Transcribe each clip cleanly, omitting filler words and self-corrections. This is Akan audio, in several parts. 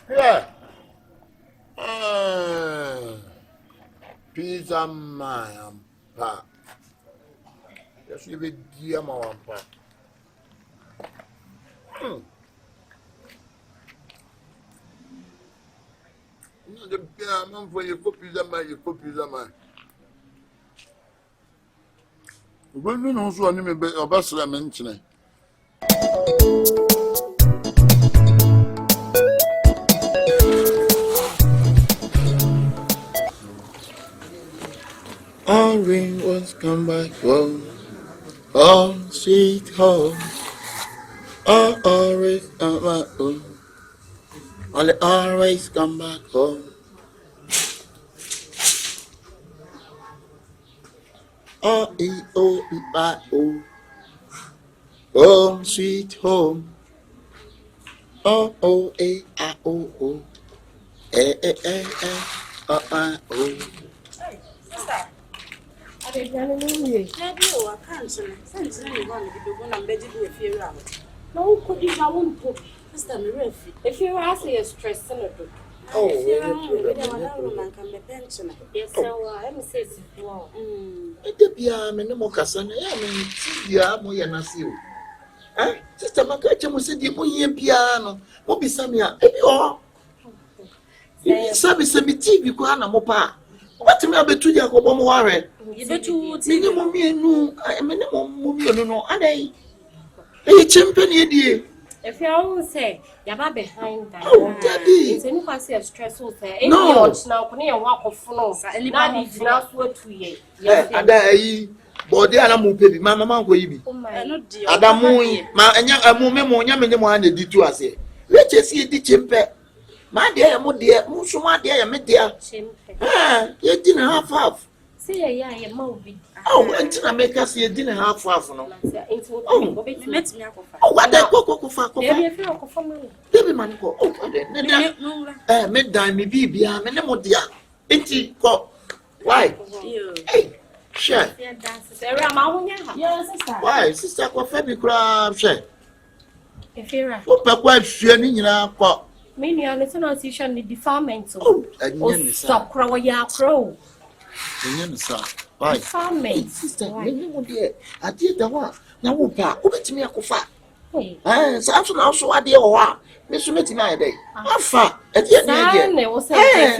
Yeah. Pizza man, pa. Yes, you be dear, my one pa. The man for your pizza man, you cook pizza man. When you know, so I need a bus mentioning. All rain was come back home, home sweet home. Always come back home. Always come back home. O-E-O-E-I-O. Home sweet home. O-O-A-I-O-O. E-E-E-E-I-O. I didn't know you. I can't say. Since you want to be one and better do a few hours. No, could you have one put? If you ask a stress senator. Oh, yes, so I'm saying, wow. It be a minimocasan, I mean, yeah, Moyanasio. Eh, Sister Macacha said, you put piano, what be some year, oh. Service a TV, Kuana Mopa. What me be to Jacob Warren? You bet you minimum, no, I minimum movie, no, and a champion idea. If you all say, you're behind that. Oh, Daddy. It's any fancy of stressful say. No. Now, can you walk of floors? And now it's not what 2 years. And I body and a movie, my mamma will be. Adamu, my and young a moment, Yaman, the D2 I say. Let's just see the chimpe. My dear, my dear, Musuma, dear, my dear. Ah, you didn't half. Say, yeah, you're moving. Oh, until I make us see a dinner half. No. Oh, What the cocoa for? Baby man, oh, midday, me be a minimum dear. Ain't he? Why? Hey, share. Why, sister, what family crab share? If you're a wife, shooting in our pot. Many are little notation the defilement. Oh, and stop crow, ya crow. Why? Defilement, Sister, dear. I did the one. Now, open me a coffee. So also I dear or Miss Mitty my day. How far? At the end, there was a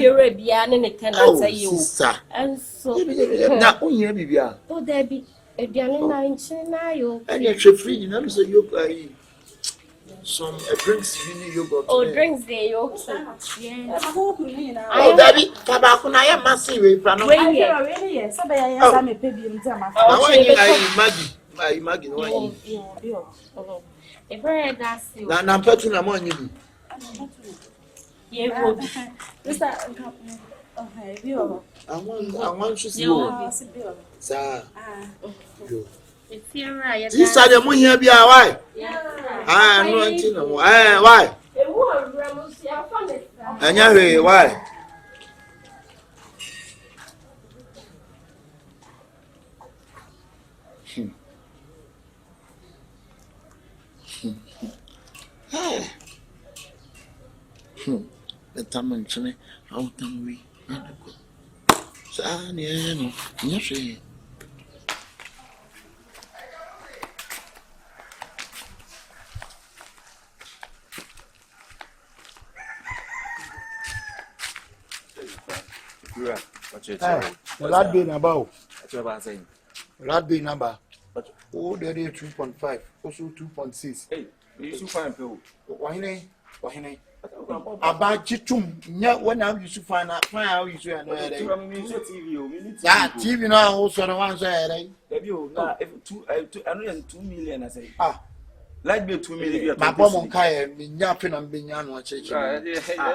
Arabian and a tenant say you, and so now, oh, yeah, baby. Oh, there be a Diana 19 now. And you're free, you know, so you play some drinks, yogurt. Oh, drinks there, okay. Yes. Oh, baby, tobacco, I am massive. Really, yes. I'm a baby in Tama. I imagine why. If I ask you, I'm putting a money. Yeah, I want to see you, sir. If you're right, this are the money here be why? I know why? And you why? The time and Chile, how can we? Sir, yes, That being about. That's what I'm saying. That being about. Oh, there is 2.5, also 2.6. Hey, you should find people. Why? About Chitum, when I used to find out how you say, that TV now also the ones I had. If 2 million, I say, like me 2 million. My bomb on Kaya, Yapping and Binyan, watch it. I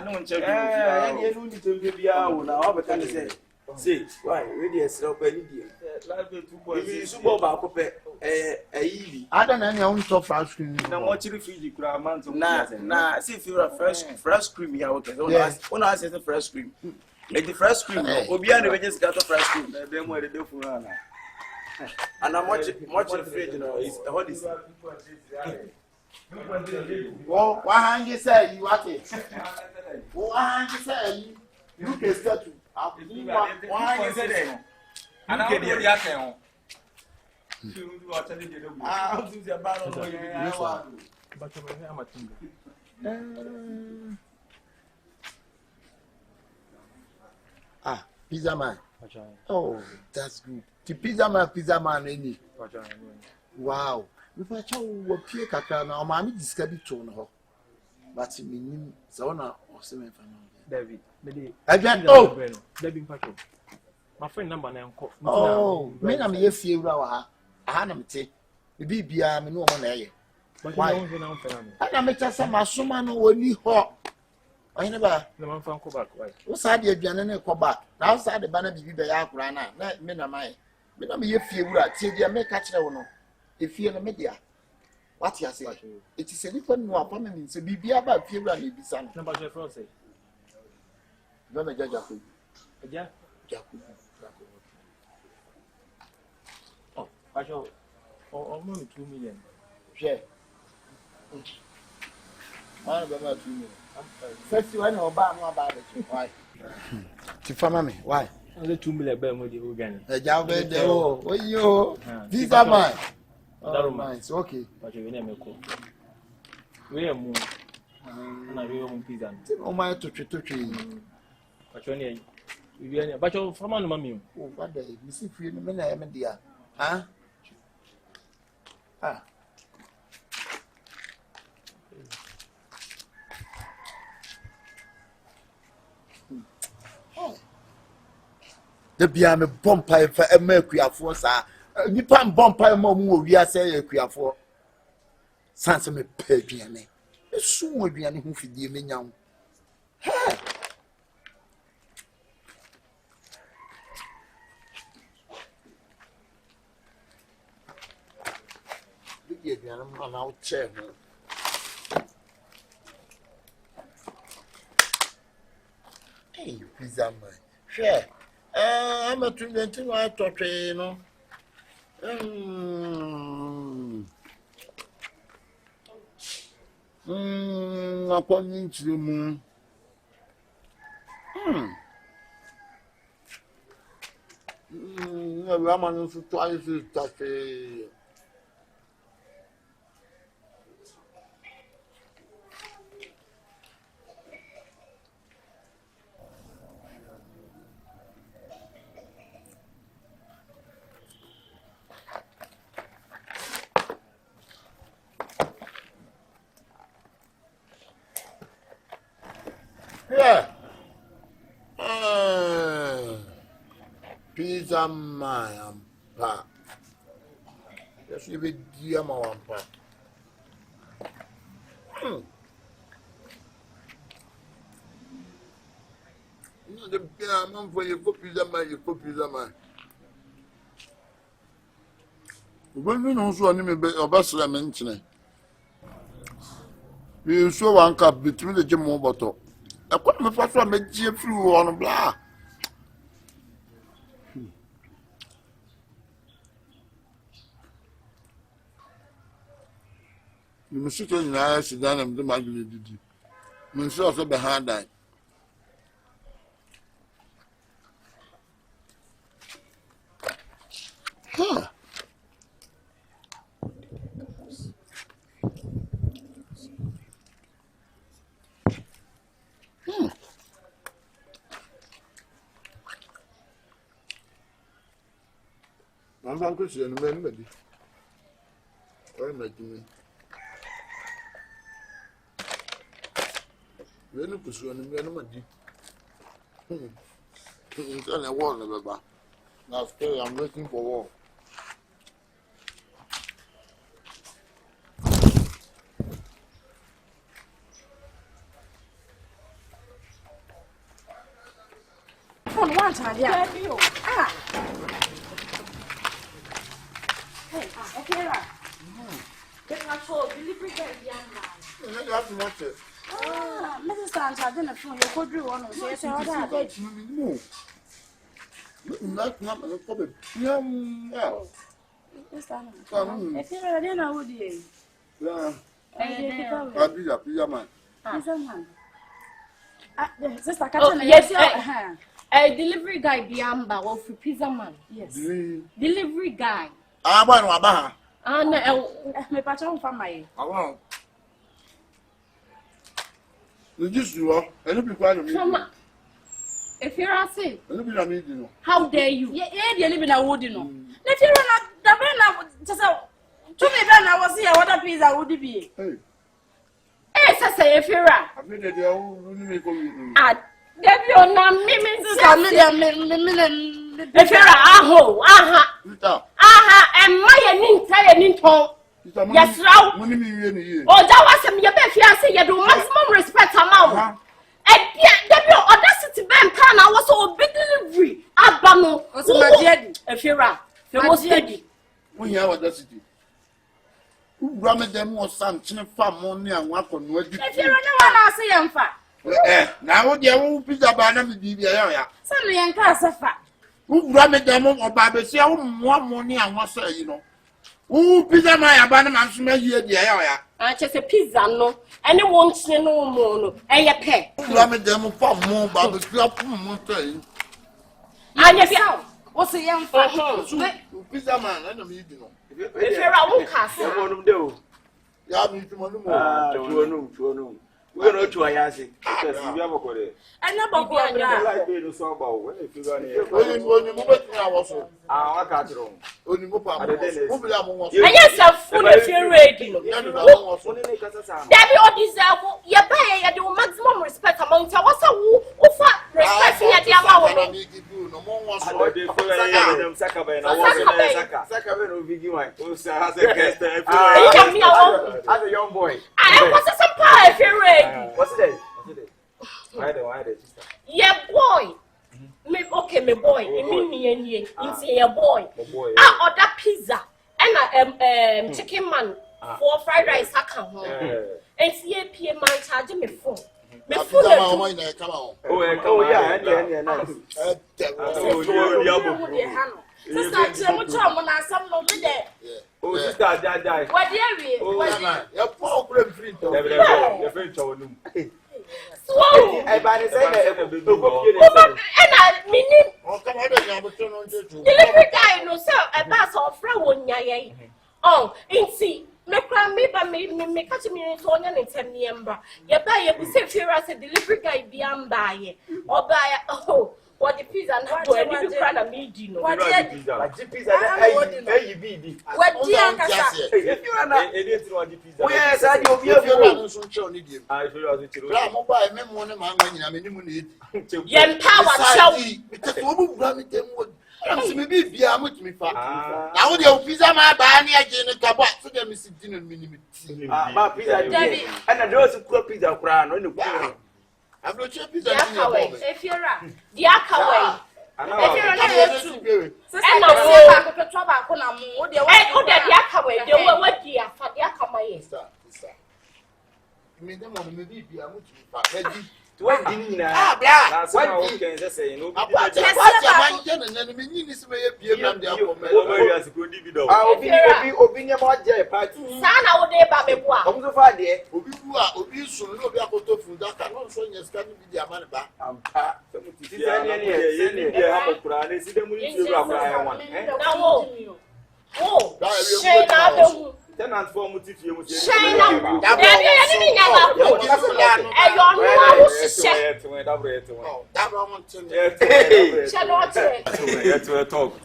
don't check. I don't need to be out now, but can say. See, why? Really, it's not very dear. I don't know your own top fresh cream. Now, what you feel you grab man to nah, see if you're a fresh cream, you out. When I say the fresh cream, like the fresh cream, Obiana just got the fresh cream, then what they do for her. And I'm watching the fridge, you know, it's what is well, why hang you say you want it? Why say you can start to? Why is it? And I don't know the account. Pizza man. Oh, that's good. The pizza man, any. Wow. If I tell you Pierre Cacana, or mammy discovered to her. But me, Zona or Semen David, again. Oh, David Patrol. My friend number name. Oh, men, I'm here, few hour. I had them take the BBM, no one air. But why? I make some man who only hot. I never. The man from Quebec. What's that? You're going to come back. Now, outside the banner, be the Agrana, not men of mine. But I'm here, few hours. Till you make catch no. If you're in the media, what you say? It is a different no appointment. So be about few hours, be son. Number your friend say. Don't a judge of you. Yeah. Oh, I shall. Almost 2 million. Share. One about 2 million. First, you know about it. Why? To farm me. Why? Only 2 million bear with the organ. A job there. Oh, you. These are mine. Oh, mine. Okay. But you never call. We are more. And I will pizza. Oh, my to tree. But you need. But you're from on mammy. Oh, what day? You see, for you, I'm dear. Huh? Ah. The Biam bumpire for a mercury for sir. You can't bumpire more we are saying a for Sansa me perdiane. A soon would be any who feed you young. Hey. I'm out chair. Hey, pizza man. Share. I'm a 21 to train. Upon into the moon. Raman for twice is tough. Yeah. Pizza man, pa. Just leave it dear, my one pa. No, the man for your pizza man, your pizza man. When you know, so I need a bus mentioning. You saw one cup between the gym bottle. I couldn't first one make you through on a blah. You must sit in the eyes, sit down and do my duty. Monsieur also behind that. Huh. I'm not going to remember it. Where am I doing? We're not pursuing the enemy. It's only a war, never. Now, I'm waiting for war. One time, yeah. Ah. Hey, okay, right. Get my phone, delivery guy, young man. You have to watch it. Ah, Mrs. Santa, I didn't phone you. Could you want to say so? That not a problem. Yeah. If you're ready, I would you. Yeah. I'll be a man. He's a man. Sister, yes, a delivery guy Biamba or for pizza man. Yes. Delivery guy. Abaha. And me patron for my. Awa. You just do what? I don't be quite a minute. If you're asking, how dare you? Yeah, you live in a wood, you know. If you're not the man, just to me, then I was here. What a pizza would be? Hey, say if you're I mean, they are only making Debbie, you're not me, if you're and my entire yes, Rao. Oh, that was a mere fiancé, you do maximum respect amount. And Debbie, audacity bank can I was so big delivery. Abano, if you're ready. We have audacity. Grammar them was something far money and one for no. If you're no one, I'll say I'm fat. Now, they won't be the banner with the area. Suddenly, and Casa. Who grammar them or Babby, one money and one say, you know. Who pizza my abandonment smell here, the area? I just a pizza, no. Anyone say no more, and your pay. Grammar them for more Babby, club, monster. And yourself. What's a young pizza man? I don't need to know. If you're a woman, I want to do. You have me to know. We are not too ayazi. Because we have a code. I never go like being so about when if you got here. When you move it, I was I can't wrong. When you move out, yes, I'm full if you're ready. Debbie, or deserve your pay at the maximum respect among us. What's a woo for respect at the amount? No more was Sakaben. I was Sakaben begin my as a young boy. I was some pie if you're ready. What's it? Why the yeah, boy. Me okay, me boy. Me it's a boy. Ah, order pizza and chicken man for fried rice. I can home. And see a PM man charging me phone. Me phone. Oh yeah, Sister, I'm some no be there. Oh, sister, die. What do you mean? Your poor friend, your friend, so I buy the and I mean, delivery guy, no, sir, and that's all from 1 year. Oh, in see, make me by me catch me in Sonia and 10 years. You buy a say, fear as a delivery guy beyond buy or buy oh. What the pizza and how do I need to cry a meeting? What the pizza? What do if you are not idiot to the pizza? Yes, I do. I I'm not sure if you're the Akaway. If you're not and I will trouble. Oh, the Akaway, they were what dear for the Akaway. You mean them on the baby? I'm with you. What did you know? That's what I can just say. No, I'm not just and then the minister may appear. I'll be opinion about Jay Party. Sana would ever be one. I'm so far there. Obi soon no be akoto fun that can not so yes can be their man back. I'm tenant for motive you shine up.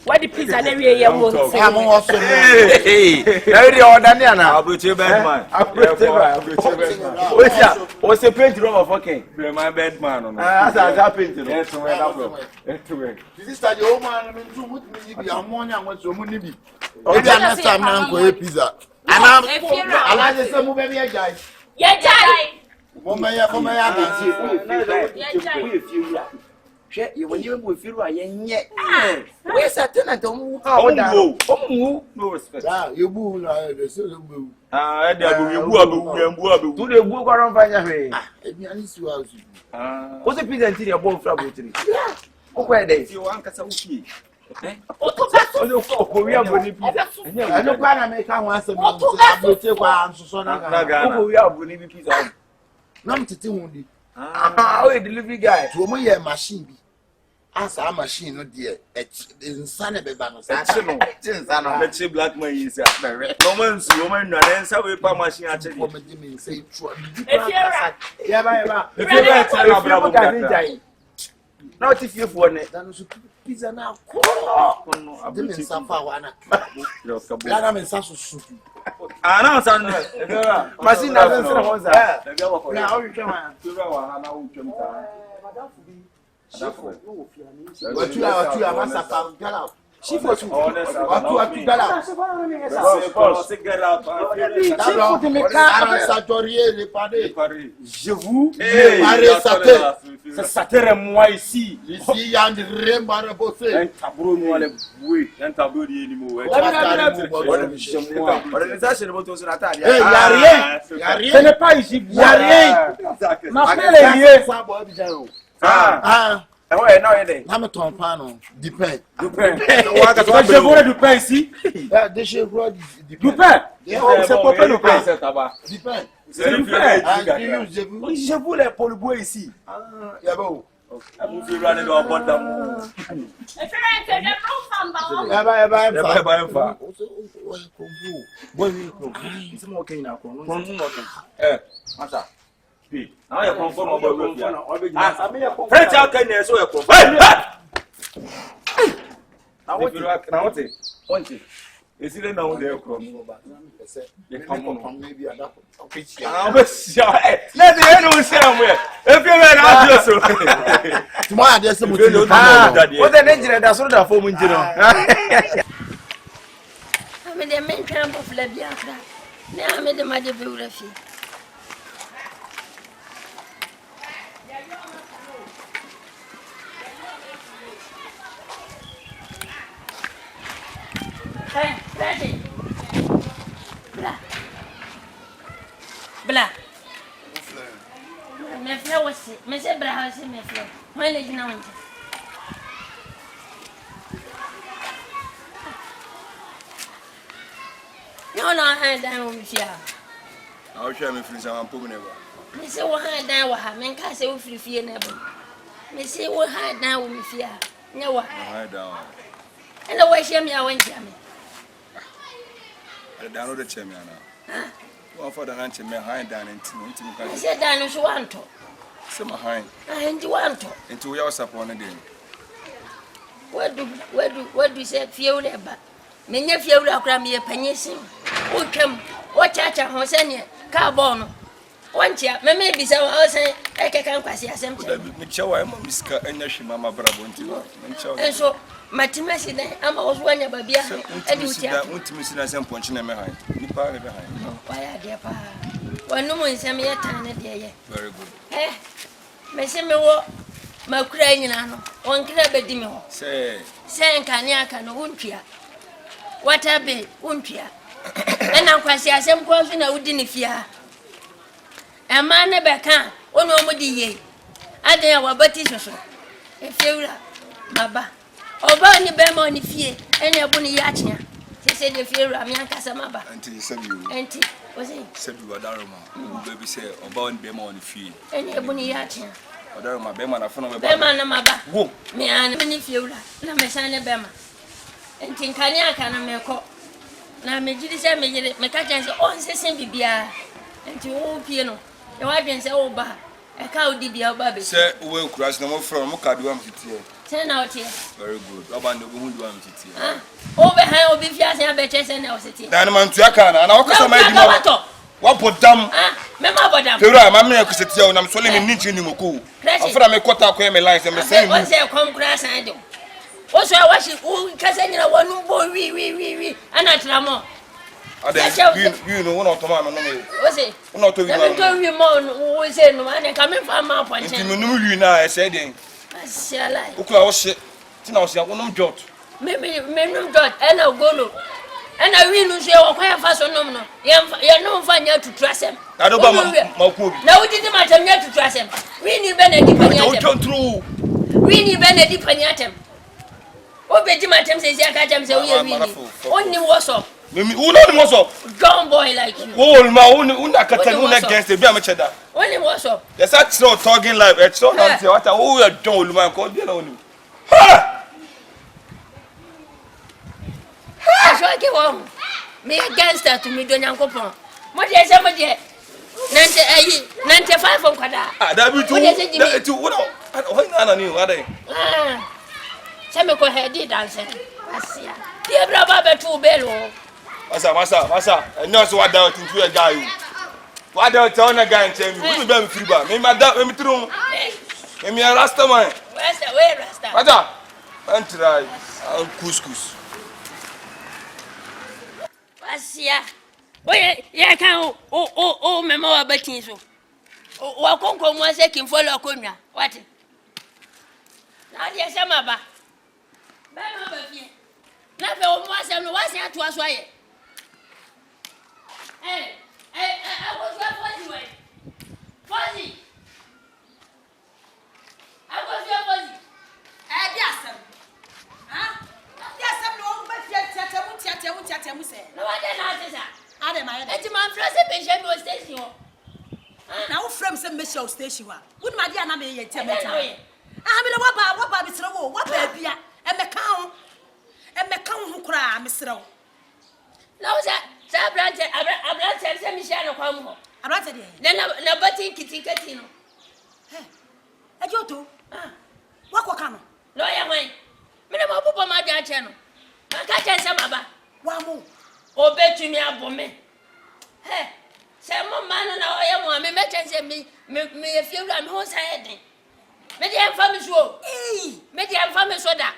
What the pizza area wants. What's a paint room of okay? My bed man. As I painted. This is the old man with me. I'm one and what's your money. Oh, that's time now for a pizza. And I'm just a movie guy. Yeah, Jai. When you will feel right, yet. Where's that tenant? Oh, no respect. You boo, the silver boo. To the book around Vanya. What's a pizza until you're both trouble to me? Where they see one Casauki. I don't want to make one answer. We are pizza. Not to do Oh, a delivery guy. To my machine be. As a machine, no dear. Son of a banner. Let's say black man is no man's woman, and then so we pa machine actually. Woman say true. Not if you for it. Pizza now. Didn't suffer one. I'm in Sasso. I know, son. Machine doesn't say now you come what you are, master, get out. She was get out. Je vous c'est satere moi ici. Ici, and the rainbow bossé. Un tableau moi le oui, un tableau de niveau. Organisation de moto sur la table. Il y a rien. Ce n'est pas ici. Il y a rien. M'appelle lié. Ouais, non, il est. Hamilton Pano, du pain. Du pain. Je voulais du pain ici. Des chevaux du pain. C'est pour faire du pain, c'est tabac. Du pain. C'est du pain. Je voulais pour le bois ici. Il y a beau. Vous voulez aller dans le bon d'amour. Now you confirm about French how can you so you confirm? Now what it? Is it now there come? You come on maybe that. Let the anyone say somewhere. If you were not just tomorrow there's some what the engine that's what that form engine. I mean the main camp of Libya. Now I made the mother biography. Hey, ready? Blah. Blah. My flower was it. Mr. Blah, my flower. My lady now. No, I had down with you. I'll share my friends and put me never. Mr. What had down with her, men can't say if you fear never. Mr. What had down with fear. No, I down. And the way she me, I went to me. I down the chairman now. One for the lunch and me high down into I said, down if you want to. Some high. I want to. Into your support again. What do you say? Feel about? Many of you are cramming a penny sim. Who come? What church of Hosenia? Carbon. One chair, maybe so I'll say, I can't pass your assembly. Mitchell, I'm a Miska and Yashima Brabonti. And so, my Timothy, I'm always one of a beer. And you want to miss some punching behind. You park behind. Why, dear pa? Well, no one is a mere tiny day. Very good. Eh? Messimo, my crying, one crab a demo. Say, Canyaka, no Umpia. What a bit, Umpia. And I'm quite some question I wouldn't fear. A man never can, oh no, Modi. I dare what but is so. If you are, Baba. Obani bema ni fie ene abuni yachia se se de fie ra mianka samaba anti sabi you anti was it sabi wadaroma baby say obani bema ni fie ene abuni yachia wadaroma bema na fono bema na maba wo me an ni fie ra na me sane bema anti nkani aka na meko na me jidi se me yire me ka jan se on se sen bibia anti wo pie no e wa dwen se wo ba e ka odi bia wo ba be se wo kurash na mo from mo kadu am titie. Very good. Oba no go hundu am titi. Over ha obi fiase abeche se na ositi. Dan man tuaka na wo kasa mai di ma. Wa bodam. Me ma bodam. Peru ma me akuseti o na me so le ni nchi ni moko. Afra me kota ko me line se me say. O se kom kura san de. O so wa shi o kasa nyina wonu bo wi ana tra mo. You know one of the man no me. O se. One of the man. Me to wi mo o se no ane ka me fa ma ponche. Nti me no wi na e se den. Asialai. Ukura wo hye. Ti na wo se wonum jot. Me num jot ena golo. Ena wi nu so e wo kwa fa so num no. Ye no fa nya tutu asem. Ado ba ma ku obi. Na wudi di matam nya tutu asem. Wi ni be na di pani atem. Don't true. Wi ni be na di pani atem. O be di matam se aka jam se wo ye wi ni. Onni wo so. Mimi, who know the most of? Dumb boy like you. Oh, my own Akatan, who against the Biam Cheddar. When it was up. There's such no talking like it's so not what I owe a don't man called you know. Ha! I shall give home. Me against that to me, don't you go on? What is somebody? 95 from Kada. Ah, that be too. What? I don't know what they. Some of her did answer. I see. Dear brother, 2 bello. Massa, and not what down to a guy. Why don't tell a guy and tell me? Who's been free bar? Maybe my dad, maybe through. Maybe a Rasta man. Where's the way, Rasta? Mother, and try couscous. I see. Wait, yeah, can memoir betting so. What come one second for Loconia? What? Now, yes, I'm about. Never was and was here to us. Hey, I was your fuzzy. Fuzzy. I was your fuzzy. Yes, huh? Yes, I'm no, but yet, no, I didn't answer. I didn't mind. It's my first station. Now, from some Michelle station, would my dear Nami tell me? I mean, what about Mr. Wo? What baby? And the count who cry, Mr. O. No, that branch, I'm not telling Michelle Homo. I'm not saying. Then nobody kitty catino. I go to. What come? Lawyer, wait. Minimum papa, my dear channel. I can't tell some about. Wamu. Oh, bet you me up for me. Hey, some man and I am me, me a few and who's heading. Medium family show. Medium family soda.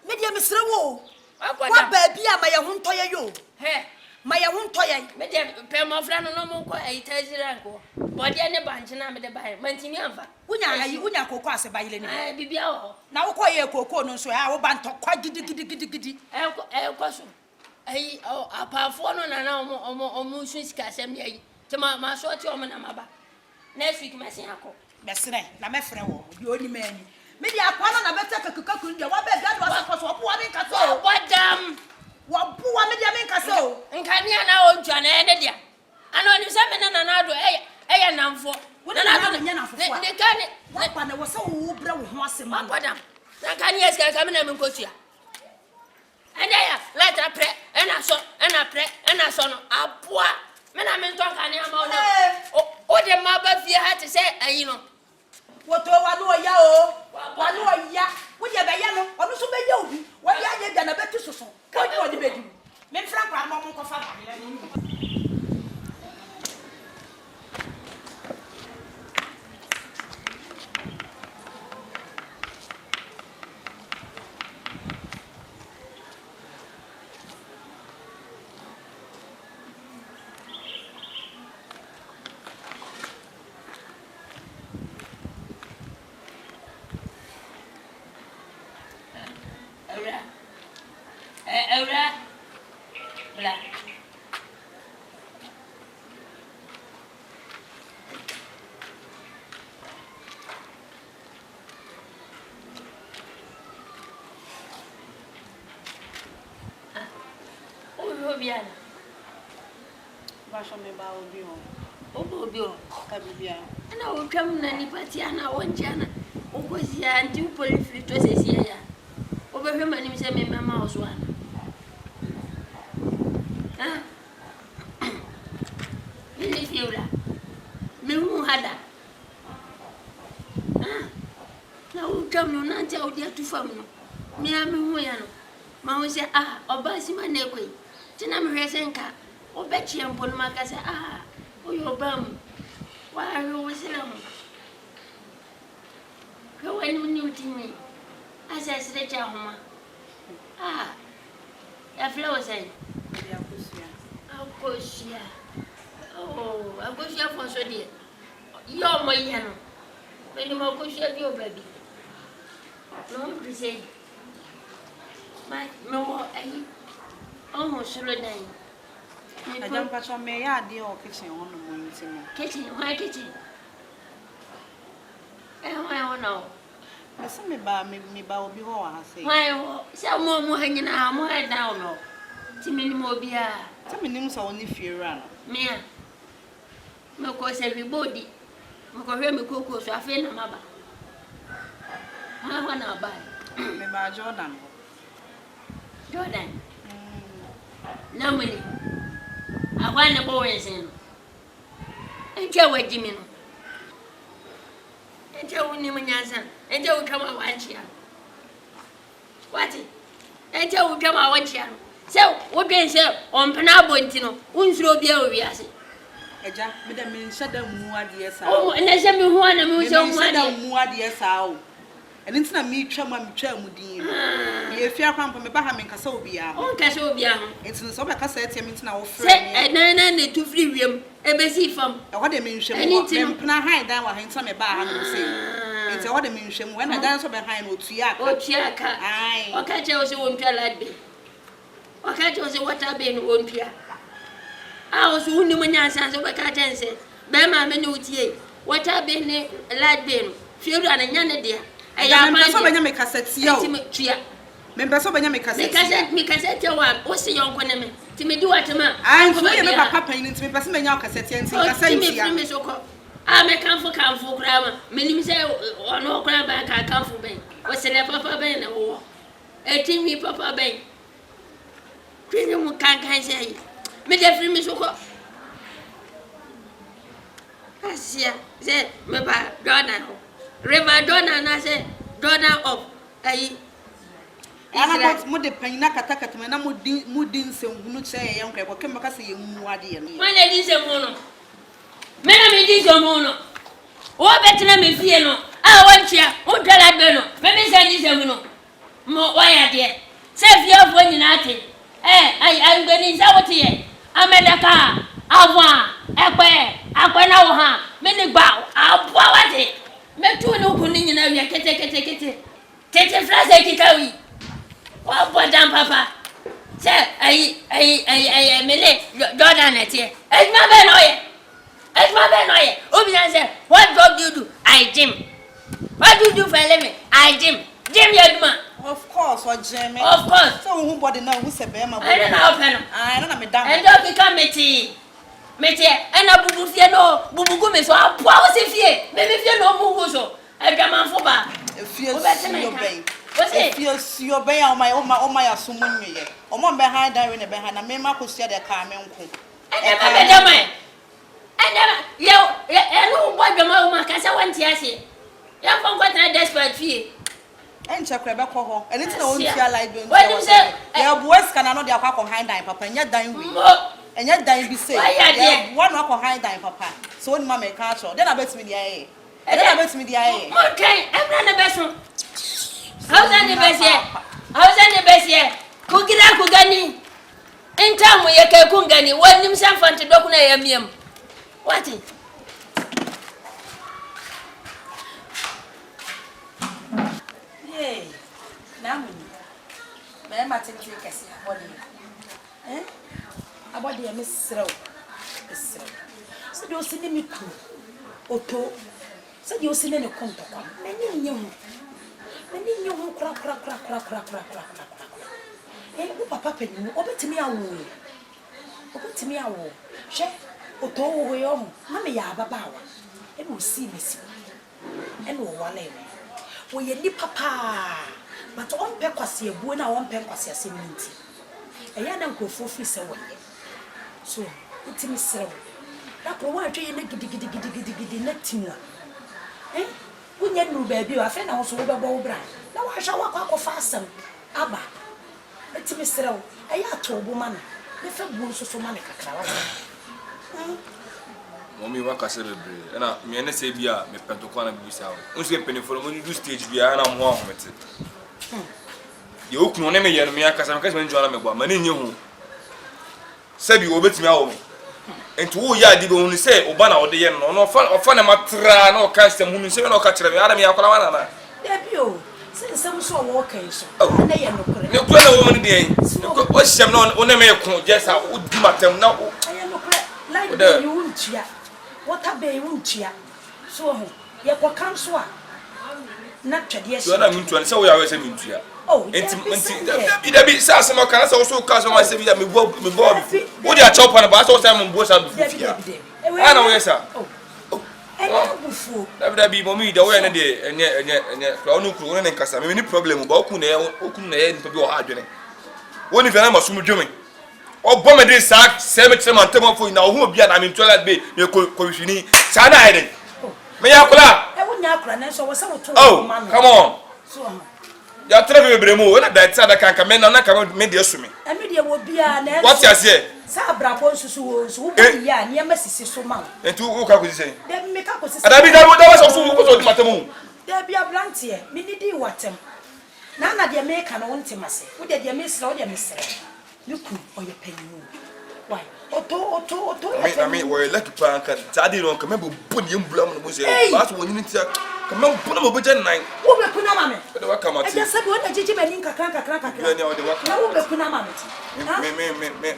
Medium Mr. Wo. What baby am I won't toy you? Hey, my won't toy. Medium Pemofran no more quite a Tazranko. But the other bunch and I'm the buy, Mantinava. Unya cocoa by Lenny. I be now quite a cocoa, no, so I will ban to quite giddy. El Cosso. A powerful and almost Cassam, to my short woman, Amaba. Next week, my uncle. That's right, I'm a friend, you only man. Maybe I can't have better cocoon. What bad was a one in Casso? What damn? What poor medium in Casso? And can you now, John, and Edia? I know you summon another a number for. What another they can it. What one was so brown, was a man, madam. Now can you ask a coming and go here? And there, let her pray, and I saw, and I pray, and I saw a poor. Men I'm in talk and I'm on. Oh, the mother fear had to say, you know. What do I know? Yao, what do I ya? Would you be yellow? Or so be you? What are you done a better so? Come on, the baby. Men Frank, I'm not going Awura. Blah. Oh, bien. Basho me ba obi o. Obi o. Ka bibia. Na o twam na ni party ana o ntia na. O kosi ya anti police to sesi ya. O be hwema ni se me mama o so ana. Ah. Ni fiura. Me hu hada. Ah. Na o twam no na ntia o dia tu fam no. Me a me hu ya no. Ma ho se oba si ma na ekoi. Tina me hwese nka. O bechi ampo no makase o yo bam. Wa ro se na ho. Ko wani ni utimi. Asa sire cha homa. Ya flower say. Ya kusia. Akosia. Oh, akosia for so dia. Yo mo ya no. Beni mo akosia bi o baby. No be say. No, I almost sure then. I don't patch on me ya di o kitchen on mo ntimo. Kitchen, why kitchen? Why no? Mese me ba obi ho wa ha say. Why, say mo hanging na mo head down no. Timini Mobia. Tell me names on if you run. Mea. No cause everybody. Moko cocoa so I feel na maba. Ha wana ba. Me ba Jordan. Jordan. Na money. I want to go and say. Enja wa Jimmy no. Enja woni munyansa. Enja wo twama wanchia. What? Enja wo twama wanchia. So, wo ben say on pena bonti no. Unsuro bia wo wiase. Eja, me da me shada mu ade sa. Oh, na se me hu ana me so mu ade. Mu ade sa o. Eni ntina me twa mu din. Ye fia kwampa me ba ha me nkasa obia. On kasa obia ho. Ntina so be kasa etia me ntina wo frɛ me. Se na tu free wiem. Ebesi fam. E ho de me nhwɛ mu. Me pena han dan wa hen sa me ba ha no sei. Nti e ho de me nhwɛ mu. When na dan so be han no otua aka. Otua aka. Ai. O ka che o se wo ntwa ladbe. O ka che o se water be no wo ntwa. Ah, o se woni mo nyansa so be ka che nse. Be ma me ne utie. Water be ne ladbe no. Firu ana nya ne de. Aya ma so benya me kaseti o. Nti me tua. Me mbe so benya me kaseti. Me kaseti wa o se yonko ne me. Ti me di watema. Ah, nti me papa pan nti me pese benya kaseti nti kaseti ya. Ti me so ko. Ah, me kanfo kra ma. Me nim se ono kra ba ka kanfo ben. O se le papa ben na wo. Eti mi papa ben. Twi mu kan se. Me de free me so ko. Asia, se me ba Jordan. River Jordan na se Jordan of ayi. Ana mo de pan na kata me na mo din se hunu che ye yankwa ko kemba ka se ye mu ade ye no. Man e din se mu no. Me na me din se mu no. O betina me fie no. Ah wantia, o dwala be no. Me se din se mu no. Mo wa ya de. Se fie ofo nyina ate. Ai ngani sa wote ye. Amedaka, avwa, ekwe na wo ha. Me ni gba, abwa wate. Me tu no kuni nyina wi kete. Tete phrase kitawi. Wa bodan papa. Se ai mele Jordan etie. Ejma be no ye. Obi say, what job do you do? I gym. What do you do for a living? I gym. Gym yaduma. Of course, or Jamie. Of course. So who body now who say be ma. I don't know pen. I don't know me down. And don't become meti. And a bubu fie no, bubu go me so a poa wo se fie. Me fie no mu go so. E dwaman fo ba. E fie your bay. E fie your bay o my asumu nwe. O mo be han dan we ne be han na me ma ko sia de ka me nko. E be dama. Yo, no boy dama o ma ka se wanti ase. Ya fon kwata desperate fie. Enche kra be ko ho. Anything na won fia like be. What you say? Ya boys can no de akwa han dan papa nya dan we. Enya dan bi say. Ya one akwa han dan papa. So oni ma me ka cho. Then abet me dia e. Then abet me dia e. Okay, every na beso. How's any best here? Kugira kugani. Entamu yeke kungani. Wani mshamfanti doku na yamiem. What is? Hey, namu. Me ma tinti kesi body. Abodi ya misro. So do sini mi ku. Oto. So do sini ne konto kwa. Meni nyamu. Meni nyamu kra. O papa penyu, obetimi awo. Hwe, oto wo yo mu. Na me ya babawa. E mo si mesi. E no wale we. Wo ye ni papa. But on pe kwase ebuo na on pe kwase aseminti. Eya na nkofo fi se wo. So, utimi serewo. Da ko wa atwe ye na gidi na timwa. Unya nu baabi o afa na ho so wo bebo wo bra. Na wa hwa wa kwa fa asam. Aba. Utimi serewo. Eya to obo ma na. Me fa bu so ma ne kakra wa. Mommy waka se bebre. Na me ne se bia me pentokwa na bibisa wo. Unse penifo mo do stage bia na mo ahomete. Ye okunu ne me ye no me akasa me kasa me njwana me gba ma ne nye hu. Sabi obetimi awo me. Enti wo ya di be hunu se oba na ode ye no no ofa na matra na o ka sem hunu se na o ka kire me ara me yakola wana na. Debio, se sem so wo kan so. Na ye no kure. Ne kure na wo ni de. O hyem na o ne me ko jesa o di matam na o. Aye no kure. Like the you wuntia. What a be wuntia. So ho, ye kwa kan so a. Not tradition. So I'm into and so we are always into ya. Oh, Inti sasa mo kana so so ka so ma se bi me bo wo dia chop na ba so time mo sa before fia ana we sa da bi mo mi da we na de enye kro no kro ne nkasa me ni problem ba okun na ye nto bi o ha adwene woni fe na ma so mu dwome o bo me de sa se me tire man temo fo na o hu obi na me toilet be me ko hwini sa na ide me ya kula wonya akra na so wo se wo to ma no come on so ya trebe bebremu we na da tsa da kan me na ka me de asumi eme de wo bia na what you say sa brabo nsusu wo so wo bi ya ne ma sisi so ma entu wo ka ko say de me ka ko sisi ada bi da wa so wo ko so di matemu de bia blantie me ni di watem na de me ka no wontemase wo de me sra wo de me sra nuku oye panyimu why oto I mean we like pan ka tadi no ka me bo ni mbulam no bo say ba so woni ntia ka me bo na mo bo jan nan wo be kuna mame de wa ka mati e se bo na jiji mani kakra ni o de wa na wo be kuna mame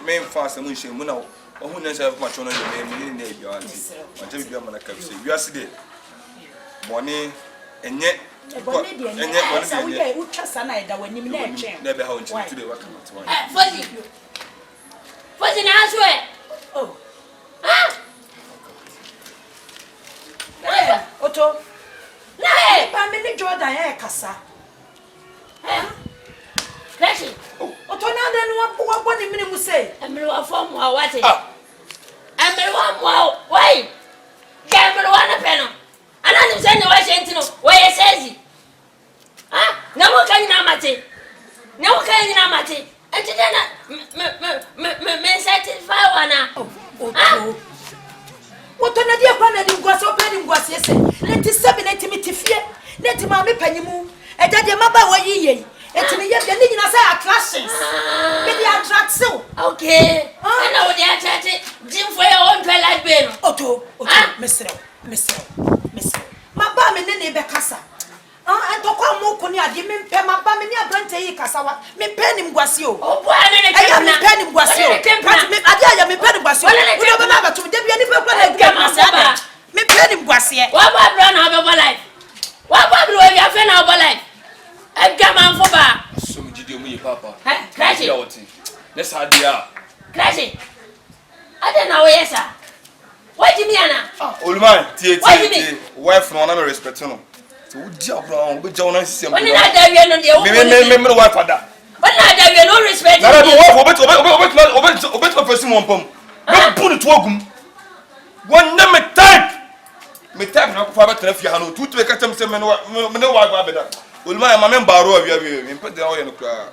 me fast mo nche mo na o hu na say ma chono de me ni bia anti o je bia ma na ka say wi ase de boni enye boni de enye sa wo ye utwa sa na eda wani na etwe na be ha o nche to de wa ka mati wa Fozi na aswe. Oh. Ah. Oto. Na pa me ni Jordan e kasa. Crash. Oto na de no wa boni mini mu say. Emre wa form wa wate. Emre wa mo wai. Emre wa na peno. Ana ni se ni wa shenti no. Wa ye sezi. Ah, na mo kan na mate. Na mo kan na mate. Enti na me satisfy wana. Woto na dia kwa na di ngwase opani ngwase ese. Neti 7 neti mitifie. Neti ma me panyimu. Eja de maba wa yiye. Eti me ye bia ni nyina say attractions. Me di attract so. Okay. Ana wo di attract jim for your own twilight be no. Oto, mesrew. Maba me ne be kasa. Entokwa mo ko ni ade me mpe maba me ni abrante yi kasawa me mpe ni ngwase o bo ane ne kemna me mpe ni ngwase o me ade aya me mpe ni ngwase o wo do na batum de bia ni pe kwa na ngwase ade me mpe ni ngwase wa ba bra na be life wa ba bra we afa na be life ega man fo ba so mi jide mu ye papa crash ya woti let's had dia crash ade na we yesa wa jimi ana olman tie wife no na me respect no so udi abro be jaw na sisi am oni na da wie no de wo me wife ada oni na da wie no respect na do wife obet person mo pom be put to agum one na me type na ko fa be trafia ha no tutu be ka tem se me no wife abeda olman ma me mbaro awia me pede o ye no kra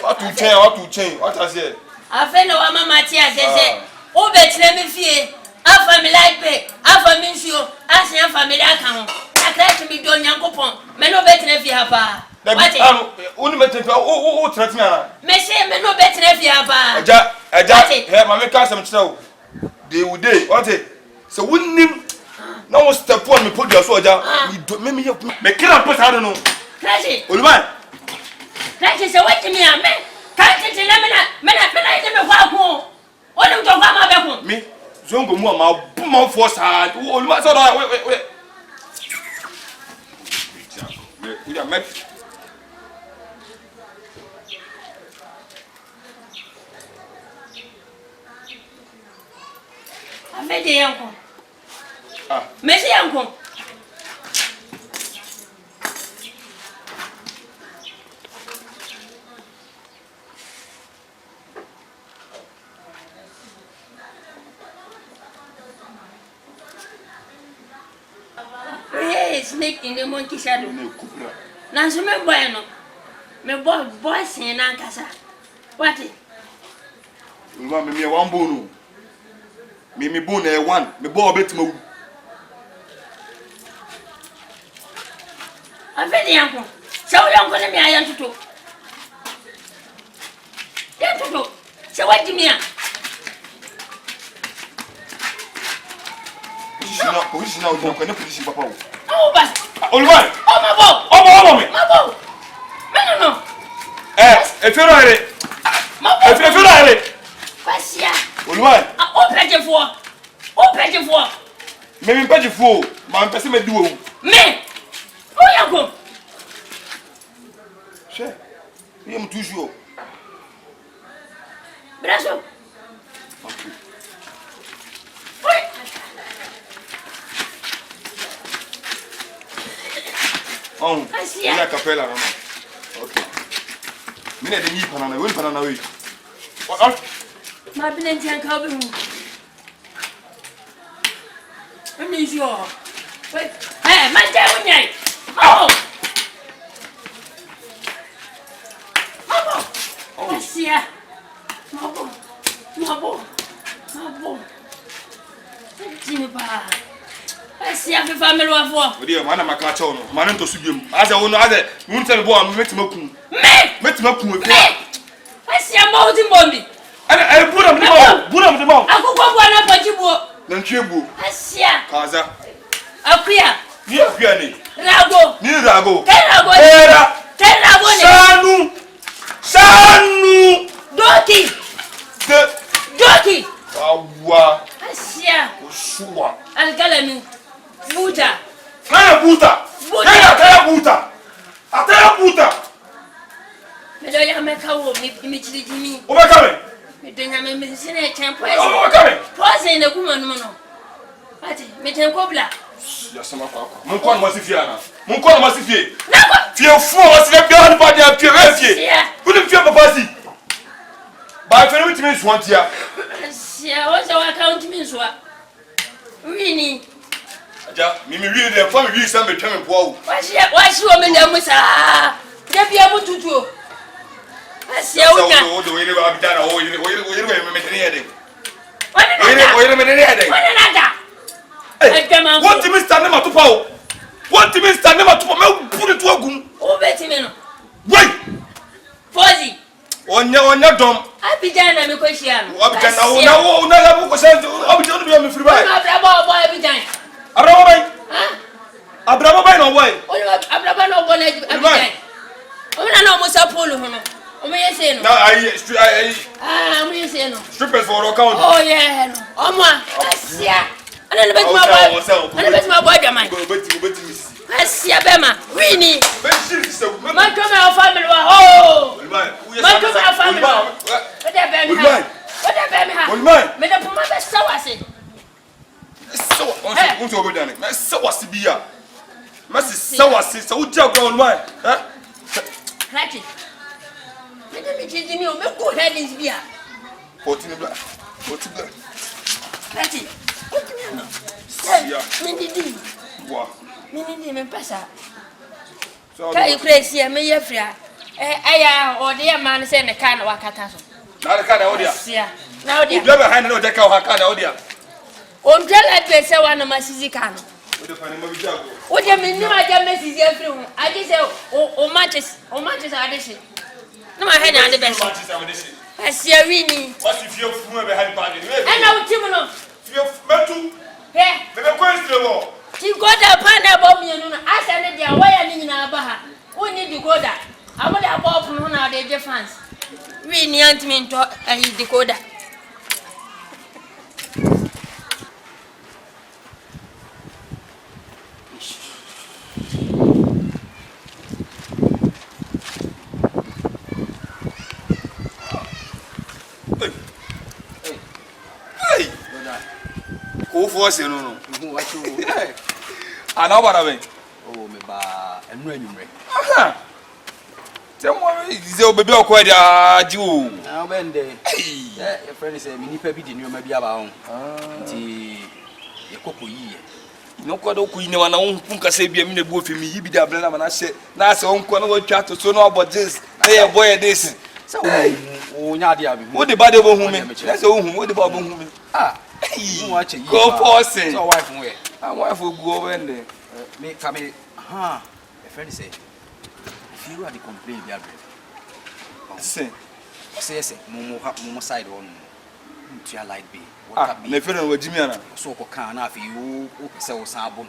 what to chain what has here afa na wa mama ti azeze o be tire me fie afa mi like be afa mi nsuo asia family aka ho akra mi do nyankopon me no betre fi ha pa what unu betre fi o threat me ana me say me no betre fi ha pa eja he ma me ka sam kire o dey we dey what so wunnim na wo step on me podi so oja me kira put ha no crazy oluman crazy say what me am me ka tete na me na ide me kwa ko onu to kwa ma be ko me zongo mu ma bu ma force ha oluman so we we are met afede yanko mesi yanko snake in the monkey shadow. Now, so me boy no, me boy saying ankasa. What it? Me one bone. Me bone one. Me boy bet me. I feel the uncle. So young for me I am to do. Yeah, to do. So what do you mean? Position now, position papa. Oh, but Olman. Oh, my boy. Oh, me. My boy. No. If you're not ready. If you're not ready. What's ya? Olman. Open for. Me pay for. Man, person me do. Me. Oh, uncle. Che. Il aime toujours. Brazo. OK. On. Il a capé là non. OK. Mine de ni panana, oui panana oui. Ma binenti an ka bi hu. Ami jo. Wait. Eh, ma je unyai. Oh. Oh. Asia. Mabo. Tini pa. Asia fe family wa fo. Odi e mana maka cha ono. Mana nto su biem. Aza wono aza, mun tell bo am metima kun. Metima kun e pia. Asia ma odi bombi. Ana buram de mo. Akoko bo na pajibo. Na ntwebu. Asia. Kaza. Akuya. Ni akuya ni. Rago. Ni rago. Rago. Rago ni. Sanu. Doki. Doki. Awa. Asia. Osuwa. Algalami. Buta. Kaya buta. Ataya buta. Medo ya meka wo mi chiri. O be kame. Medo nya me sine tempo. O be kame. Pose na kuma no. Ati me tempo bla. Ya sama kwa. Mon kwa mo sifie ana. Mon kwa mo sifie. Nako. Fie fu o sifie bia ni pa dia fie we fie. Ku ni fie papa si. Ba fe ni timi suantia. Asia, o se wa account mi so a. Wini. Aja, mimi wini de fa mi wi sa me twa me po awu. Washi o me da musa. Da bia mututu. Asia unya. O do yele ba bidana o yele me tene yede. Wani nada. What me stand ma tupa o. What me stand ma tupa me put to agum. O beti me no. Wait. Fozi. Onya dom. Abijan na me ko hia no. Abijan na la bu ko se Abijan bi me free buy. Abraba boy Abijan. Abraba bay. Ha? Abraba bay no boy. Abraba no boy Abijan. O na no mo sa polo ho no. O me yese no. Na I mo yese no. strippers for account. Oh yeah no. O mo asia. Ana le beti ma boy jamai. Beti mi. Asia bema. Wini. Beti se. Ma to me family wa ho. Ma to me family wa. What that be ha? Me da puma be sawase. So, on to obedient. Me sawase bia. Me sawase, so u dia ground man. Eh? Rati. Me da mi tiji mi o me go headings bia. 14 black. Rati. Yeah. Me didi. Wa. Me didi me pesa. Kai crazy me ye fria. Aya o de man say ne kan wakata so. Na de kan na odia. Sia. Na odia. Odia be hand na odia ka o kan na odia. O mtela be se wa na masisi kan. Odia fa ni mo bi jago. Odia me ni ma ja masisi afri hu. Ade se o matches ade se. Na ma head na ade be se. Matches ade se. Asia wini. What if you fu me be hand pa de. E na uti mo no. Fie metu. He. Me be ko istro. Ti goda pa na bo mienu no. Asa ne dia waya ni nyina ba ha. Woni di goda. Amode abọ fun ho na de je fans. We ni antimi nto ayi decoder. Hey. Ko fo se no no. Hu wa chu. Ana bara ben. Oh me ba enu anwumre. Aha. Temo ize obebi okwa dia ji o. Na obende. Your friend say me nipa bi di nyoma bi aba ho. Nti ye kokko yiye. No kwa do kuyi ne wana won punka se bia me na bu ofemi yi bi da bla na ma na hye. Na se won kwa na wo twa to so no abodges. Na ye boy this. Say wo nya ade abi. Wo de ba de bo hu me. Na se wo hu wo de ba bo hu me. Ah. Mu wa che yi. Go forcing. So wife we. Ah wife go over there. Me kame your friend say if you are the complain bi abre. Say Say mo side on. Ntia light be. Ah, na fe no wajimi ana. So ko kan na afi o pese wo san abon.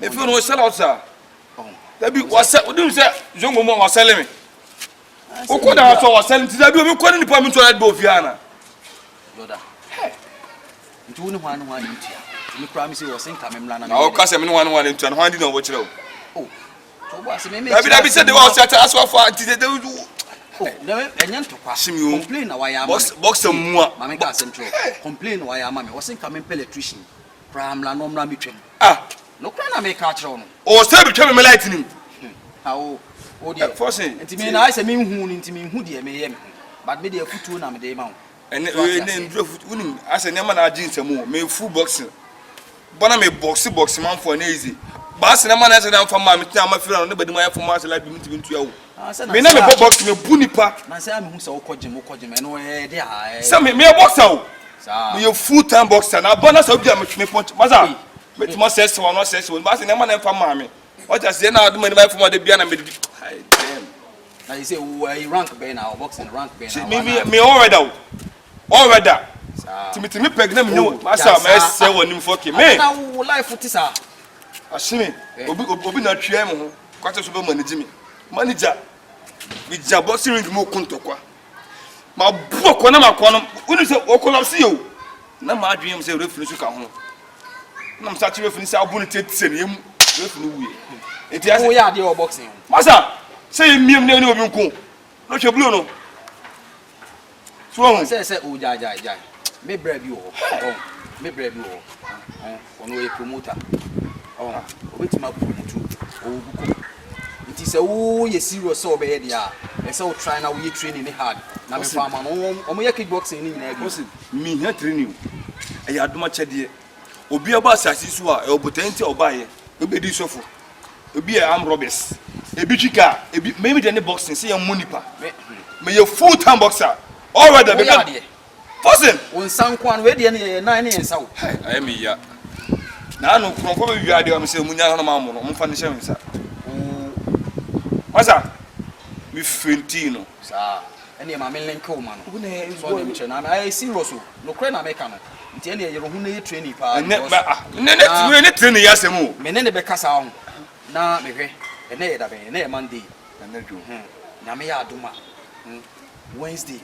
Na fe no sell out sir. Oh. Da bi wase odum se jongo mo wasele me. O ko da so wasele ti da bi o mi ko ni pa mi to red bo fi ana. Yoda. Nti wo ni hwan ni ntia. Me kra mi say wo sen ka memla na. Na o ka se me ni hwan ntia no hwan di na wo kire o. Oh. Dabi said the was at us for until they do. Complain why I'm box some more. Mamma got some trouble. Complain why I'm wasn't coming electrician. Pramla no mitrim. Ah, no crana make catch on. Or still becoming lightning. How? Oh, dear, forcing. And to me, I say, me who into me who dear may am. But me dear foot on a day mount. And then drove as a Naman agent more, may full boxing. But I may box man for an easy. Bass and a man as an for my friend, nobody my for Marshall like me to you. Me never box me a bunny pack. I say, I'm who so codgem, and where they are. Some me a boxer. Me a full time boxer. Now, bonus of them, me punch. Maza, but must say so, not say so. Bass and a man for mammy. What I say now, the money for the piano. Now you say, we rank Ben now, boxing rank Ben. Me already out. Already. To me pregnant, no, Master, may say one in for me. Now, life for this. I see me. Obi na tria mo. Kwata so be manage me. Manager. We jaboxing ring mo kontokwa. Ma bu ko na makono. Unu se o collapse yo. Na ma adwen se referee so ka ho. Na msa tire referee se abu ne tete ne yem. Referee wu. Enti ase. O ya de o boxing. Master, say miem ne obi nko. No hwe blue no. So say o ja. Me brave you. Oh, me brave you. Ono e promoter. Oh, wait my promoter. Oh, it is a you serious over here. I say try now we training hard. Na me farm man. O me kickboxing ni na bi. Me here training. E ya doma chede. Obi aba asasi so a e obotenti obaye. Obi di sofo. Obi e am robbers. Ebi chika, ebi maybe the boxing say am monipa. Me you full time boxer. Already be. Person, on Sankwan, where the 9 years out. I am here. Now, no, from you are the Monsieur Munya Mamma, on Foundation. What's up? With Fentino, sir. Any Mamma Coleman, I see Rosso, no crane Americano. Tell you who need training. Never training, yes, and more. Menene Becassa. Now, maybe, and never Monday, and then do. Namia Duma. Wednesday.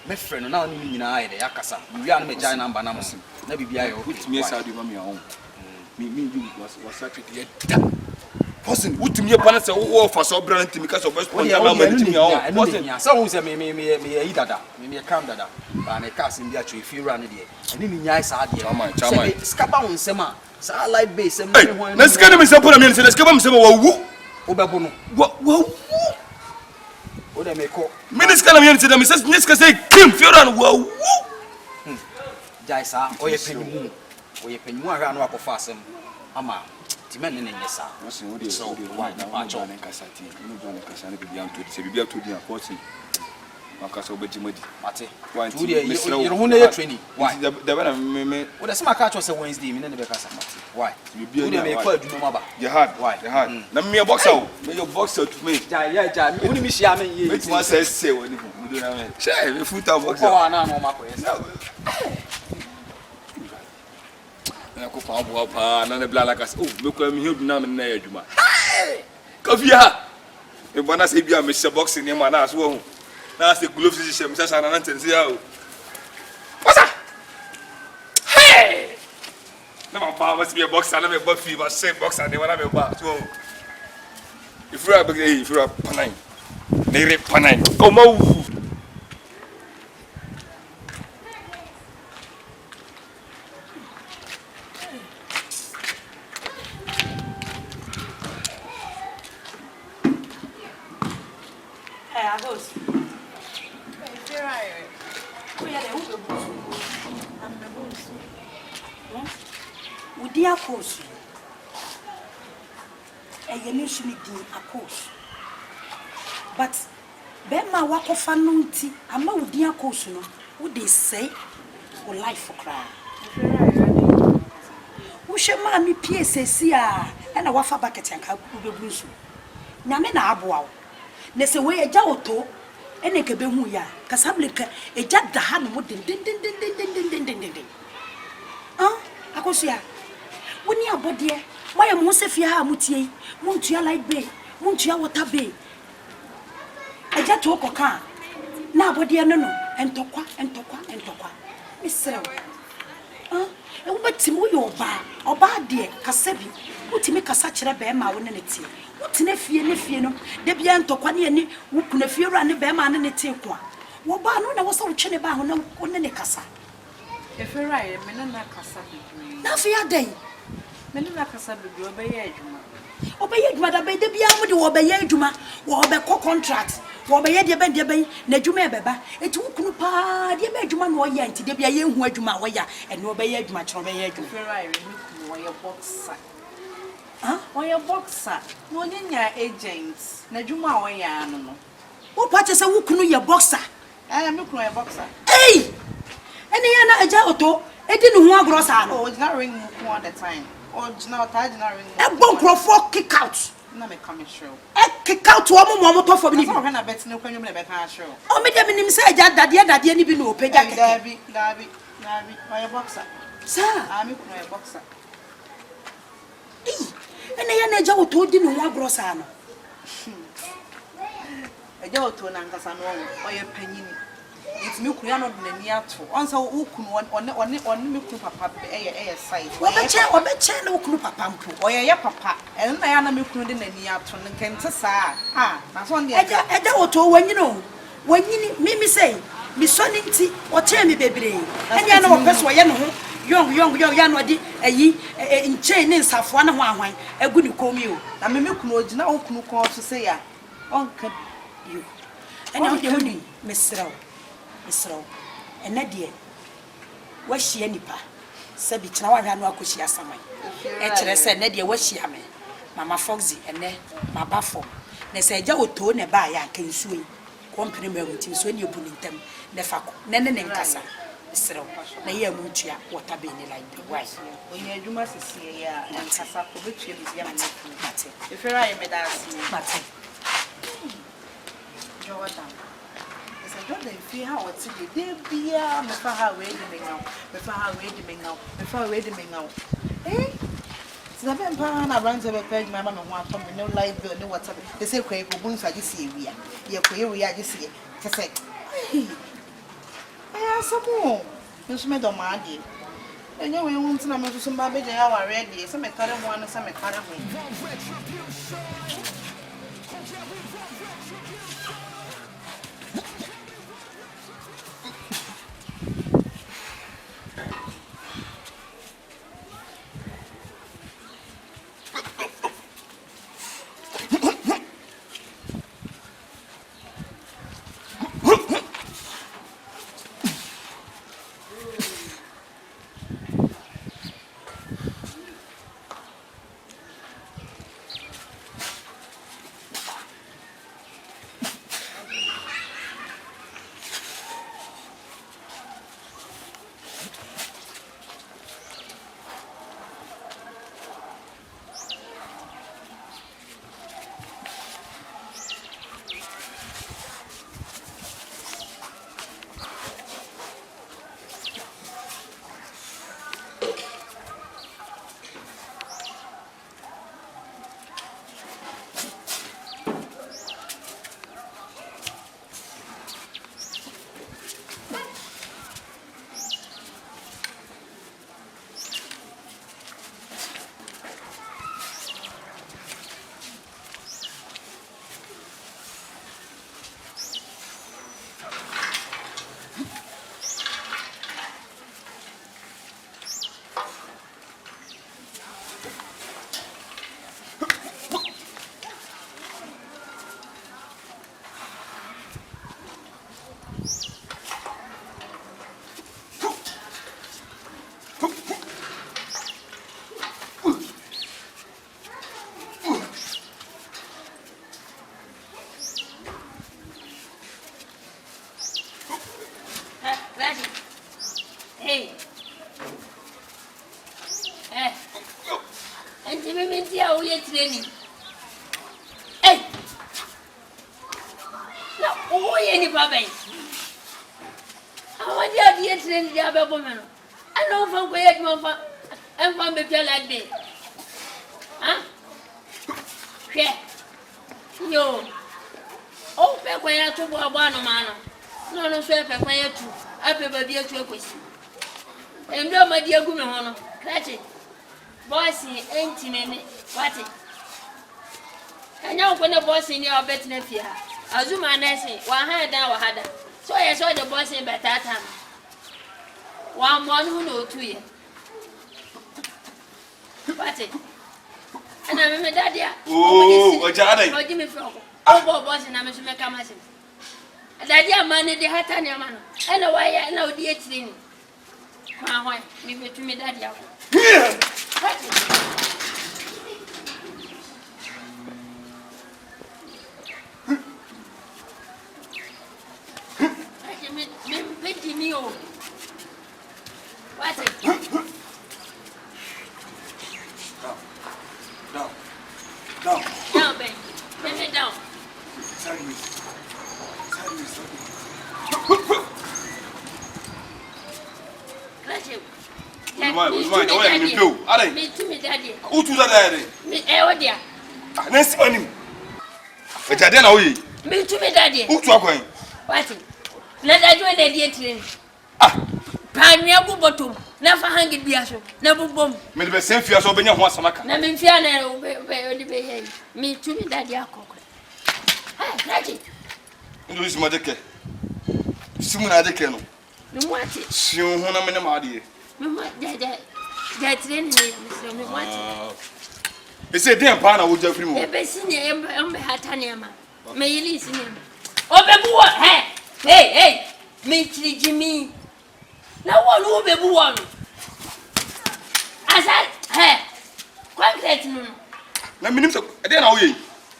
My friend, now you know, I akasa. We are me giant number na bibia yo. Put me aside you mama home. Me was such a person. Put me upon us all for so brand to because of us. What you are to me home. Person, so say me dada. Me calm dada. Ba me cast in there to if you run there. And ni nyai sa there. Chama. Skapa on sema. Sa light base sem. Let's get me some put me say let's get me some wo. Obebo no. Wo. O de me ko. Minister na me say dem say minister say kim Fioran wo. Jaisa o ye penimu. O ye penimu ahwa no akofa asem. Ama ti men ne nyesa. No say o de why na ma cho na kasati. No do na kasani be biam to say bibia to dia fortune. Makasa obejimodi. Mate. Tu de you hu na ye training. Why? Da na me o de sema ka cho say Wednesday me ne be kasa mate. Why? Bibia na me ko aduma maba. You hard. Why? You hard. Na me boxer. Me your boxer to me. Ja. Me uni mi shia me ye. Me tu say woni fu. Do na me. Say me futa boxer. Ko na no ma ko yes. Na ko pa bo pa na ne bla la kas. Oh, me ko me hedu na me na ya aduma. Kafia. E bona say bia me se boxing ni ma na so ho. Na say gloves si se me sa na ntense ya o. Wasa. Hey! Na ma pa must be a boxer na me bo fi ba say boxer ni wana me ba. So if you are panai. Ne re panai. Como Udia course. A yenushmi di a course. But Bema wako fanunti, ama udia course no, would they say, or life for cry? Ushema mi PSA, and a wafa bucket and Kabusu. Namena abwao. Nese way a jaoto, and a kebemuya, Casablica, a jack the hand would din. Ah, Akosia. When you are body, why am Monsefia Mutie, Muntia light bay, Muntia water bay. I just talk or can. Now, body, no, and tokwa. Miss Sarah. And what Timu your bar, or bad dear, Casabi, who to make a such a bear my winning it. What tena fie ne fie no de bia ntokwa ne ani wo kuna fie ra ne be ma ne te kwa wo ba no na wo so twene ba ho na wo ne kasa efera ye me na kasa bebre na fi adan me na kasa bebre obeye adwuma da be de bia mo de wo obeye adwuma wo obekọ contract wo obeye de ben na adwuma e beba eti wo kunu pa de be adwuma no ye nti de bia ye hu adwuma wo ya ene obeye adwuma kire obeye adwuma efera ye me kunu wo ye boxer wo ye boxer no nyanya agent na adwuma wo ya no wo pa che se wo kunu ye boxer me kunu ye boxer ene ya na aja oto edi ne ho agro sa no it's not ring mu all the time original ring e bon crofo kick out na me come show kick out wo mo to for me so when na bet ne kwanyu me be kan show o me de minim say aja dade ni bi no opeja keke Dabi my boxer sir me kunu ye boxer ene ya na aja oto odi ne ho agro sa no aja oto na nkasa no o ye panyini it's me kunu ya no de nani ato onsa wo kunu one me kunu papa eye side obeche na wo kunu papa mpo ye papa ene na ya na me kunu de nani ato nkente saa na so de aja oto wanyini mimi say mi so ni nti o che me bebre enya na wo peso ye no ho yong ya no di ayi nche ne nsafo na ho ahwan agu ni komi o na me kunu ogina wo kunu kon so say ya onka you enya wo de honi mesrawo ena de wa hia nipa sabi kina wa hwa no akohia saman e kire se ena de wa hia me mama foxy ene maba fom na se eja oto ne ba ya kan suyi kompere me wutim so ne ebuni ntam ne fa ko ne nkasa mesrawo na ye mu ntua water be ni like why onye adwuma sisi ya nkasa ko betue bi ya mate efera ye medasi mate Jordan Jordan fi ha wati de bia me fa ha we de me ngaw tina be mpa na brand be page my mama ho ato me no live bill ne WhatsApp they say Kyekyeku bu nsa gisi ewia ye koye agisi kese asamo nso me do ma ade enye we hu ntina me so mba be je ya wa ready se me kare ho anu se me kare ho training. Hey! Now, who are any baby? How are you training the other woman? I know from where you are and from the girl like this. Huh? Yeah. Yo. Oh, back when I took a one man. No, swear, back when I took. I prefer the other question. And no, my dear woman, catch it. Bossy, ain't in any. What it? And now when the boss in your bed, nephew, Azuma Nessie, 100 down. So I saw the boss in better time. 1 month who know 2 years. What's it? And I remember that, yeah. Oh, Jade. Oh, Jimmy Frog. Oh, boss, and I'm a make a massive. That young man, the hat on your man. I know why I know the 18. My wife, maybe to me that, yeah. Pity me, oh. What's it? Down, babe. Bring it down. Sideways. Clutch him. Me to me, daddy. Who to that? Me, oh dear. Next morning. But I don't know. Me to me, daddy. Who to a coin? What's it? Let I do an idiot train. Ah, Pania go bottom. Never hang it be a show. Never bomb. May the same fear so when you want some. Never fear. Me to me, daddy. Hey, daddy. Louis Madeke. Simona de Keno. No, what it? Soon, when I'm in a mardy. No, that train me, what? It's a damn partner with Jeffrey Moore. The best in the Hataniama. May you listen him? Oh, hey, me, Jimmy. No one will be one. As I, quite let me. Let me know. I don't know you.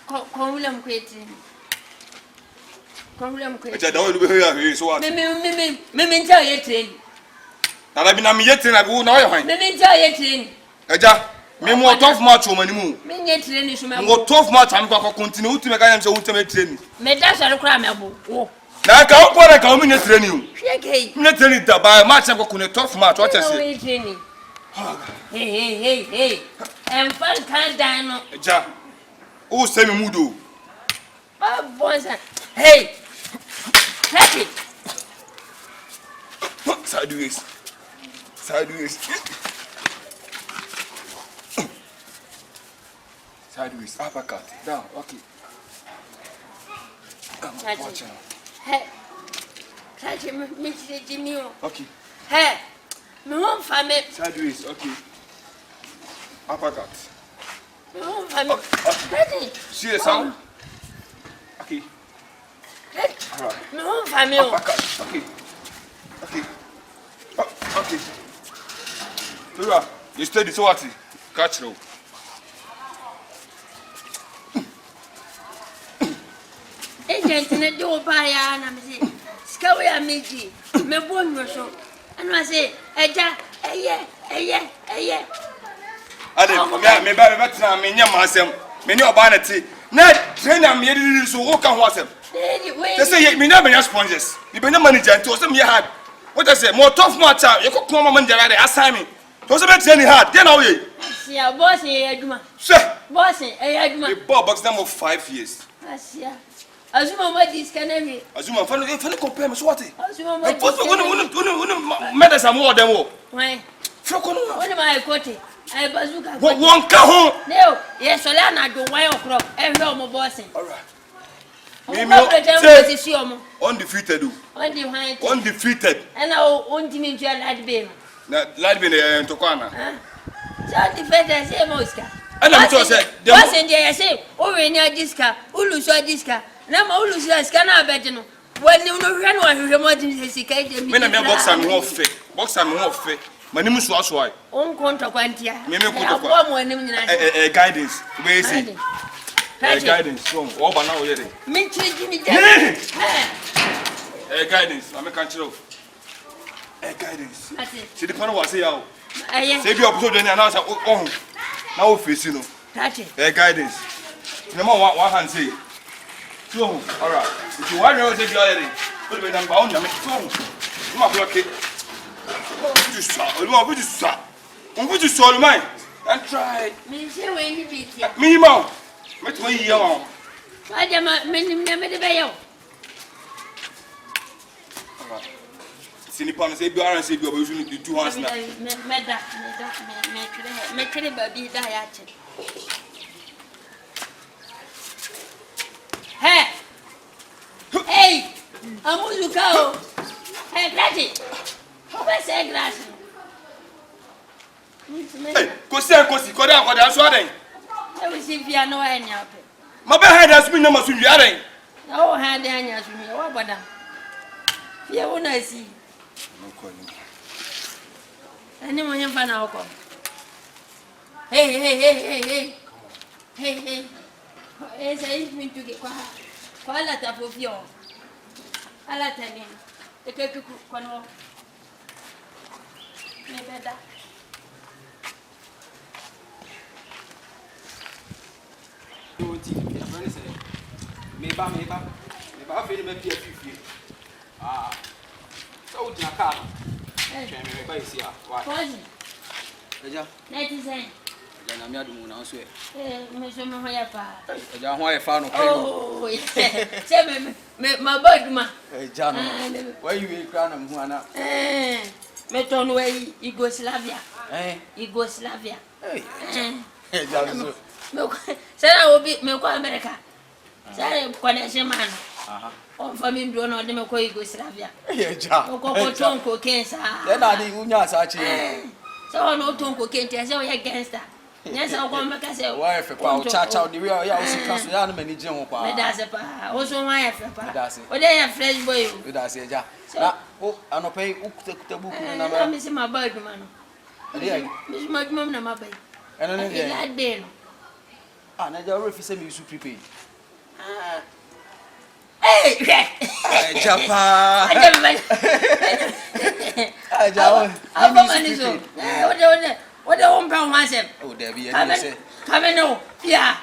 Column quitting. Column quitting. I don't know here, so what? Me tell you, train. Now I've been yet in a good night. Me tell you, train. Eja, me more tough match on money. Me get train is my more tough match. I'm going to continue to make I am so ultimate training. Me that's a crime. Now I can't go and come in training. Let's tell it by a match. I'm going to tough match. What I say? Training. Hey. And fun can't die. Eja, who say me mudo? Boys, hey, take it. Sideways. Sideways. Uppercut. Down. Okay. Watch out. Hey, catch him, Mr. Jimmy. Okay. Hey, me won't find me. Sideways. Okay. Uppercut. Me won't find me. Ready? See the sound? Okay. All right. Me won't find me. Uppercut. Okay. Okay. Awura, you steady so what? Catch now. Agent in the door by and I'm saying, Scowy and Mickey, me born your show. And I say, yeah. I didn't me by the me near myself. Me no vanity. Not train am here so walk and watch them. They say me never sponsors. You be no manager to some you had. What I say, more tough match. You could come on the assignment. To some training hard. Then away. See a boss here, sir. Boss, a ball box them of 5 years. I see. Azuma what this can be. Azuma fan compare me so what? Azuma what matters am more than what? Why? Frokono. What am I quoting? I bazooka. What one ka ho? No, yes, Solana do 1 o'clock. Every hour bossing. All right. Undefeated. Undefeated. And I won't mean to lad baby. Lad been to Kwana. So defenders say Mosca. And I'm just said, what's in there? I say, oh, in your disca, Ulusa disca. Now, Ulusa cannot bet you. When you know, run one who remote his cage. Men and box and more fit. Box and more fit. My name is Washway. On contra quantia. A guidance. Where is it? Guidance from over now already. Me Jimmy. Guidance. I'm a country of guidance. See the panel was here. Say you are put in announce. Oh, now face you know. Guidance. No more one hand say. So, all right. If you want to say you already, put it on bound. I'm block it. What you saw, mine and try. Me say when you beat me, mom. Met me, young. I am never the bayo. Sinipon say, Baron said you were using the 2 hands now. Make it baby diet. Amuzuka. Hey, Gratty. Where's a glass? Kosi, koda, so then. I will see if you are no any up. My bad has been no more soon. Oh, hand the onions with me. What about that? You won't see. Anyone in Panauco? Hey. It's a me to get quiet. Quiet up of you. I like telling the Kyekyeku Kono. Maybe that. Meba afei me pia fifie so ujina car twen me ba isi a wa eja 90 eja na mi adumu na so me so me hoya pa eja ho e fa no kai oh se me mabaduma eja no why you e kra na mu ana me ton we Yugoslavia eja so Sarah will be me ko America. Sarah connection man. On family do no de me ko Yugoslavia. Eja. Ko tonko kensa. Then na di unya sa chi. So no tonko kente say we gangster. Yes, I go make say. Why fe pa o cha the way ya o sika so ya no mani je ho pa. Me da se pa. O so why fe pa. Me da se. O dey fresh boy. Me da se eja. Na o anopai ukuta buku na na me se ma ba du man. Ade ai. Me ma du na ma ba. Eno ne dey. Ya dey no. Na ja refi say me use prepaid. Hey, Japa. Ajawa. What the one pound myself? Oh, there be any say. Come no. Yeah.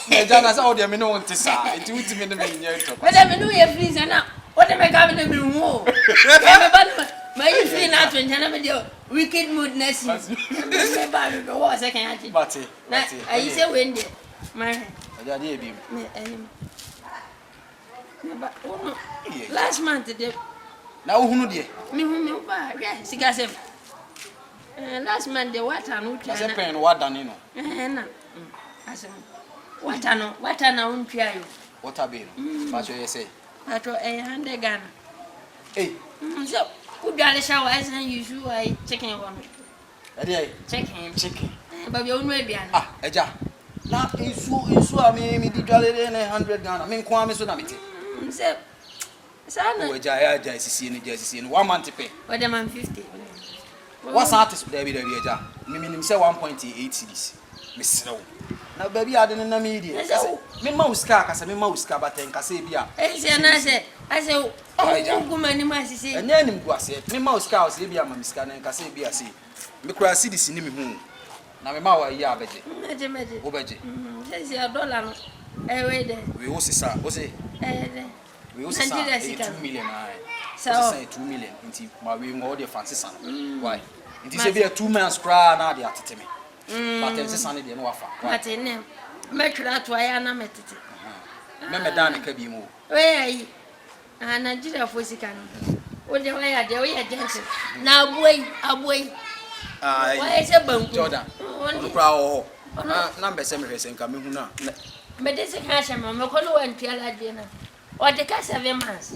Jana say, oh, there me no want to say. It will me no me near to. But I know you please na. What am I coming to me more? My you feel not when tell me the wicked moodness. Me ba do what second ati. But I say when the my Ajadi ebi. Last month the na wo hunu de me ba sika sem last month the water no twa na pen wa dane no na asem water na untwa yo water bill ba so say ato 100 Ghana so udale shower as you should I chicken one ade chicken ba bi onu aduan eja na isu a me di dwale na 100 Ghana me nko ame so na meti se sana o ja sisi ni 1 month pay o de man 50 what artist there be eja me minim say 1.8 cedis me serew na ba bi ade na me di me ma uska kasa me ma uska baten kasa bi a se na se ase o kuma ni ma sisi enya nim gu ase me ma uska o se bi a ma miska na kasa bi ase me kura cedis ni me hu na me ma wa yi abeje meje wo beje se dollar no we de we wo sisa wo se we also say 2 million so 2 million inti ma we ngo de fancy san why inti say be 2 months cra na de atete me but em san de no wafa but ne me twa to aya na metete me dan ka bi mu we ayi Nigeria for sika no o de we ya gentle na aboy why say banku Jordan on cra ho na be say me hwese nka me hu na me de se ka shema me ko no wan tiala de na o de ka 7 months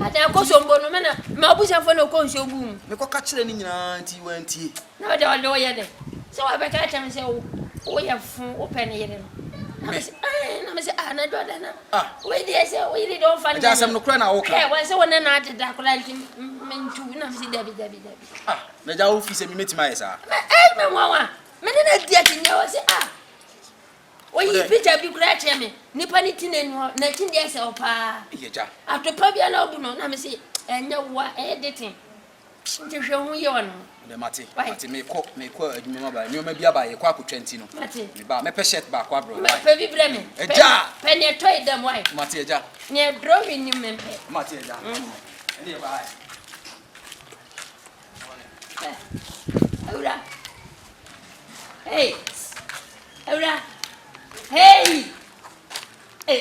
ata ko sombo no me na ma busa fo no ko nsogu me ko ka kire ni nyina nti wanti na de o ye de so wa be ka cham se o ya fun o pe ne yere no na me se na do da na we de se we de don fan ja sam no kra na wo ka wa se wona na ate da kula nti mentu na me se dabi na ja wo fi se mi metima yesa me wawa me na di ati nya wo se oyi picture bi kura cheme nipa ni tinenu na tinde se opa yeja atopa bia na obu no na me se enya wa editing nti hwe hu ye wono de mate me ko adwuma ma ba me ma bia ba ye kwa ko 20 no me ba me pe shirt ba kwa bro me pe bi bre me eja pe ne toy dem why mate eja ne drawing ni me pe mate eja ene ba Awura Awura hey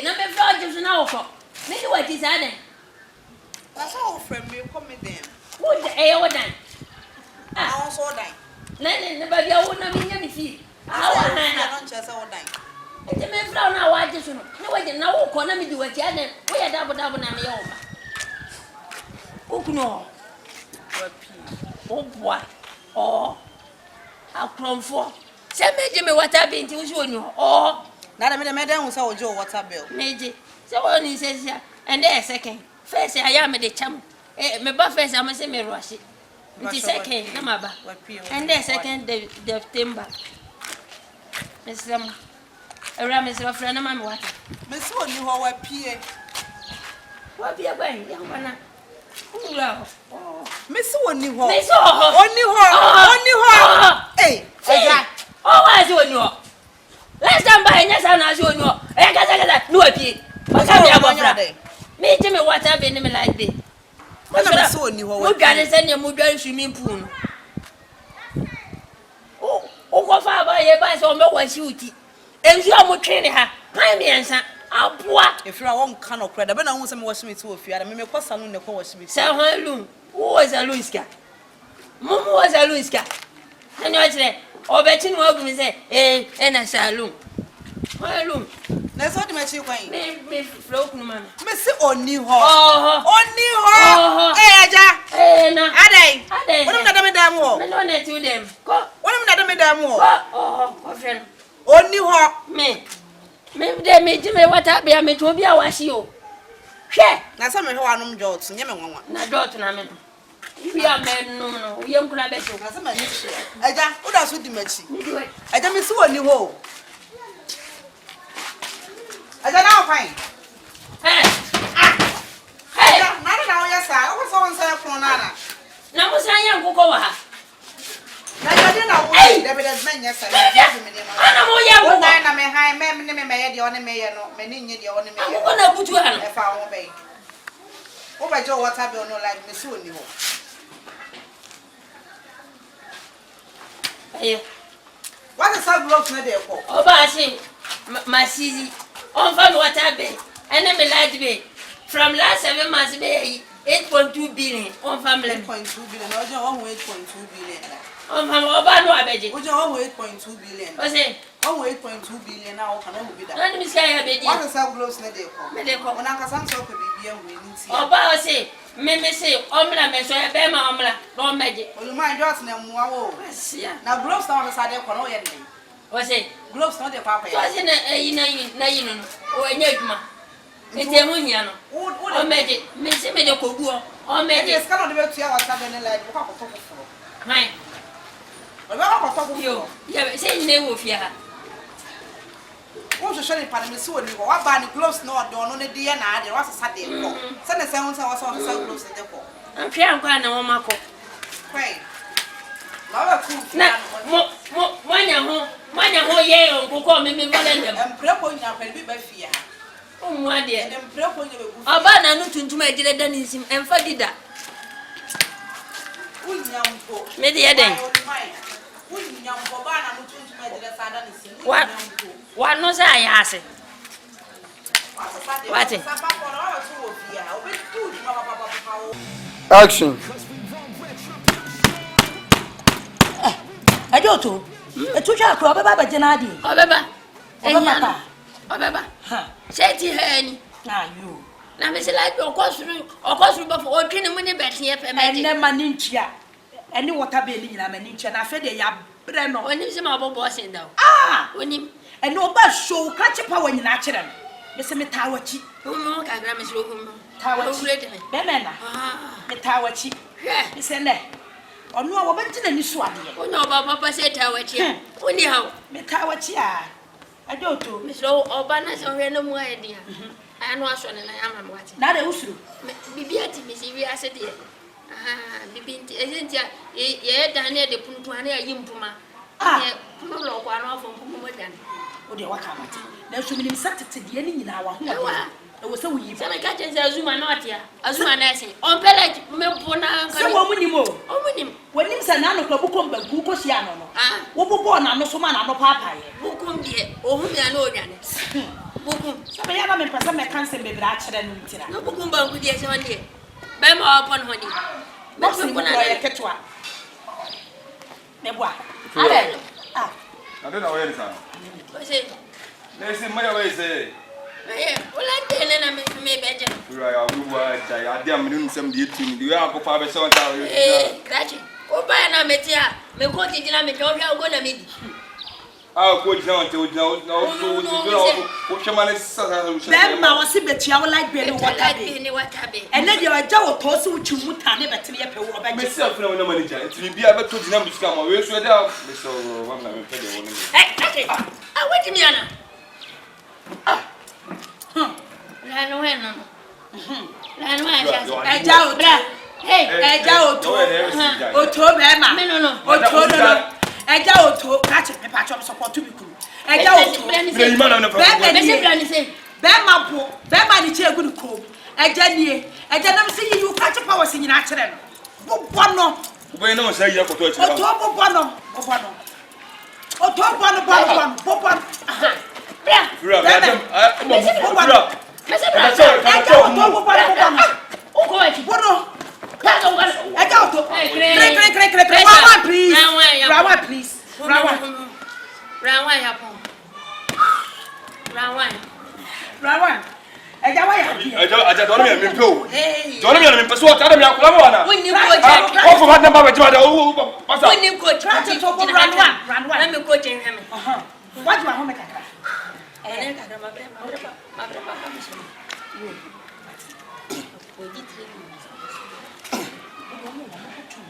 na me fra je so na wo ko me ni wati sa den na so wo from me come dem wo de wo dan I so dan ne ba bia wo na me nya mi fi na don che se wo dan e me fra na wa je so no ne wa je na wo ko na me di wati aden wo ya dabo na me ye wo ba Ukno. Obwa. Oh. Akronfo. Se meje me water bill nti wusu oni oh. Na me dem say ojo water bill. Meje. Se woni se and there second. First I am the cham. Me ba first am say me rush. Nti second na maba. And there second the timber. Meslam. Era me se friend na ma me water. Me se oni ho wa pie. Wa pie gban ya wana. Ura. Me se oni ho. Me so ho. Oni ho. Eh. Eja. Oh, why is oni ho? Last time by nyasa na so oni ho. E kasa no apie. Maka me abofra. Me je me water be me like this. Me se oni ho wa. Mo dwane se ne mo dwane swimming pool no. O ko fa ba ye ba so me wa shiuti. Ensu amotwe ha. Pan me ensa. Aboa. Efira won ka no kra da be na hu se me washi me ti ofia da me kosa no ne ko washi me. Sa halum. Wo was a Luiska. Mumu was a Luiska. And you say, oh, betting what me say, and a saloon. Halum. Let's hold me chi kwan. Me float no man. Me se oni ho. Oni ho. Eja. Na. Adai. Wonu na dem dem ho. Me no na to them. Ko. Wonu na dem dem ho. Oh, friend. Oni ho. Me de me ji me water bia me to bia washi o. Hwe. Na se me hwe anum jot, nye me nwanwa. Na jot na me. Bia me no, yem kuna be so. Na se me ni hwe. Eja, wo da so di machi. Eja me se oni ho. Eja na fine. Hey. Na wo yesa, wo so won say fun na. Na mo san yan kokko wa ha. Na jode na wo de be de men yesa. Ana mo yan kokko. Na me han me ye de one me ye no, me ni nye de one me ye. Kokko na butu ha no. E fa ho be. Wo ba jo water bill no like me se oni ho. Ayo. What is that block na dey ko? Oba say masizi on fa water bill. Ene me light bill. From last 7 months be 8.2 billion on family. 8.2 billion. Ojo on 8.2 billion. On fam oba no abeje. Ojo on 8.2 billion. O say on 8.2 billion now can no be that. Na mi say abeje. What is that blocks na dey ko? Me dey ko. Ona ka sam so ko bibia we ni ti. Oba say me say omla me so e be ma omla no meje. Oluma just na muwa wo. Asia. Na blocks na sa dey ko no ye dey. O say blocks na dey kwa kwa. So say na yi no. O enye adwuma. Ete mu hia no. O meje. Me say me dey kogu o meje. Yes, can no dey to ya water be like ko ko to ko. Hai. O be ko to ko. Yo, ya say ne wo fia ha. Wo so shele pa me se oni ko wa ba ni gloves na odo no ne de ye na ade wa sesa de ko se ne se hun se wa so sesa gloves de ko Ampi ankwa na wo mako. kwai na wa ku Na mwanya ho ye nkoko me vole ndem. empre ko nya kwa bi ba fia O mu ade. empre ko nya be ku Oba na no tuntum agire da ni nsim emfa dida. unya mpo Me de yeden. unya mpo ba na no tuntum agire sa da ni nsim Wa no sa ya ase. Wati. Action. Ajoto. Etuja akro baba ba jena adi. Obeba. Obeba. Obeba. Ha. Seti hani. Na you. Na me se like okosuru bafo odwene mu ne betie pe me. Enne mani ntia. Ene water bill nyina mani ntia na fe de ya bre no. Onim se ma bobo sen da. Onim. Ene oba show kache pa wa nyina kire no. Me se me tawachi. Omo ka gra me se okum. Tawachi. Benena. Me tawachi. Me se ne. Onu a wo benti na ni so ade. Onu oba papa se tawachi. Oni hawo. Me tawachi a. Ajoto. Me so oba na so hwe no mu ayedi. Anu aso ne na ama mwati. Na de usuru. Bibi ati me se wi ase de. Bibi nti enti ye dan ne de puntu ane ayi mpuma. Ye puno lo kwa no afo mpuma mo dan. O de waka mate. Na so minim satete de ni nyina wa ho. E wo se wo yi. Se me ka chense azuma na otia. Azuma na ese. On pele me pona Se wo munim o. O munim. Wonim se na no klabu ko mbagu ko sia no no. Wo bobo na no so ma na no papa ye. Bukum die. Ohun ya na odwane. Bukum. Se me ya na me pesa me kanse be bra kire no ntira. No bukum ba ku die se wonde. Ba ma opon ho di. Ba se ko na ye ketwa. Me boa. Ale. Ade na oye nsa. O se. Na esi maya we se. Ola de ne na me beje. Right, we were I damn doing some eating. You are Papa so Catch. Oh, by now, Metia, me go to dinner, me don't go to meet. I'll go down to no, what your man is. Then I was in the child like Benny, what I be. And then you are Joe Tosu, which you would have never tell you about myself. No manager. It will be able to the numbers come away. So down. So, one of them. Hey, wait a minute.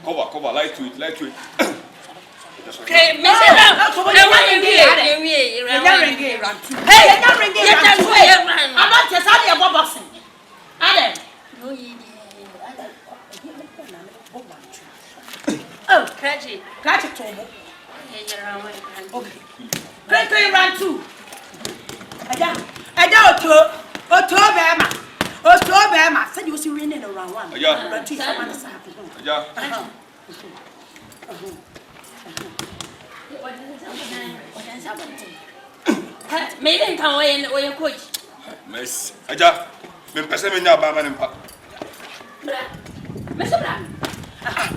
Cover, light to it. Okay, Mr. I'm not just having a boxing. Adam. Oh, catch it. Okay. Run two. I doubt Bama. Said you see winning around one. Run two. Maybe come away and your coach. Miss Aja, me now by man. Mr. Brown.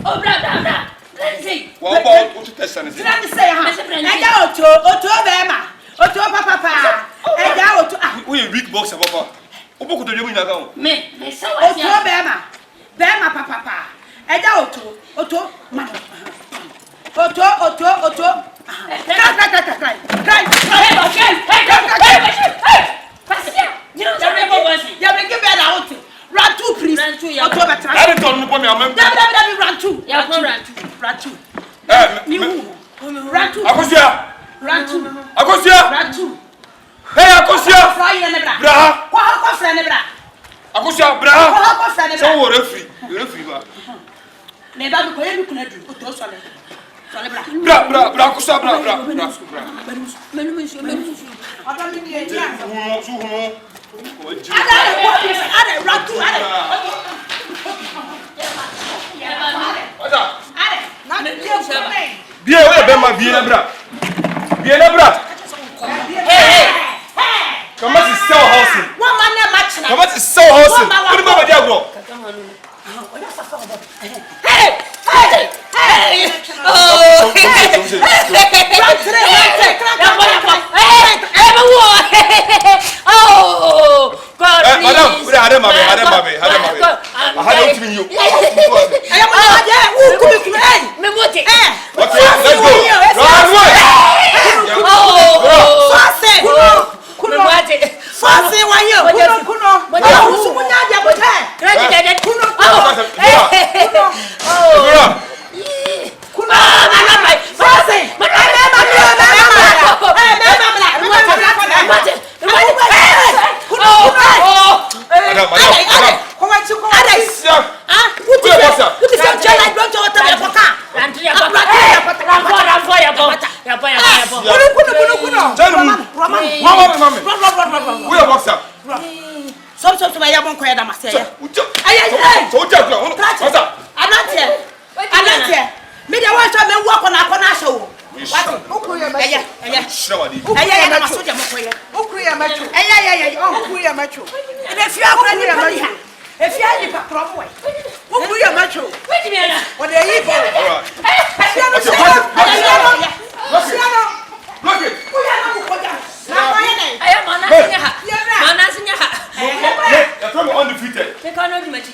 Oh, Brown. Let's see. What about what to test and say? I doubt Bama. Papa. I doubt. We weak box, Papa. Obo to you now. Me, so Bama. Papa. I doubt Bra, kusa bra. Hey. Come on, it's so awesome. Come on, it's so awesome. What about the bro? Hey! Oh, God, madam, we had defeated. They cannot do much.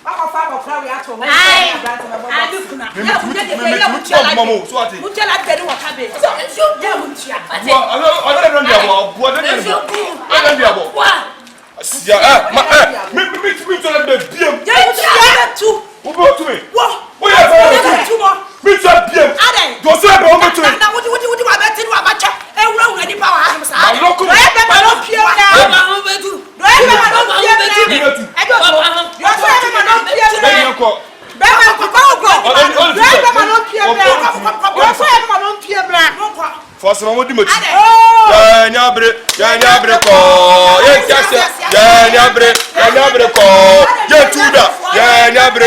Papa Father Crowley at home. I do. Force maman dit me tu. Nyabre ko. Nyabre ko. Tuda. Nyabre.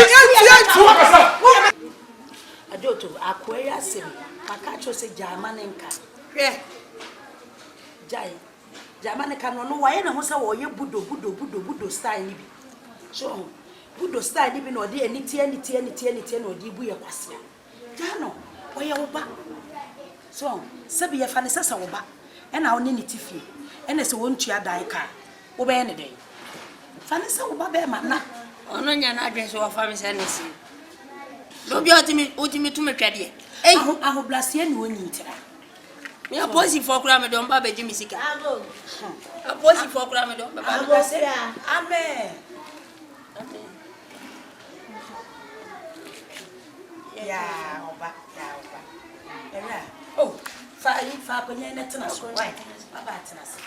Adoto akwaya sem. Makacho se jamanenka. Jai. Jamanenka no waye na ho se wo ye budo style ni bi. So budo style ni bi no de ani tie no de bu ye kwase. Jano, oye wo ba. So, sabi ya fa ne sasa wo ba. E na wo ne tifi. E na se wo ntua dan ka. Wo be ne den. Fa ne sa wo ba be ma na. Ono nya na adwese wo fa me se ne si. Do bi otimi tu me twade. Eh, aho blasie ni woni ntira. Me aposi for kura me don ba be jimi sika. Aposi for kura me don ba ba. Amen. Ya, oba. Era. Oh, fa ko nyɛ tena so. Why? Baba tena so.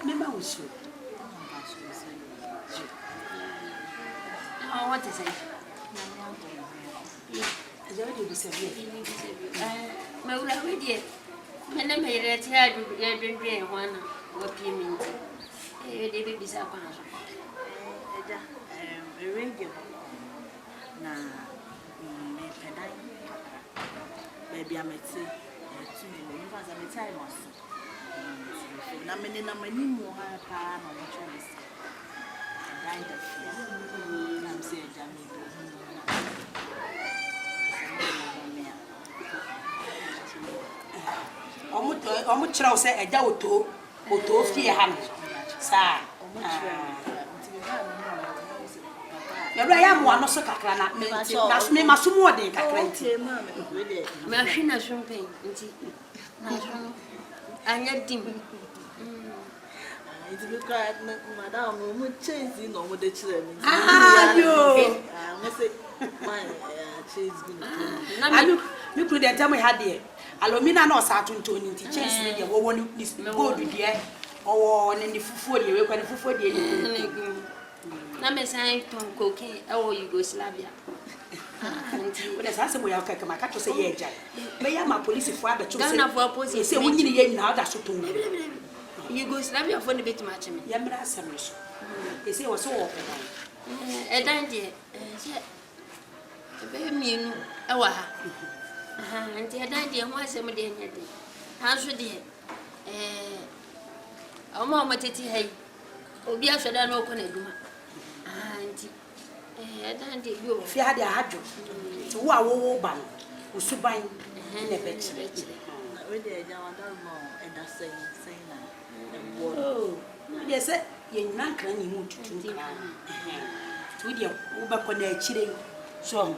Me ma wusu. Oh, what is it? Is there any disability? Me ula wedi. Mena me yere ti adu e dwendwe ho na wo pie mi nti. E de be bisa kwa so. Eja erenge na me pedai. Baby ameti. Tu me ni faza me tai mo so. Na me ni na mani mo ha pa na mo chwe se. Dai da fia. Na me se eja me do. Omo kyerɛw sɛ ɛgya oto fie ha no saa yɛbra yɛ amoa no so kakra na me maso mu ɔden kakra nti me ahwe na so pen nti na so anya dim nti bi ka madam mo chase no mo de kyerɛ mi yo mo se my chase bi na me kru de ntam ha de alumina na osa tontoni nti chase ne de wo ni gold de owo ne fufuo de we kwa ne fufuo de ni na me sai ton cocaine e Yugoslavia nti we sa se mo ya ka ka maka to se ye eja me ya ma police fo abeto se na fo police se wo nyini ye nyina oda so ton Yugoslavia fo ne betima cheme ya mra asem so e se wo so wo e dan de se be mienu e wa ha nti adan de ho asem de nya de hanso de awoma mateti hai obi ahweda na okọ na duma nti adan de bi o fi ha de adwo ti wo awowo ba no osuban na be kire we de eja wanda mo e da sen na oh we se ye nyina kra nyi mu tutu kra tu de wo ba ko na akire so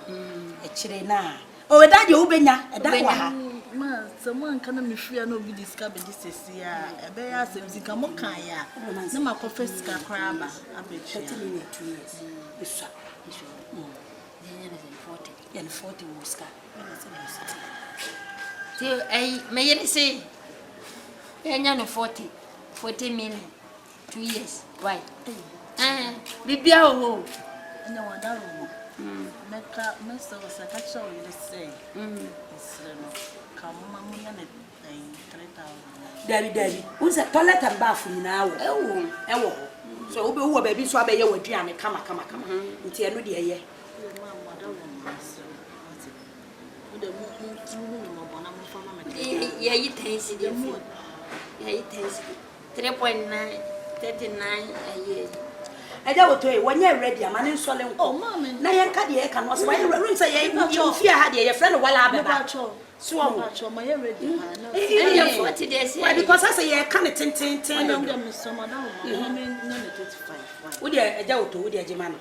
akire na o da je wo benya e da wa ha ma someone kana me hwia na obi discover this ya e be ya asem sika mo kan ya na ma ko first ka kra ba abechi 30 minutes 2 years isa yeah 40 muska ti ai me yere se enya no 40 million 2 years why bibia ho nya wanda ro meka mesa wasa ka chawo ile say isreno kama munya ne 3000 dari unse toilet and bath nyina wo ewo so obe wo ba bi so abaye waduane kama nti eno de eye yeah you tense the food yeah you tense 3.9 39 a year Eja woto when you ready am an insolent. Oh, mommy. Na yanka de e kan was why you say you fear had your friend wala abeba. So my ready. And 40 days. Why because I say you can tin. I don't get me some madam. No 35. Wo de eja woto wo de ejema no.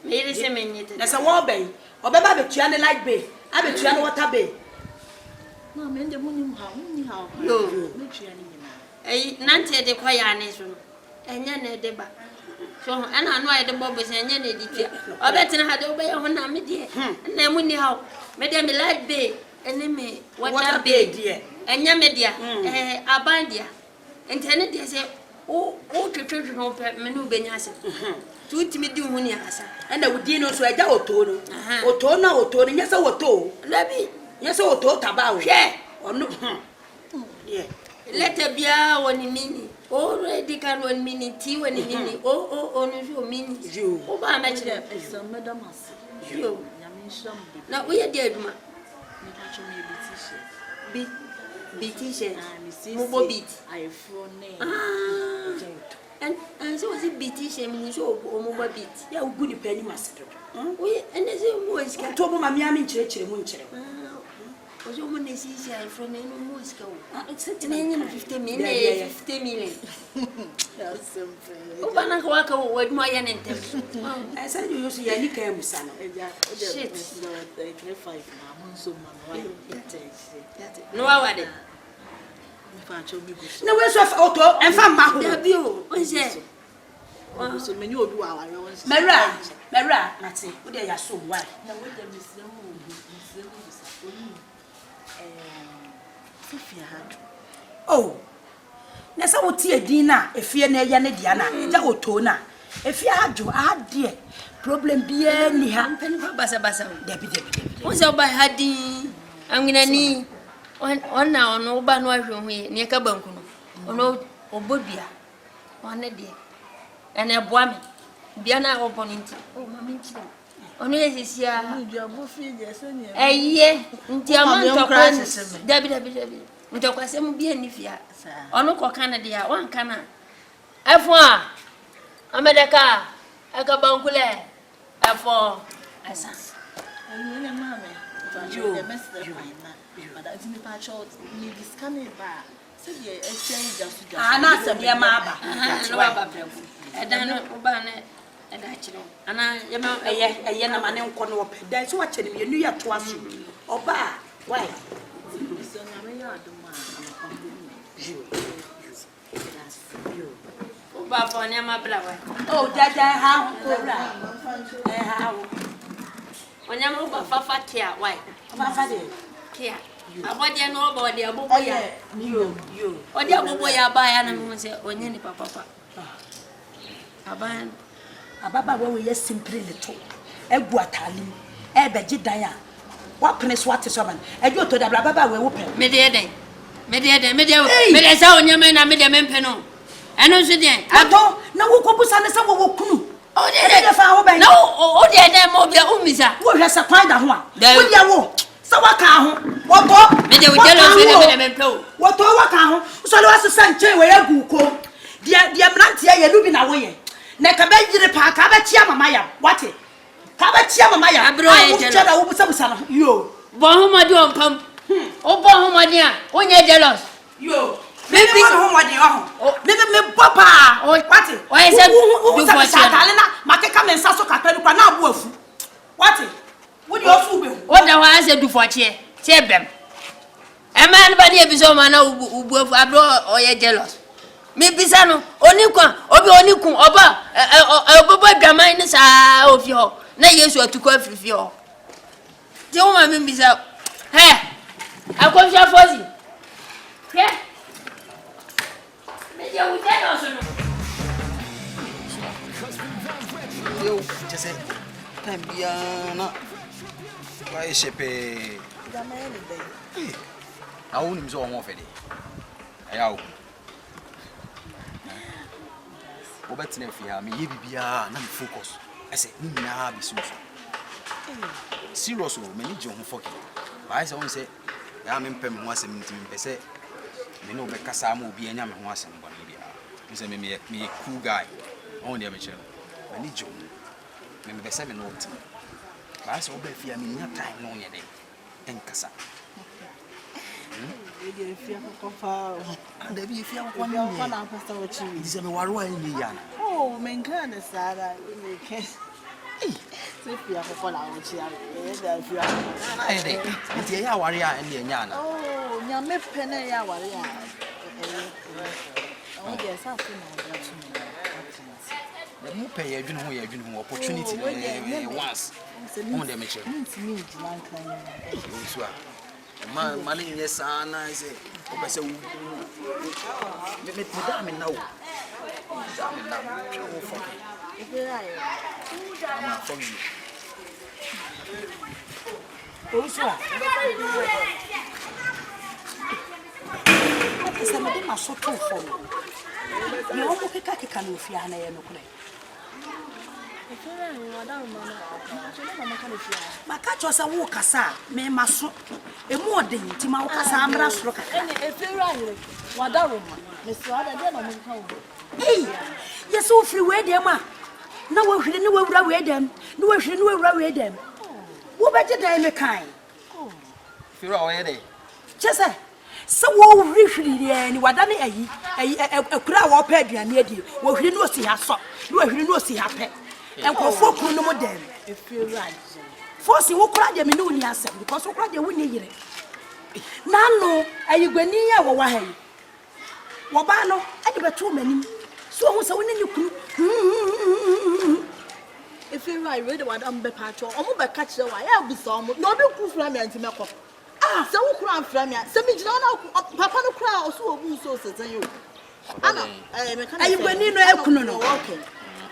Me dey say me nyete. Na say wo ben. Obeba betua ne light bay. Abetua ne water bay. No, me the money how. Yo. Me tua ni nyina. Nante de kwaya ne so. Enya na de ba. So ana no ay de bobo se enya na di tia. Obetina ha de obe ye ho na me de. Na mu ni how. Me de me light bay. Ene me water bay de. Enya me dia. Aban dia. Internet dia se o twetwe no pe me no benya ase. Tutimi di hu ni asa. Ena wudi no so eja oto no. Oto no nyesa woto. Labi. Nyesa woto taba wo. Hwe. Ono. Yeah. Leta bia woni mini. Already can one mini tea when mini. Oh, no, you mini. You. Oh, my match. Some madam has. You. Yamisha. Now we are dead, ma. Me T-shirt. Mobile beat. I And so was it BT meaning so mobile beat. Yeah, good penny master. We and there's a voice can talk about my amin church. Was your money see I from any voice go. It's 50 million. 50 million. That's simple. Oh, Banaka Waka with my end. I said you use Yanika Musano. Shit. 35. So, no, I did. No, where's your auto and found my view. What's that? So many do our Mara, Matty, what are you so why? Now, with them is the oh, Nessa would see a dinner if you're near Yanadiana, that would tona. If you had to add dear, problem be any happen for Bassa. Deputy. What's up by Haddy? I'm gonna need one now on no ban wife from here near Cabancuno. Or no, or Bodbia. One a dear. And a woman. Biana opponent. Oh, mammy. Only this year. A year. Debbie. Mtoka semu bia ni fia. Ono kwa Canada wan kana. F1. America. Akabankule. F4. Asa. Ayi mama. You but I think pa short ni discount ba. Say the exchange just. Ana se bia ma ba. No ba brefo. Edan no ba na eda chiro. Ana yema eye na mane nko no ope. Dan so wa chene me nu ya to aso. Oba, why? Oh, Jaja, how? When I'm over Fafa Kia, why? Kia. I want you know about the Aboya. You. Or the Aboya buy animals or any papa. Ababa, when we are simply little. Eguatali, Ebejidaya. What place what is someone? I go to the Baba will open. Media. Media, so on your men are media peno. And also, I don't know who could send some of Kunu. Oh, dear, no, oh, dear, Mobia Umisa. Who has a find that one? There you go. So what can what media will tell us what can so I was a Sanchez where you go. Dear Mantia, you're looking away. Nekabe the park, Abachia Maya. What it? Abachia Maya, I brought some you. Bohoma do on pump. Oh, Bohoma, dear, when you're jealous. You. Maybe home what you are. Maybe me papa. Oh, what it? Why is it? Do for Catalina, Makaka and Sasso Catalina wolf. What it? Would you also be? What do I say do for cheer? Cheer them. A man by the episode, man, who will abroad or you're jealous. Maybe Sano, only kun, Oba, a boy, Draminus of your. Now, yes, you are to call for your. The woman is up. Hey, I'll come here for you. Yeah. Yo, just say, Tambiana. Why, Shepe? I won't so more for it. I bet if you have me, you be not focus. I say, nah, be so. Serious, many John fucking. I say, I'm in Pem once a minute. Me no because I will be any man once and one media. You say me a cool guy. Only a mature. mani jo me be se me no oti ba se oba fia me nya time no ye de enkasa Ye fia ko fa and be fia ko na pastor wo chi di se me waro an ni ya na oh men kan sara me ke se fia ko la wo chi e da fia na ye de nti ya ware a ne nya na oh nya me pene ya ware a oh yes I feel na the mu pay ya adwene ho opportunity once on the meche me di lan kan so ma le nye sana ise o ba se me da me na o da me na o fo ama fo mi o so esa me de ma so to fo ni o mo keka no fi ana ye no kure maka chosa wo kasa me maso emu odin ti ma wo kasa amra soro kaka eferu ahire wadaroma me so ada de na mo nka wo yeso free we dem a na wo hwire ne wo wura we dem ne wo hwire ne wo wura we dem wo beje dan me kan firo a ye de chese se wo hwire ni wadane ayi akura wo pa aduane adi wo hwire ne o si ha so ne wo hwire ne o si ha pe enkofo kunu no mo dem eferu aje force wo kura de me ne oni asem because wo kura de wo ni yire nanu ayigwani ya wo wa hayi wo ba no ade beto manim so hu se wo ne kunu eferu aje we de wadam be pa cho omo be ka kire wa ya bi so omo no bi ku fra me anti mekọ se wo kura fra me se mi jina na papa no kura o so obu so setan yo ana me ka ayigwani no ekunu no okay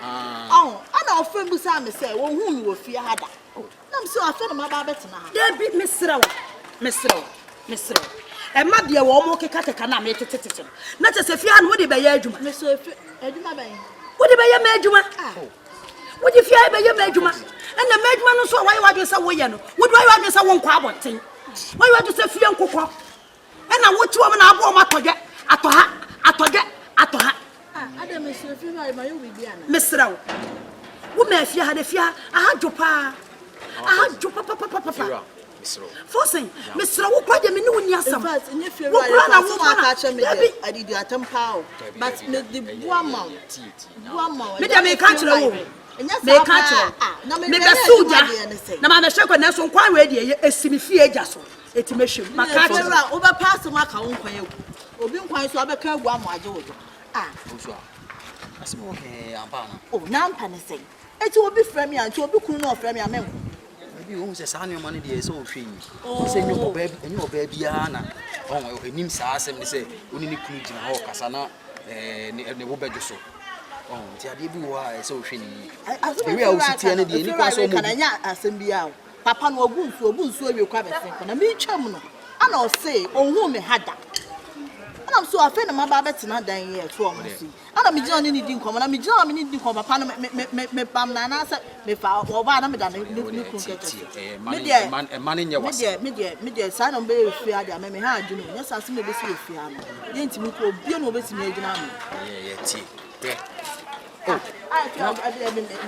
ana ofem bu sa me say wo hu mi wo fie hada nam so afa na ma ba betena ha de bi mesrew e ma de wo mo keka na me tetetete na che se fie ha no de be ya adwuma me so adwuma ban wo de be ya ma adwuma wo de fie be ya ma adwuma na ma adwuma no so wa wadwe sa wo ye no wo de wa wadwe sa wo nkwa aboten wa wadwe sa fie nkokọ na wo chiwo na abo ma atọje ada me so fie ma ma yo bibi ana mesrew wo ma fie ha de fie aha dwopa papa forcing Mr. wo kwa de me ne woni asam in fact nye fie right na wo ma ka che me de adidi atampa but me the buama me de me ka kire wo me ka kire me be suja na ma me hwekọ na so nkwan we de esimi fie agya so etime hwem ma ka kire wo be pass ma ka wo nkwan egu obi nkwan so abeka egu amu age wo so asimo ke ampa na na ampa ne sei eti obi fra me anti obi kunu no fra me amem bi o se sa nneoma ne de se o hwe yi se enyo oba bia na on enim sa asem ne se oni ne kunu gina ho kasa na ne wo bedwo so on ti ade bi wo a se o hwe ni ewe a o sitie ne de ni kwa so mo kana nya asem bia papa no obu nsu awie kwa besen na me twam no ana o se ohun me hada ana so afa na maba betena dan ye to o mo si ana me gina ne di nkomo na me gina me ne di nkomo papa no me pam na na se me fa oba na me da ne kun kete man nye wase me de sa na be fi ade me ha adwunu nya sa se me be si fi ano ye ntimi ko bia no be si me adwuna no ye ti de oh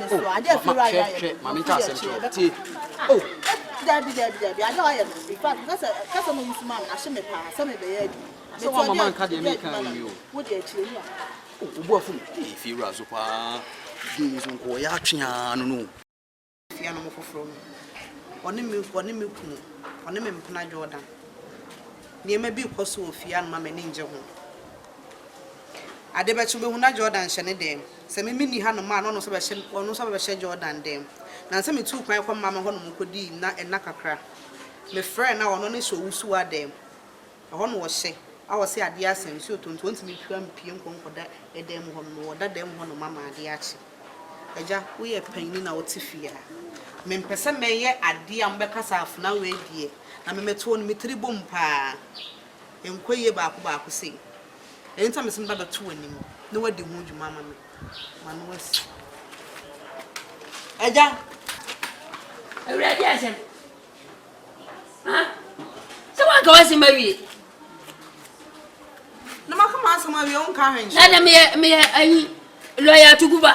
me so ade fi ra ya mami ta asem ti oh Debbie, I know I am. In fact, that's a moment, man. I should be passed. Some of the so mama nka de me kan yi o wo de chire ni obu afu if you razo pa de so ko ya twea no no fia no mo foforo no one me kunu one me mpna Jordan ne ma bi koso ofia no ma me ne nje ho ade be chube hu na Jordan hye ne dem se me ni ha no ma no so be hye ono so be hye Jordan dem na se me tu kwan kwa mama ho no mo kodi na ena kakra me friend na ono ne so wusu adem ho no wo hye I was say ade asem so tonto ntimi twa mpie nkonkoda edem ho no woda dem ho no mama ade achi eja wo ye panini na wo tifia me mpese me ye ade am be kasa afuna we die na me meto no mitri bom pa enkoye baako sei enta me sim baba to anim na wadi hu djuma mama me ma no wasi eja Awura di asem so wa ka wasi mawie na makama asama wi on ka han na me ayi lawyer tuguba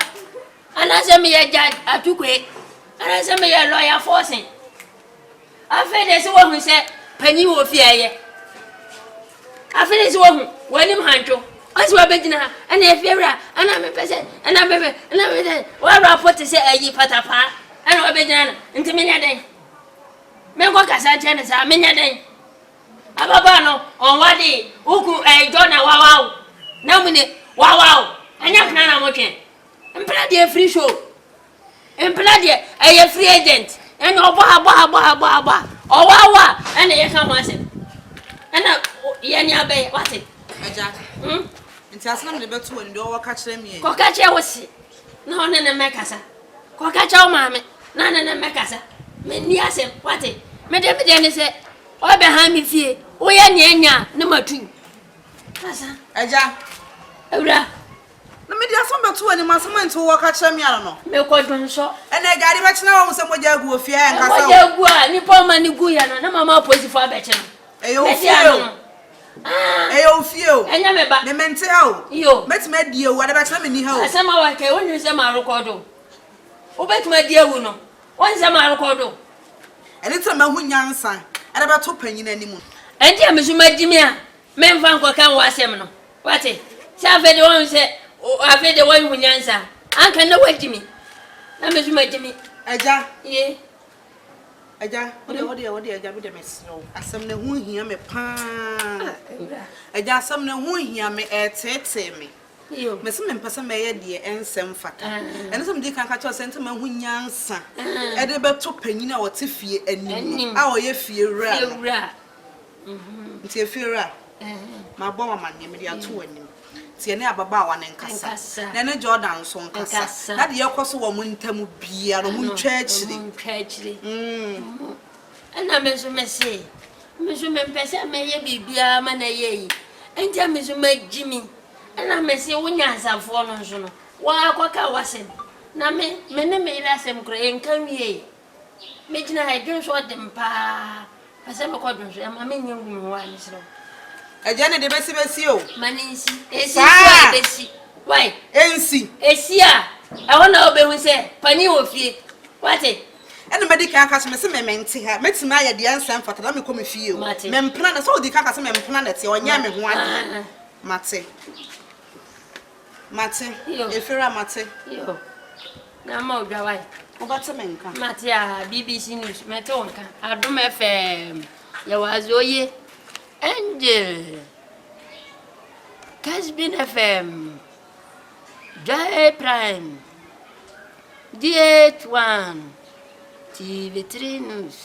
ana anase me ye judge atukwe anase me ye lawyer forcing afede se wo hu se pani wo fie ye afede se wo hu wanim hanjo anse wa begina ana efiewra ana me pese ana bebe wa rapport se ayi patapa ana wa begina na nti me nya den me ko kasa tene sa me nya den ababa no on wadi uku Jona wawaw na mune wawaw anya kana na motwe empla de free show empla de a free agent and obo owawa and ye kan wase and ye nya be wase aja nti asena me beto woni do wo ka kire me ko ka kire wo si na one ne mekasa ko ka kire wo maame na ne mekasa me ni asem wate me de ne se o be ha mi fie wo ye nya ne matu kasa aja Awura na me dia so beto woni masema nti wo ka kire me ara no me ko don so ene gari be kina wo se moja agu ofie en kasa moja agu a ni po ma ni gu ya na mama posifo abeche no eyo ofie eyo ofie o enya me ba me mente ha o yo metima die o ade be kina me ni ha o asema wa ke wonu se ma record o betima die wu no won se ma record ene tra ma hu nyansa ade be to panyin animu enti amesuma dimi a me mfa nko kan wasem no wate se afede won se afede won hu nyansa anka na wadimi na mesuma dimi aja ye aja odi aja bi de mesro asem na hu hia me pa aja asem na hu hia me etete me yo me se me mpesa me ye de ensem fata ene se me di kan ka cho sente ma hu nyansa e de be to panyin a wote fie anim a o ye fie wura nti fie wura ma bo mama ne me de ato anim tie ne ababa wa ne nkasa na ne Jordan so nkasa na de yekoso wo muntamu bia no muntwa akiri ana meso mese me mpese me ye bibia ma na ye enti meso magimi ana mese wonya asafo no nso no wa akwaka wasem na me ne me ira asem kro enkamie me gina ha dwen so dem pa pese me kodun so ma me nyengu wa ni sro aja ne de besi o maninsi esi kwa besi why ensi esi a awona obehu se pani wo fie wate ene medical aka so me se me mente ha metima ya de ansam fata na me ko me fie o me mpena na so odi kaka se me mpena na te onya me ho ade mate efira mate yo na ma odwa why obate me nka mate a BBC news mete onka Adom FM ya wazoye Angel Kasbin FM Jai Prime DH1 TV3 News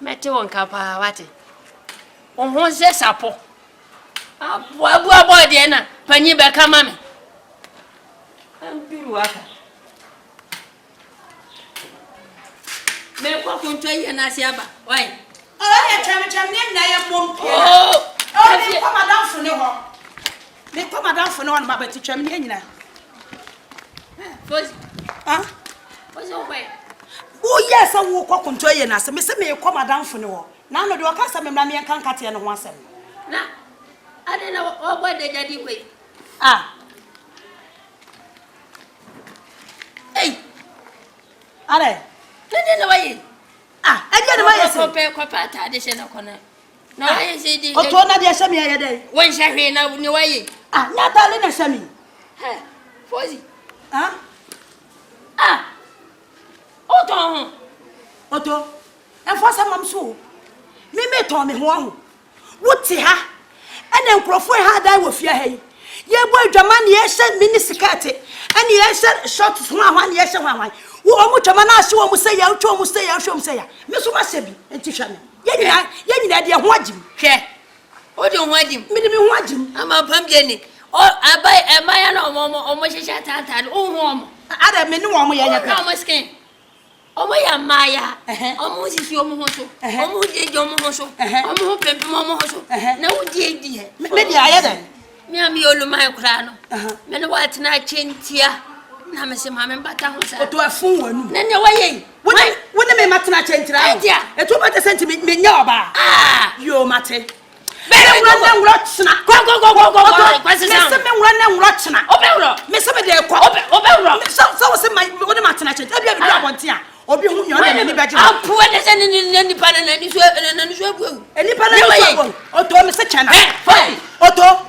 mete wonka pa wate ohun se sapo abu de na panyi be kama me ambiru aka me kwa kunto ye na siaba why ya chama nem na ye pompe me kwa madam fune ho me kwa madam fune ho na ba ti twam ne nyina fozi fozi obai wo yes wo kwa kunto ye na se me se me kwa madam fune ho na no de o ka se me mra me kan kate ne ho asem na ade na obo de jadi kwe ei are nene na wayi ade na wayi se ko pa ta de se na kona na wayi se di o to na de se me ye dey won hwe na ni wayi na ta le na se me fozi oto enfo sa mam so me to me ho ho wuti ha ene nkrofo ha dai wo fia ha ye bo adwama ne ye hye mini skirt ene ye hye shorts ho ahwa ne ye hye hwan wo omu twama na ahye wo mu se ya utwo mu se ya hwe mu se ya me so ma se bi enti hwa me ye nyina de ho agim hwe o de ho agim me de me ho agim ama pam je ni o abai emaya na omo hye tata o ho omo ada me ni wo mo ye nya ka omo skin omo ya maya omo sisi omo ho so omo jeje omo ho so omo ho pempe omo ho so na wo die me dia ya da me am yolu mai kura no me no wat na chentia na me se ma me bata ho sa to afun wanu na ne waye woni me matena chentira etu bata senti me nya oba yo mate Obi hu nyo na ni beje. Apu de se ni pa na ni so abu. Eni pa na ni so. Oto me se chana. Fai. Oto.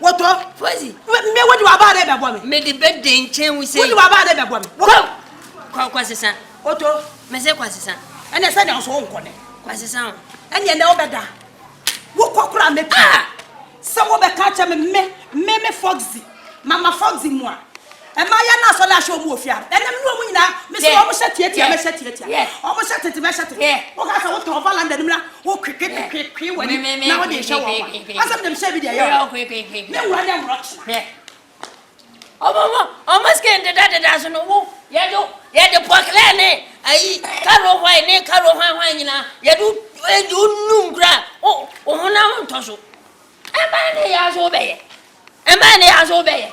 Woto. Fazi. Me wodi wa ba de be bo me. Me de be de nchen wi se. Wodi wa ba de be bo me. Kwa sesa. Oto. Me se kwa sesa. Ene se na so wonko ne. Kwa sesa. Ene na obeda. Wo kokura me pa. Se wo be ka cha me Foxy. Mama Foxy mo a. Emma ya na so la show mu ofia. Enem no mu nyina, me se o mo hyetia me hyetia. O mo hyetete me hyetete. O ka sa wo to over land anim na wo kwekwe wani na wo de hye wo. Asam dem hye bi de ya. Me wura dem roch. O skende da so no wo. Ye de pokle ne. Ayi karo hwai ne karo hwan nyina. Ye du nungra. O hona nto so. Emma ne ya so be ye.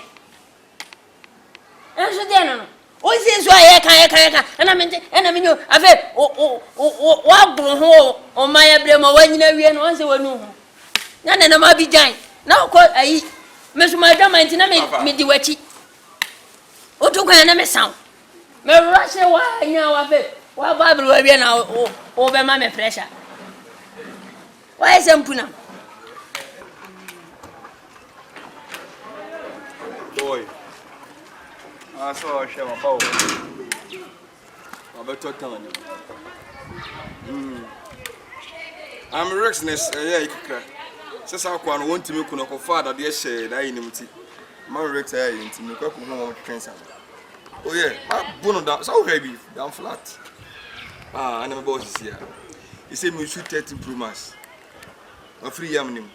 Enso de no. O si so aye kan. Na me nyo afa wa gbo ho o ma ya bremo wa nyina wie no on se wanu ho. Na ma bi jan. Na ko ayi me so ma dama nti na me di wachi. O to kan na me sound. Me rush wa nya wa fe. Wa babru wa wie na o be ma me pressure. Wa ese mpuna. Boy. I saw a share my power. I better tell you. I'm Rexness, yeah, since I want to make a father, dear shade, I inimity. My Rex, I ain't in the cock of home cancer. Oh, yeah, I'm born down so heavy, down flat. I never boss here. He said, we shoot 13 plumas. A free yamnim.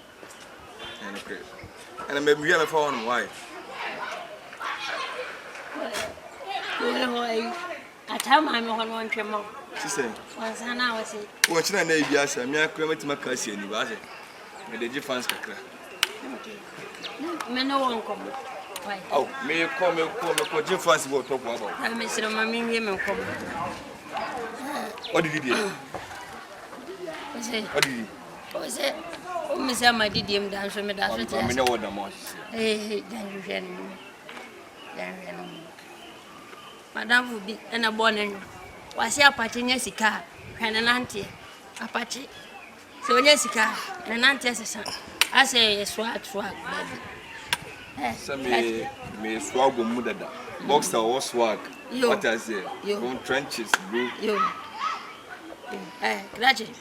And a crate. And I may be a phone wife. Atama me hono ntwemo. Sise. Wansana wase. Wo china na ebi asa, me akra matima ka sia ni ba se. Me de fans kakra. Me no won komo. Why? Oh, me ko je fans bo top aba. Na me sire ma me wie me komo. What did you do? What did you? O me se ma didiem dan so me da so te. Me no word am. Dan you hear me. Madam will be and a bonnet. Was here patching sika, and an auntie, Apache. So, Jessica, and auntie, I say, swag, baby. Some may swag or mother. Boxer or swag. What I say, you trenches, bro. You. Graduate.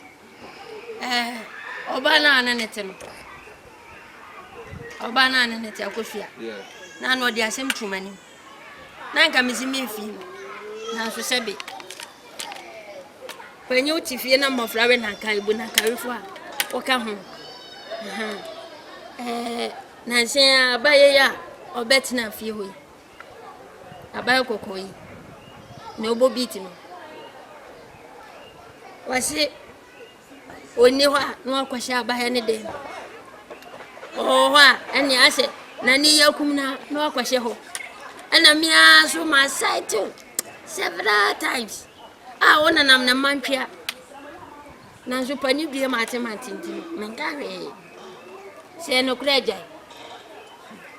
Obana and anything. Obana and anything, I could fear. Yeah. None of the same too many. Nanka mizimi fi na so sebe panyu tifie na mofrawe na kan ibu na karifo a woka ho na nse abaye ya obetina fie hoyi abaye kokoyi na obo beat no wase oni ho na akwahye abaye ne de ho eni ase na ni yakum na akwahye ho. And I'm here so my side too. Several times. I want an amna manpia. Na so pani bi ma matinti. Menkare. Se no kreja.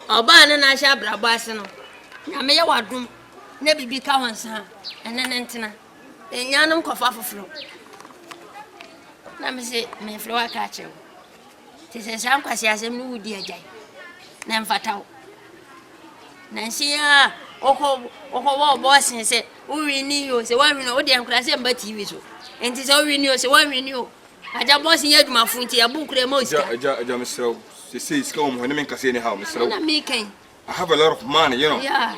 Oba na sha brabase no. Na me ye wadum. Na bibi ka wansa. Ene ntina. Enyanum kofa foforo. Na me se me flowa ka chewo. Ti se sam kwasi asem no wudi ajai. Na mfatawo. Nansia oko boss say we renew say we renew o dey nkura say mba TV so enti say we renew say we renew aja boss yen aduma funti abu nkura mo sika aja Mr. say iska o mo ne menka say anyhow Mr. na me kan I have a lot of money, you know. Yeah.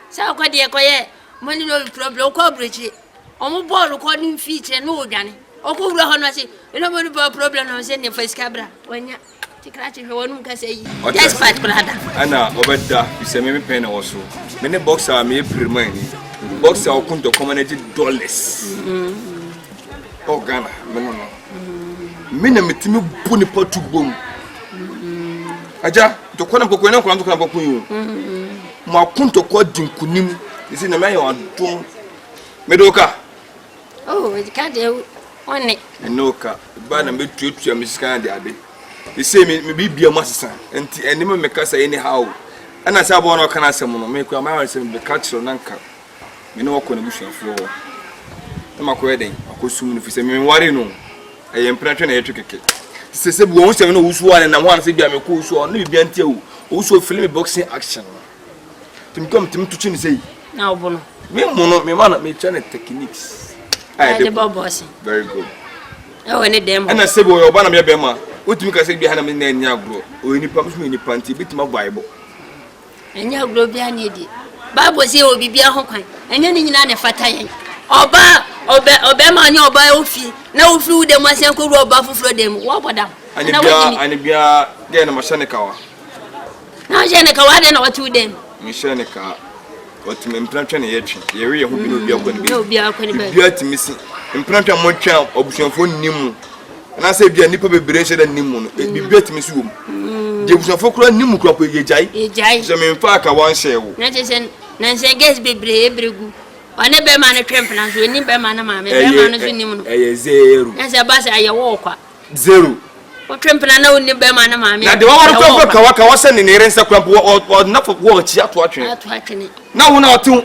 Sa ko dey ko ye money no problem ko brechi o mo ball ko ni feature no odwane o ko wura ho no say no money problem no say ne fiska bra wanya Yes, fat brother. Anna, over there, you say me pen also. Many boxer me pre-money. Boxer will come to community dollars. Oh, Ghana, no. Mina metimi buni potu bom. Aja, to kwana ko kwena kwana to kana bokun yo. Mo akunto ko dinkunim. Isi na me yo adum. Medoka. Oh, it can't do one. Enoka, ba na metuatua misika de ade. You say me be a master, and me make us anyhow. And I say about no can say no, make my say be catch on anchor. Me no contribution for. I'm a wedding. I go soon if you say me worry no. I am planting a trick. Say we won't say no who's one and I want to say be a cool so no be until also film boxing action. To come to chin say. Now bono. Me mono me man me channel techniques. I the bossing. Very good. Oh, any them. And I say boy obana me be ma. What you can say behind me na nya agro. O ni pam me ni panty bit my Bible. Enya agro bia na di. Bible say obi bia ho kwan. Enya ni nyina na fata yen. Oba ma nya oba ofi. Na ofi u dem asen ko ru oba fufuro dem. Wo bodam. Ani bia ge na mechanical wa. Na mechanical wa de na watu dem. Mechanical. What me implant na ye twi. Ye we ye ho bi no bia kwani bi. No bia kwani ba. Bia timisi. Implant mo twa obusuafo nimu. Na say bia nipa bebre hye da nimu no. Bibia timisi wo mu. Je busuafo kura nimu kura ko ye jai. Ye jai. Se me mfa aka wan hye wo. Na chese na se guest bebre ebregu. One be ma na twempena so ni be ma na ma me be ma no so nimu no. Zero. Na se ba se aye wo kwa. Zero. O twempena na oni be ma na ma me. Na de wa ko ka waka wa se ne ne rensa kura po na fo wo chi ato atwe. Ato atwe. Na wo na otu.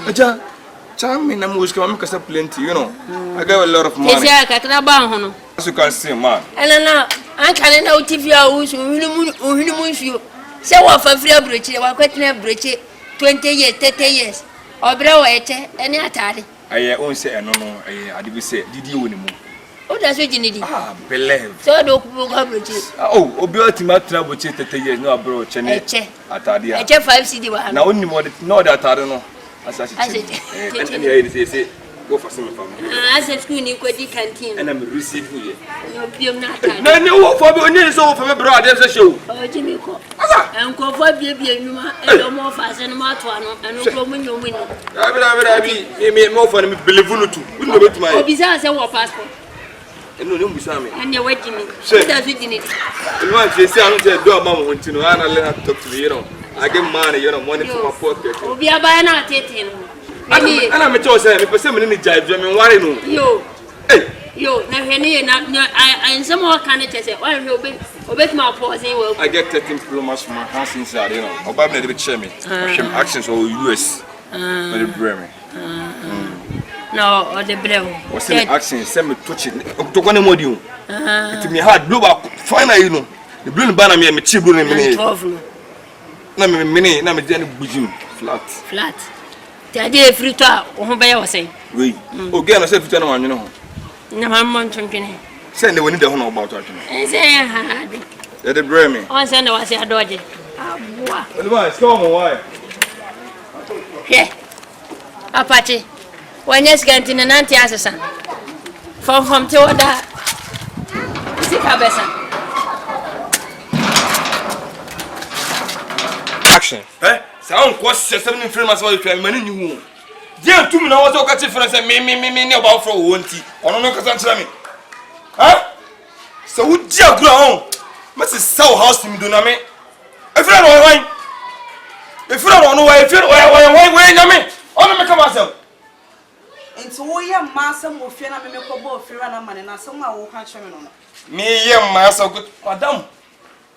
Aja Charming, I'm going to make us plenty, you know. I got a lot of money. As you can see, man. And now, I can't know if you are you. Say what for free bridge, or quite bridge 20 years, 30 years. Or brow any atari. I won't say no, I did say, did you anymore? Oh, that's what you need. Ah, believe. So don't go bridge. Oh, Obioti Matra, which is 30 years, no, bro, Chene. Atadi. I check 5 CD. Now, only more, no, that I don't know. I said, go for some family. I said, school in canteen. And I'm receiving you. No, for me, so for my brother, show. Oh, Jimmy, and go for baby, and no more fast and Martuano, and no problem you win. I be more for me, believe you too. We know it, my besides, I want passport. And no, beside me. And you're waiting. Say, that's it in it. And once they say, I'm going to do a mama want to know, and I let her talk to me, you know. I get money, you know, money for my pocket. Oh, be a buy not taking. And I'm a choice, I'm a person in the jive, I mean, why no? Yo, now, Henry, I am some more candidates. Why you obey my pausing? I get 13 diplomas from my house inside, you know, or by the chairman, actions or US, but the Bremen. No, or the Bremen. What's the action? Send me touch it to one more you. It me hard blue up, finally, you know, the blue banner me a cheap blue in me. Na me na me dey bujim flat ti ade free to ho be ya say we oge na say free to na wanwe ho na ma mon twentwene say ne woni de ho na about atwene say ha de ya de bre me on say na wase adoje aboa elwa so mo why apati wanyes gantine nanti asesa from te oda sika besa action. Sound question 7 films about you many new. Dear 2 minutes was okay for me about for won't or no can me. Huh? So would you grow? Must sell house to me do na me. If you don't wine. If you don't know why if you why me. On me come myself. And so we are master mo fear na me ko bo fear na man na so ma wo kan hwe me no. Me ye master good madam.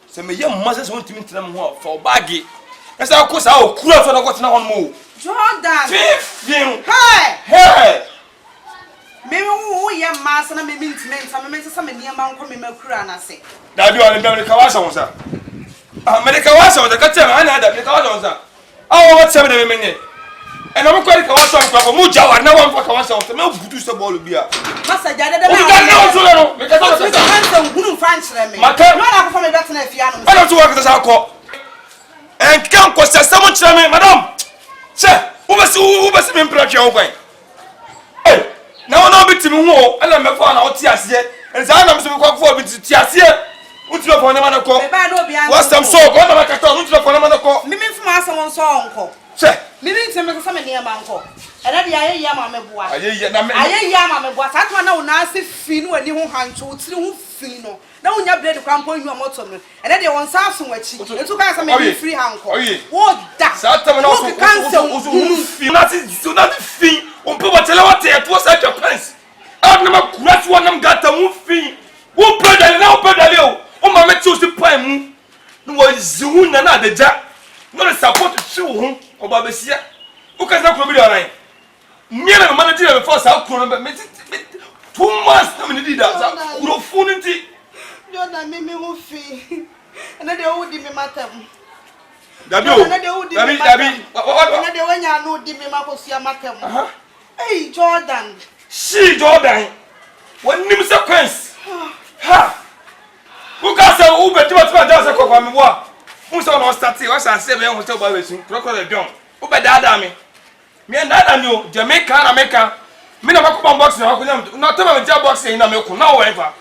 So me ye master want to me tell me ho for baggy. I said, of course, I'll cool up for the question on more. Jordan! Hey! Maybe who are master and maybe maintenance, and maybe some near Mount Crana say. Now you are in the Kawasa. Medicawasa, the Katam, and other Kawasa. Oh, what's 7 minutes? And I'm quite Kawasa for Muja, and no one for Kawasa, the milk produce a ball of beer. Master, I don't know, because I was handsome, who French, my car, not from a better piano. I don't work as alcohol. And can't cost us so much, madam. Sir, who was me pressure away? Hey, now no bit more, and I'm a fan out here, and I'm so for me to Tiasia. What's your phone? What's some so? What am I talking to for another call? Mimi from my son's song. Sir, Mimi to make some near Manco. And I am a boy. I am a boy. I don't know now, fin when you want to fino. Now when you blade the crampo, you are motor, and then they want something which you took us a free hand. What that? Saturn also cancel. Not fee. On Papa Telawate, it was such a place. I've never cracked one of them got a move fee. Who put a now put a little. ma me choose pan mu no was zihu na na adaja no the support to ho oba besia o ka sa kro bi ran me na manage me force a kro no me 2 months na me did that uro fu nti Jordan me ho fi na de wo di me matam Dabi na de wo di me na de wanya no di me makosua matam hey Jordan she Jordan what nim sequence ha who can say who bet what just say kokwa me bo who say no start e was say me who say ba wesun crocodile don who bet dada me dada me o Jamaica na America me na makoma box na akonya na tell me box na me ko na whatever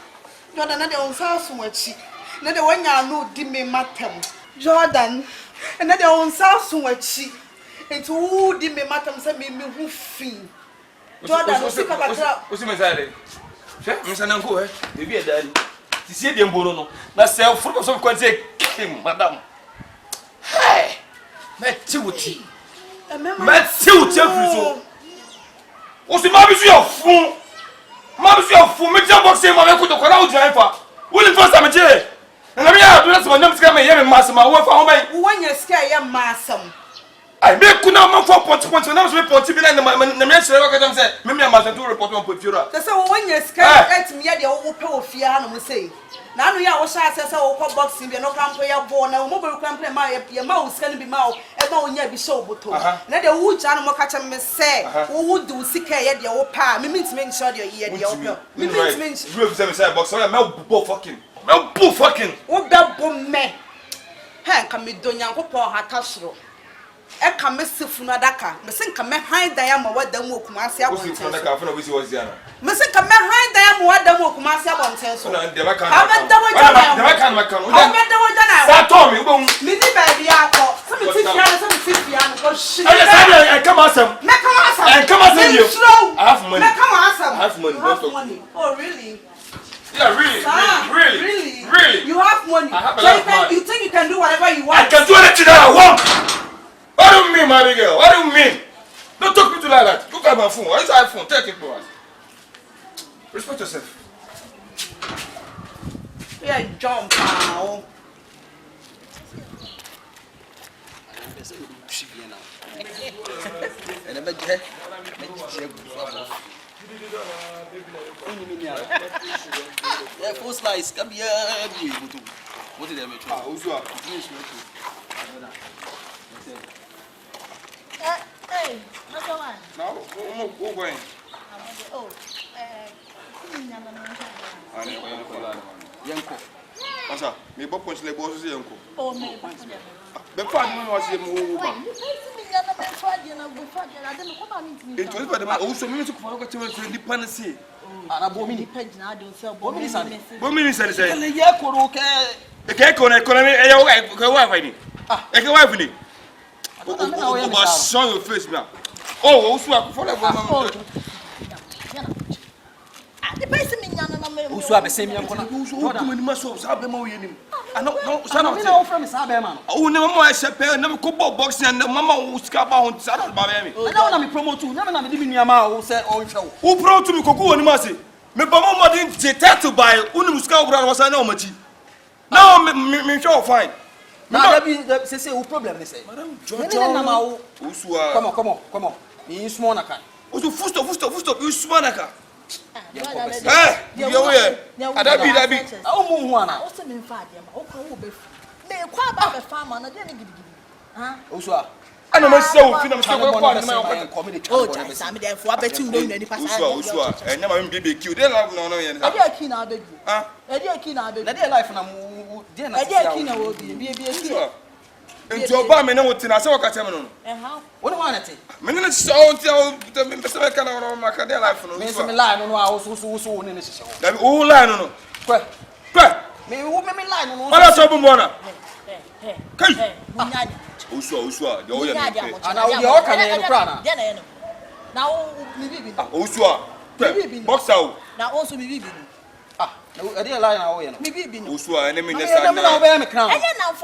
Jordan na de on sa so wachi na de wanya no di me matam Jordan na de on sa so wachi enti who di me matam say me hu fi Jordan usika katra usimezale che msana nko ebi edali tisie de mboro no na se furu so ko say madam hey metti wuti friso usima bisu ya fun ma bisu ya fun me jam box e ma me ko to kora o jran fa woni first time je na me ya do na so nyam sika me ye me masama wo fa ho ban wo nya sika ye masam ai me kuna ma fo point na so me point bi na me chere wa ka jam say me masam to report on pofiora se wo nya sika etim ye de wo pe ofie ha no mo sei na anu ya wo sha ase se wo ko boxing bi no krampo ya bo na wo mo be krampo ma ye ma wo sika no bi ma wo e ma wo nya bi show boto na de wo ja no mo ka chem me se wo du sika ye de wo pa me ntime nche de ye de wo pe me ntime nche you be say box so me bo fucking wo be bo me ha ka me do nyankopon ha tasoro e ka me sefu na daka me se ka me han dan ya ma wada mu okumase abonten so na ka fa na we si was there me se ka me han dan ya ma wada mu okumase abonten so na de maka ha me da wo jana sa to me wo me ni ba bia ko so me ti fia no ko shi I come asem me come asem I come asem you I have money me come asem I have money oh really yeah really you have money I have a lot of money. You think you can do whatever you want I can do anything that I want. What do you mean, my big girl? What do you mean? Don't talk to me like that. Look at my phone. Why is my phone? Take it for us. Respect yourself. Yeah, jump now. Yeah, full slice. Come here. What did I make? Hey, what's the one? Now, who going? Oh, Yanko. Asa, me bo punch le boss yanko. oh, me. Be fa ni mo wase mo ba. It was but o so me to ko ko tell me di pan say. Ana bomini. Bomini sane. Bomini sane say. Ele ye koro ke. E ke ko na economy e ya wo ko wa fa ni. E ke wa fa ni. O show your face now. Oh, o so akofo le bo ma. The person me nyana na me. Usu abese mi yankona. O kuma ni maso sa be ma wo yenim. Ano no sa Na me na wo from sa be ma no. O ne mama a shepe na me ko boxing and mama wo ska ba ho sa na ba be me. Na na me promote na me na me di mi nuama wo se o nhwe wo. Wo promote me koku woni ma se. Me ba mama din je tattoo buy unu ska wo bra wo sa na o machi. Now me show fine. Na da bi se wo problem ne say. Madam Jojo na ma wo. Usu a. Come on. Ni small na kan. Usu fusto you smanaka. Eh, you here. Adabi. Awu mu hu ana. O se me fa de ma. O kwa wo be fu. Me kwa ba be fa ma na de ne gidigidi. Ha? Usu a. Ana ma se wo fi na me se ko kwa ni ma ko. Oh, jai sa me de fu abetu ndo ndo ni pa sa. Usu a. Enya ma me bebe kill. Dey love no yen. E dey ki na abegu. Ah. E dey ki na abegu. Na dey life na mu dey na. E dey ki na wo bi Usu a. Nti oba me na wo tina se wo ka teme no. Ha. Woni wa na te. Me na so nti o me se me kana no ma ka dey life no. Me se me lie no a wo ne ne hye wo. Dabi o lie no. Kwe. Me lie no. Wala so bu mo na. Kai. Munya de. Usu a. Dey o ye me. Ana wo dey o ka na no kra na. De na ye no. Na wo mi bibi. Usu a. Boxer o. Na o so mi bibi. I didn't lie now, you know. Maybe Usu a ene me I nyesa don't know where I'm crown. I am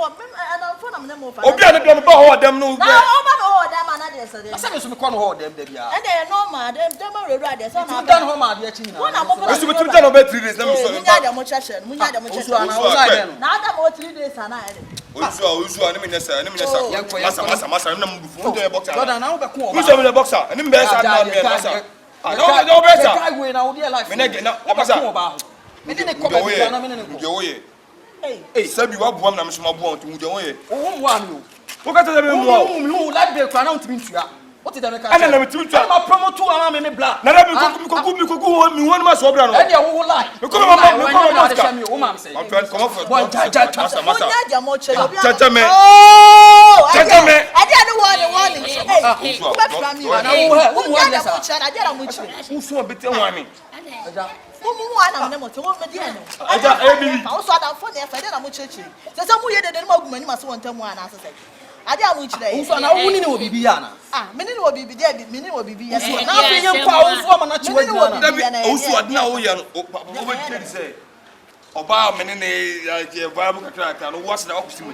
for na me mo fa. Obi a ne dem ba ho dem no. Na o ba no dem na dey so dey. I said me so me kon ho dem da bia. And dey normal dem rewura dey so na. Dan ho ma dey achi na. Wona mo fa. Usu bitim tell no be 3 days na me so. Munya dem mo cheshe, munya dem mo cheshe. Usu ana o sai dem. Na adam o 3 days ana e dey. Usu a ne me nyesa. Masa na mu bufu ndo e boxer. Jordan na wo be ko o ba. Usu me boxer, ene me sa na me masa. No better. Guy we na wo dey life. Me na masa. Me dey ko ba bia na me ne ko. Oye. Hey, sabi wa buam na me so ma buam to mu de oye. O wo wa mi o. Wo ka tell me mu o. Me hu like be kwa na untimi ntua. What did I Ana na me timi ntua. Ma promote ama me black. Na me ko mi won ma so bra no. E dey wo like. Me ko ma Ska. O ma say. I'm trying to come off. Masa. Munya dem mo cheshe. Chacha me. Oh, Chacha me. I dey warning. Hey, Usu. Na wo munya dem mo cheshe, I dey mo cheshe. Usu be te wan mi. Mumu ana me mo te wo me dey no. Aja ebi. Fa so adam phone e fa dey na mo cheshe. Se mo ye de mo agumani ma so won tamu ana asese. Ade amu chire. Usu na wo ni wo bibi ya na. Me ni wo bibi dey me ni wo bibi ya. Na pe yen kwa usu ama na chiwa na. Dabi usu adina wo ye no. O be tell say. Oba me ne je vibe kakra no what's na okusi mo.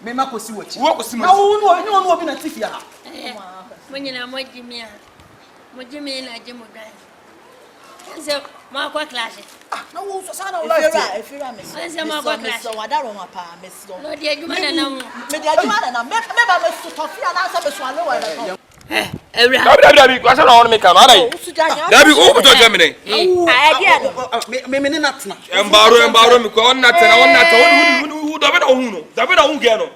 Me ma kosi wachi. Wo kosi mo. Na wo no obi na tifi ha. Munyina mojimia. Mojimi na jemu dai. Nse ma kwa class. Na wo so sana wo efira me. Nse ma kwa class. So wadaro ma pa me so. No di adwuma na mu. Me di adwuma na me ba me so tofia na so me so alo wa na. Ewra. Dabi kwasa na won me kan ara yi. Dabi o buto jam ne. Me ne natna. Embaro me ko on natna won dabi na hu no. Dabi na hu ge no.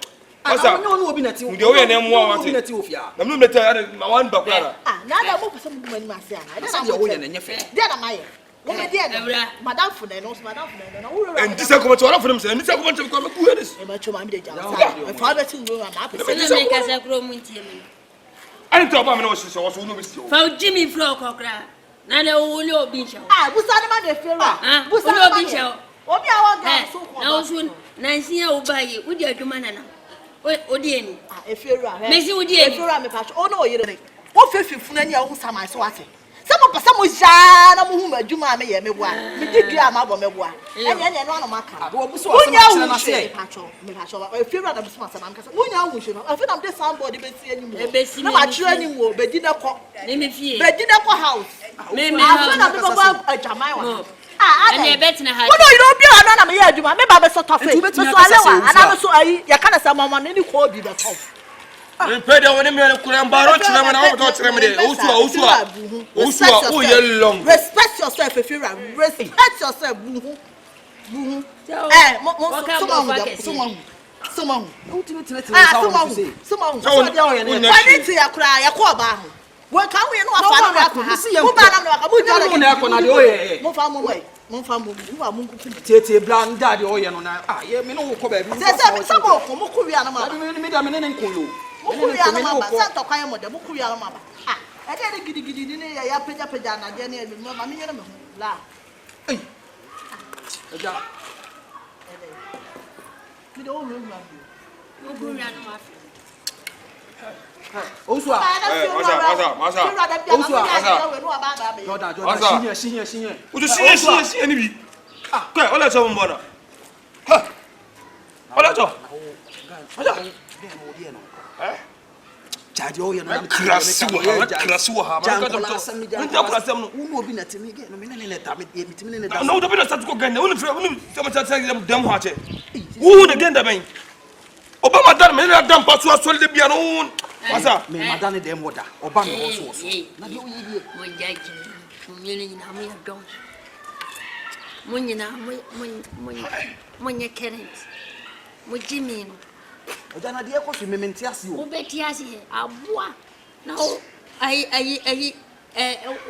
Asa. No obi na ti. Ndi o ye na mu wa obi na ti ofia. Na mu meta ya ma wan ba kwara. Na da mo pese mu mani ma se ana. Na de o ye na nyefe. Dia na maye. Wo me dia na. Madam fu na no, madam fu na no. Wo En disa ko to wala fu dem se. Disa ko to ko me ku heres. e ma choma mi de jam. E fa be tin wo ma pese. Na me kasa kro mu ntie me. Ani to ba me no so so no be si o. Fa Jimmy Flo kokra. Na le wo le obi nche. Busa ne ma de fera. Busa le obi nche. Obi a wa ga so ko. Na wo so na nsia wo ba ye, wo di adwuma na na. Odi eni. Efera. Mesi wo di eni. Efera me pa o na o yere. Wo fefifu na ni a wo sama so ate. Some pesa mo ja na mo hu madwuma me ye meboa. Me didua ma bo meboa. Enya no anoma Wo buso asema na se. Me pacho. Efera da buso asema nka. Wonya hu hwe no. Afi na de somebody besi anim. Ebesi na ma kire anim wo bedi na ko. Ne me fie. Bedi na ko house. Me afi na be baba ajamai wa. Anya bet na ha. Wo no you no bia na na me ye adwuma. Me ba be so tofe. Me so alewa. Ana me so ayi. Ya kana sa mama ne ni ko bi be tof. Pede woni me kura mbaro chire me na wo to chire me de. Osu o ye long. Respect yourself if you respect yourself buhu. Someone. Quality ya kura ya ko ba ho. Wo kan we no afa na ko. Wo ba na no ka mu jara na ko na de oye. Mo fa mo we. Mo fa mo mu ku. Tete bland dad oye no na ye me no wo ko ba bi. Se sabo ko mo ku wi ana ma. Me da me ne nko yo. Mo ku wi ana ma ba. Se to kwan mo de mo ku wi ana ma ba. E de gidi ni ya peja na de na mi ma me nyere me ho. La. Eh. Eja. Mi do wo wi ma. Mo ku wi ana ma. Osua. Masa. Jordan. Shinye. Uju shinye ni bi. Kai, ola so mbona. Ha. Ola so. Ola. Jadi oye no krasi wo ha. Ma ka to. Nta krasi no. Uno bi na temi ge no me ne ta me temi ne da. No, do bi na start ko gan. Unu sama ta dem ho ache. Wo de gen da ben. Obama dan me na dan pa so de bia no. Masa, me madane dem woda. Oba me wo so. Na de oyi die. Mo jaji. Mo nyele nyina mo ya don. Mo nyina mo nye current. Mo Jimmy no. Oja na de e ko so mementi ase o. Wo beti ase aboa. Na o ayi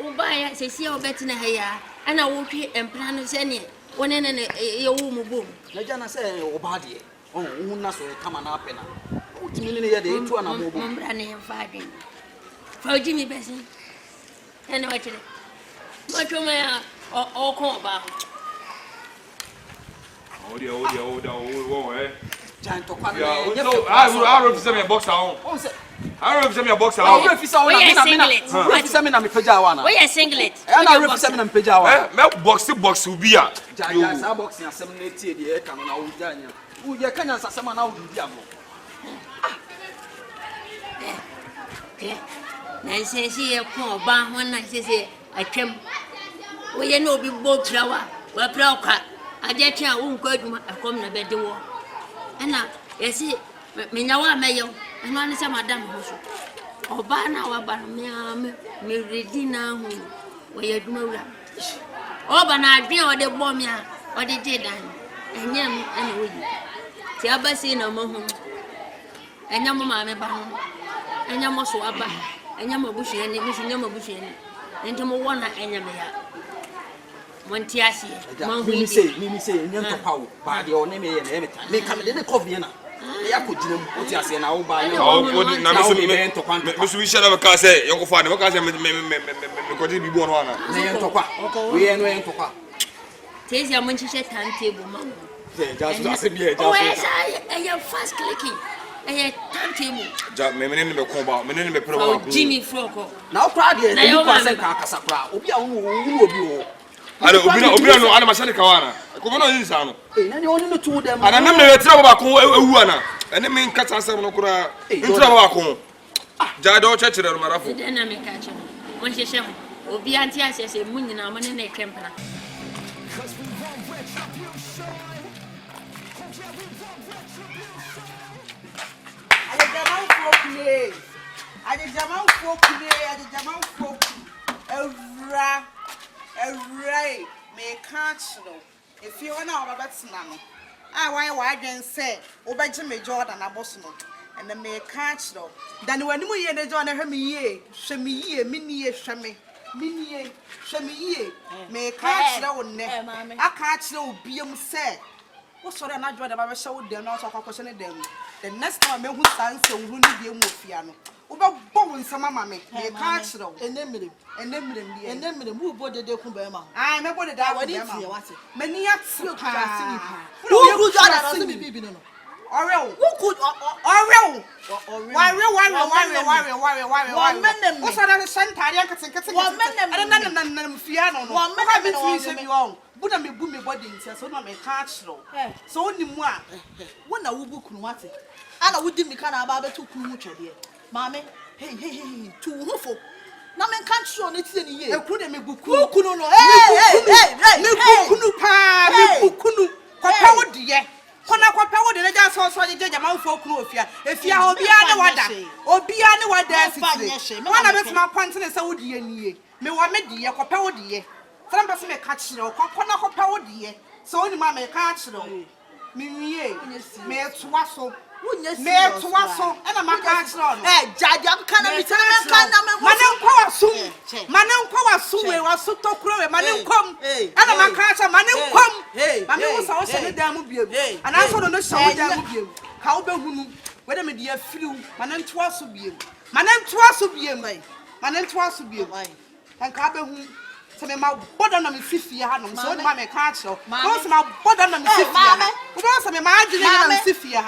oba ya sesi o beti na ha ya. Ana wo hwe empla no se ne wone ne ye wo mu bom. Na ja na se oba de. Oh, una so kama na apena. Utimini ne ye de etu ana mo bo. Mbra ne fa den. Fa Jimmy besi. Ene wa chire. Mo choma ya o ko ba. Odia, eh. Jan to kwa. Yeah, no, I will say me box on. Oh, say I don't know boxer. Oh, if it's all singlet. If it's me pejawana. Where singlet? And I represent me pejawana. Me box will be a. Jaja boxing as some native the can na ujanya. Uja kan asama na udi abo. Na sesi e ko ba ho na sesi atwam. Wo ye no bi bo trawa. Wa pra kwa. Aje twa wo nko aduma akom na bede wo. Na yesi me nyawa meyo. Eno ani se madam ho so. Oba na wa ba me ready na ho. Wo ye aduma wura. Oba na adwen o de bo me a o de je dan. Enyam ana wo yi. Ti abasi na mo ho. Enyam ma me ba ho. Enyam so aba. Enyam abusu ene, mi nyam abusu ene. Ente mo wona enyam ya. Monti asie. Me say nyam to pawo. Ba de o ne me ye na emeta. Me kam de cover na. Ya ko jinam o ti asie na wo ba na. O na me so me so wi shara ka say yo ko fa ne ka say me ko di bi bo no ana. Na ye to kwa. We ye no ye to kwa. Tezi ya monchi she timetable ma. Just be just. Oh, yes, fast clicking. Timetable. Ja me ne me ko ba, me ne me pro ba. Jimmy Froko. Now crowd here, you pass and kasa kra. Obi a wo obi wo. Ale obi no ana masale kawana. Ko no yin sa no. Na ne oni no tu dem. Ana nam na tra ba ko ewu ana. Ene me nkata asem no kura. Ntra ba ko. Ja do chechire no marafo. De na me ka che. Mon hyehyem. Obi anti asese mu nyina mo ne na etwempena. I did Jaman folk today, I did Jaman folk. A may catch no. If you want to that's none. I can say, Obey Jimmy Jordan, a bossno, and the may catch no. Then when we hear the John, I heard me ye, shemi ye, mini shemi may catch no name. I catch no be say. What sort of not about show them not of question them. The next time who stands so who need the Mufiano. Over bone some mamma, may catch no, and then move body de Kumbema. I remember that I didn't see what many acts will pass. Who could be Orel, who could Orel? One man, what's another Santa? One man, and Fiano, one man, Buddha me boom me body so no me catch no. So only moi. When I will book what it. And I would me can about to kumucha dear. Mammy, hey, too hopeful. No man can't show it in a year. Couldn't me book. Hey, Kunu, Papa dear. Papa would just also the amount for Crofia. If you are beyond the water, or beyond the water, one of us my pants in a Saudi and ye. Me want me dear, Papa dear. Some person may catch no, Papa power dear. So only mamma catch no. Me, may twasso. May twasso, and a man catch no. Eh, Jajam can Manam Kawasu was so to crow, Manam come, and a man catch a Manam come. Hey, Mamma was also a damn view, and I saw no show damn view. How be who, whether me dear flew, Manam twasso be, Manam twasso be, Manam twasso be, and Kabe. So my body on me 50 years, so my catch. Most my body on me 50 years. Who knows I'm imagining I'm 50 years.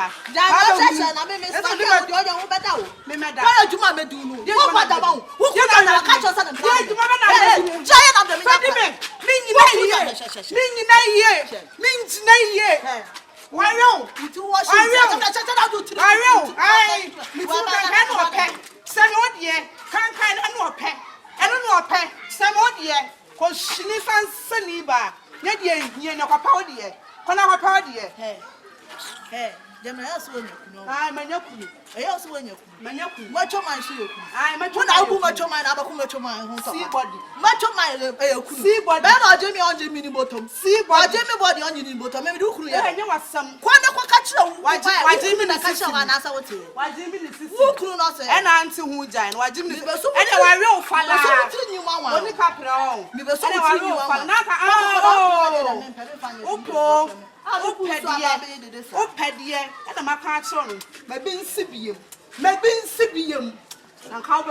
Cause she needs a saliba. Yet, ye know, Papa, dear. Papa, dear. Hey, Gemma, I'm a yoku. I also want you. Much of my shoe. I'm a good album, much of my see body. Much of my see body. I'm Jimmy on Jimmy bottom. See body, Jimmy body on Jimmy bottom. Maybe do you was some quite catch. Why Jimmy catch and answer what you? Why Jimmy who could not say? And answer who giant. Why Jimmy was so anyway, real fun. Only capital. We were so fun. Oh, Paddy, and a macaron. My bin Sibium. My bin Sibium. And how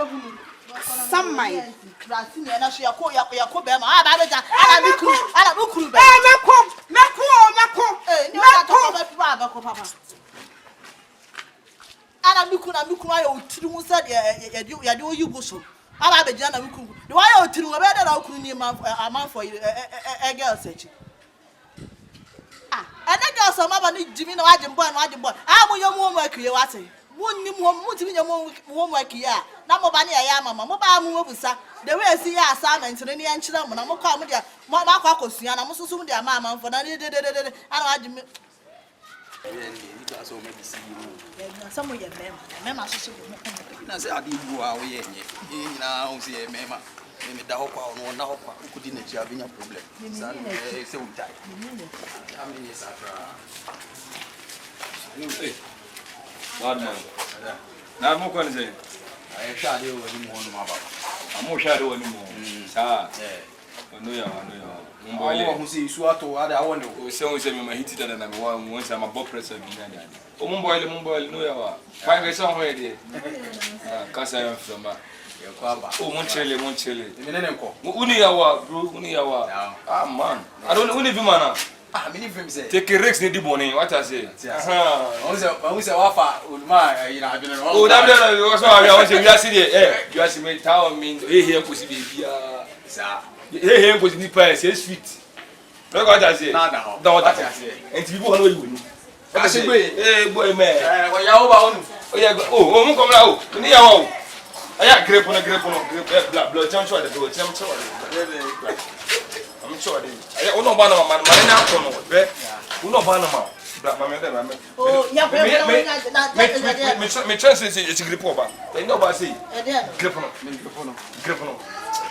some might. And I shall call Yakobema. I look cool. Mako. ana mikuna ya otiri mu sa ya de oyi boso ala be jana mikunu de wa ya otiri mu be de na okunu ni man for girls echi ene girls ma ba ni jimi na waje mbo mu yomu mu akiye wate wonni mu timi nyamu mu akiye na mo ba ne ya mama mo ba mu obusa the way see ya assignment ni ya nchira mu na mo kwa mu dia mo ba kwa akosua na mo susu mu dia mama for na de ana waje mi so maybe see you some your mema so mo na say adi bu a wo ye nye na o say mema me da hokwa no na hokwa ku di na chi abenya problem sa say we die am ni sakra Hey. Lord man. Na mo ko nze. Aye sha de wo ni mo no ma ba. Amo sha de wo ni mo. Sa. Ono ya. Mbo ile. Oh, husi isu ato ada awon o se me ma hiti dada na me wa mo se ma bo pressure bi na ni. O mbo ile no ya wa. Fa ga se ho ye de. Kasa ya mfama. Ye kwa ba. O mon chele. Me nene nko. Uni ya wa bro, uni ya wa. Ah man. I don't uni bi mana. Ah, me ni film say. Take a risk ni di boni, what I say. On say wafa ulma ina bi no. O da bi na so abi awon se wi asi de you asi me town me here ko si be bia. Sa. Here ko si ni pa say sweet. Look what I say. Na da. Da what I say. Enti bi bo no yi woni. Ka se gbe. Boy me. Wa ya o ba onu. O ya o mo kom la o. Ni ya wa o. Aya grape no. Blood change the do. I'm sure they. I don't know about my man. I don't know. Be. You know about my. Black man, me. Oh, yeah, me chance is grip over. They know about say. Grip no.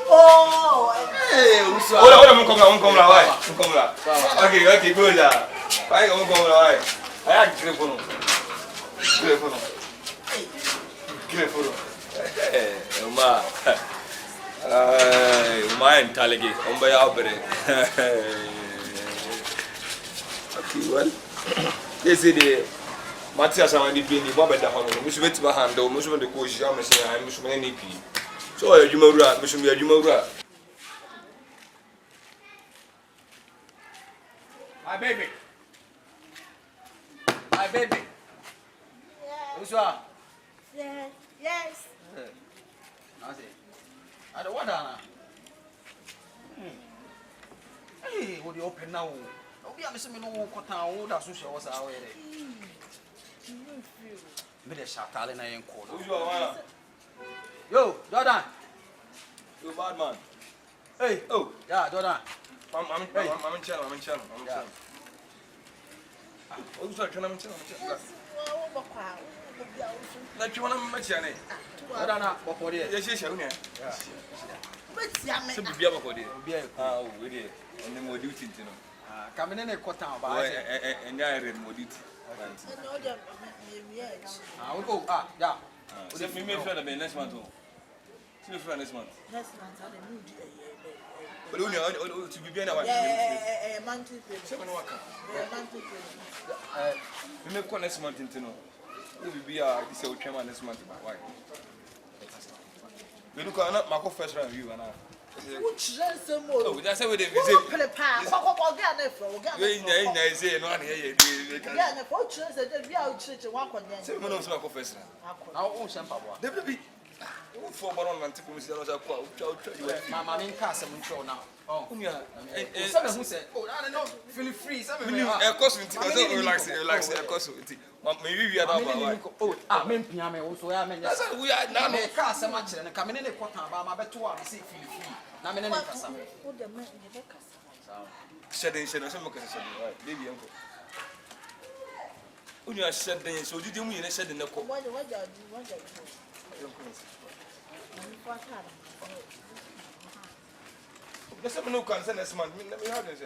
Oh, hey, uso. Ola mo come la why? Come la. Okay, good ya. Why come la why? I grip no. Ma. Uma intelligent. Omba ya obere. Okay, well. They say the Matthias and the Penny, Bob and the Honor, Miss Wetma handle, Miss the Coach, I'm Miss Manip. So you mura, Miss Mura. My baby. Uso. yes. I don't want that. Hey, what you open now? Obi am say me no kwata wo da so hwe wo sa wo yere. Me de shatale na yen call. Yo, Jordan. You bad man. Hey, oh, yeah, Jordan. I'm in channel. Oh, sorry, can I channel? Like you want to match your name? Jordan, what for there? Yes, yes, yeah. What's your So be able to do. Ah, we did. And then more duty, you know. Come in a quarter, and I read more duty. I will go. Ah, yeah. So me make sure that be next month. See you for next month. Next month, I don't need But only to be being our monthly. 7 worker. We make one next month into no. We will be this old chairman next month. Why? We look at my first round view and which is some more. oh, that's how we visit. Feel free. Na me ne kasa. Wo de me be kasa. Shedding, so much right, baby uncle. When you are shedding, so did you mean shedding the coat? What do? There's some no concern this month. Let me have this.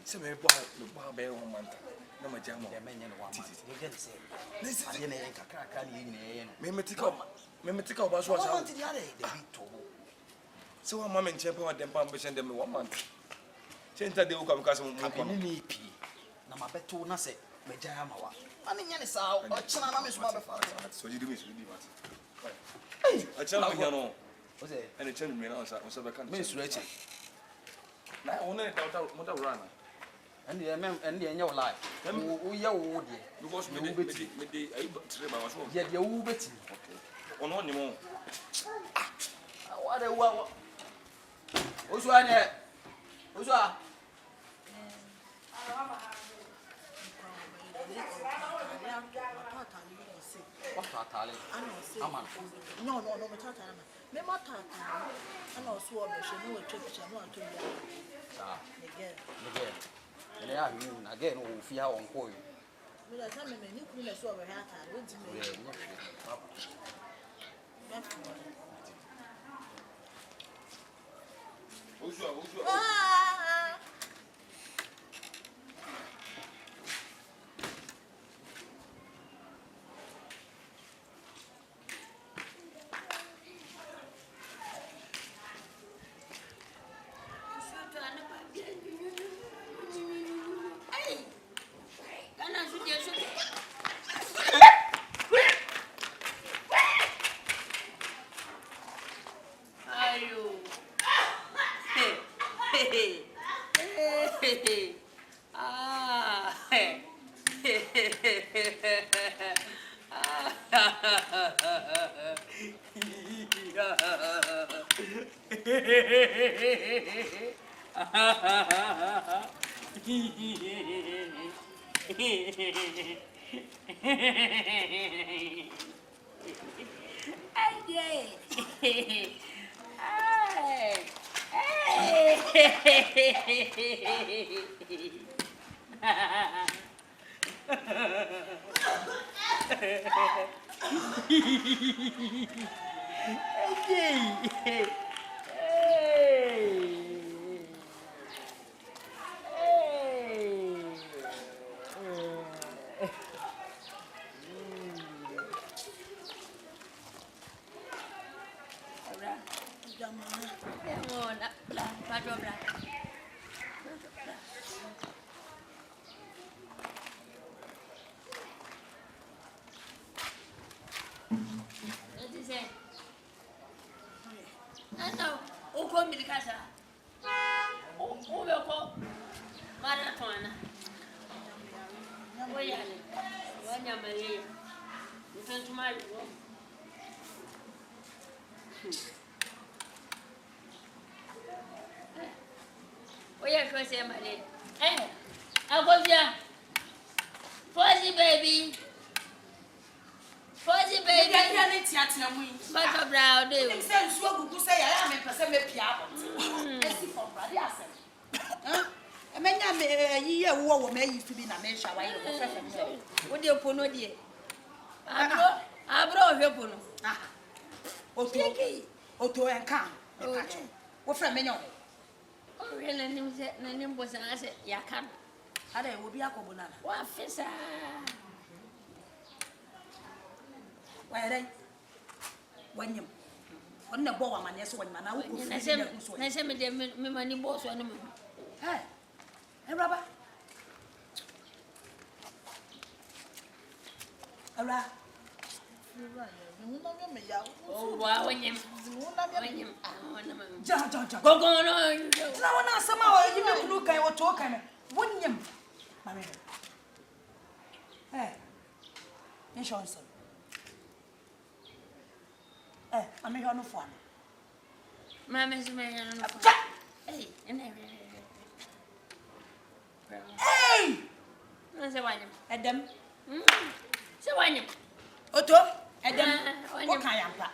Some bear one month. No, my jam, Memetical was what so a moment champion and then them 1 month. Change that they will come because of me. Nama beto na se mejamawa. Ani nyane sa o chana na me so ba fa. So you do me so do what? Hey, I tell you no. What's it? And it change me now so be can. Me sure eche. na one ta run and the your life who ya wo de because me dey ayi tire ba so ye de wo beti ono ni mo what the wa Osua ne Osua what atale ama no me tata na me ma tata ana oso obehwe no atwa no ato ya sa again ene ya hu na again o fi ha won ko yo me da me ni kunu na so obehwe ata o di me Osua Oto enka. Wo fra menyo. O re na nim bosa ase ya kan. Ada wo bi akobo na. Wa fisa. Wa ere. Wanyem. Onna bo wa mane so wanyema na wo ko fi na so. Na se me de me mani bo so na me. Hey. Hey brother. Awura. Oh, wow, when you ja. Go no. Na wana sama wa yi me kunu kai wo to kai me. Wonyem. Mame. Insurance. Mame ho no fo an. Mame se me no fo. Hey, Hey! Na se wanyem. Edem. Se wanyem. Oto, edem. Wo kan yampa.